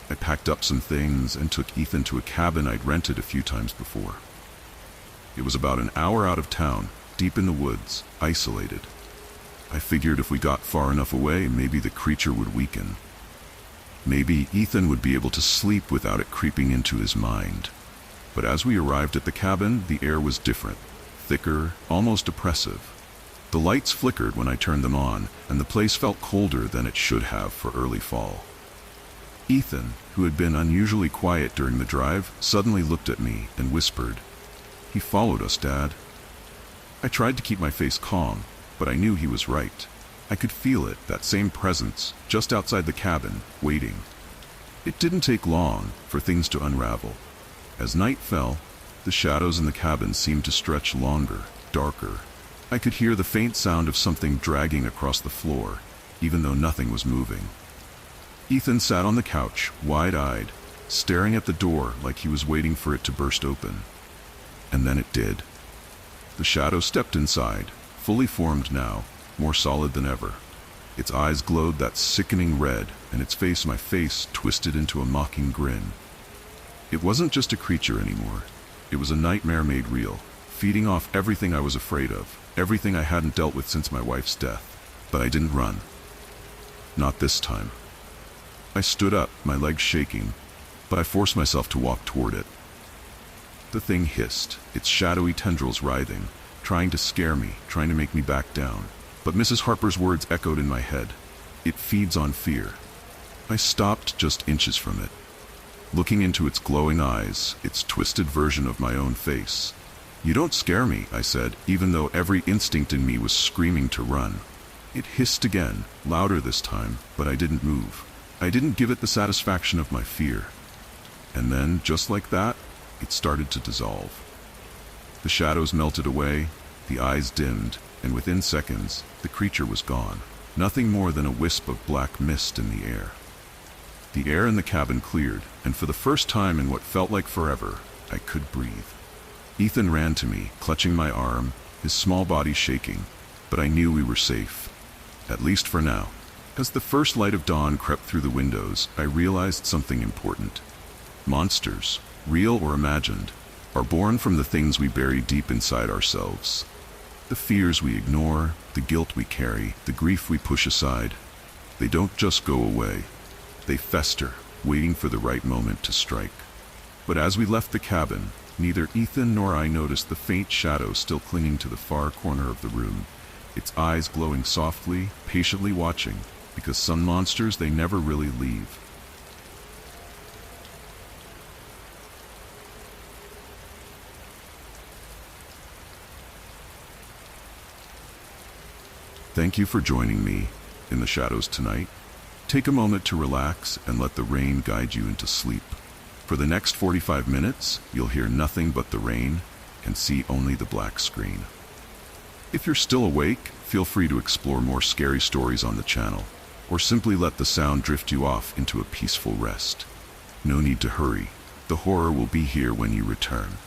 I packed up some things and took Ethan to a cabin I'd rented a few times before. It was about an hour out of town, deep in the woods, isolated. I figured if we got far enough away, maybe the creature would weaken. Maybe Ethan would be able to sleep without it creeping into his mind. But as we arrived at the cabin, the air was different, thicker, almost oppressive. The lights flickered when I turned them on, and the place felt colder than it should have for early fall. Ethan, who had been unusually quiet during the drive, suddenly looked at me and whispered, "He followed us, Dad." I tried to keep my face calm, but I knew he was right. I could feel it, that same presence, just outside the cabin, waiting. It didn't take long for things to unravel. As night fell, the shadows in the cabin seemed to stretch longer, darker. I could hear the faint sound of something dragging across the floor, even though nothing was moving. Ethan sat on the couch, wide-eyed, staring at the door like he was waiting for it to burst open. And then it did. The shadow stepped inside, fully formed now, more solid than ever. Its eyes glowed that sickening red, and its face, my face, twisted into a mocking grin. It wasn't just a creature anymore. It was a nightmare made real, feeding off everything I was afraid of, everything I hadn't dealt with since my wife's death. But I didn't run. Not this time. I stood up, my legs shaking, but I forced myself to walk toward it. The thing hissed, its shadowy tendrils writhing, trying to scare me, trying to make me back down. But Mrs. Harper's words echoed in my head. "It feeds on fear." I stopped just inches from it, looking into its glowing eyes, its twisted version of my own face. "You don't scare me," I said, even though every instinct in me was screaming to run. It hissed again, louder this time, but I didn't move. I didn't give it the satisfaction of my fear. And then, just like that, it started to dissolve. The shadows melted away, the eyes dimmed, and within seconds, the creature was gone. Nothing more than a wisp of black mist in the air. The air in the cabin cleared, and for the first time in what felt like forever, I could breathe. Ethan ran to me, clutching my arm, his small body shaking, but I knew we were safe. At least for now. As the first light of dawn crept through the windows, I realized something important. Monsters, real or imagined, are born from the things we bury deep inside ourselves. The fears we ignore, the guilt we carry, the grief we push aside. They don't just go away. They fester, waiting for the right moment to strike. But as we left the cabin, neither Ethan nor I noticed the faint shadow still clinging to the far corner of the room, its eyes glowing softly, patiently watching, because some monsters, they never really leave. Thank you for joining me in the shadows tonight. Take a moment to relax and let the rain guide you into sleep. For the next 45 minutes, you'll hear nothing but the rain and see only the black screen. If you're still awake, feel free to explore more scary stories on the channel, or simply let the sound drift you off into a peaceful rest. No need to hurry. The horror will be here when you return.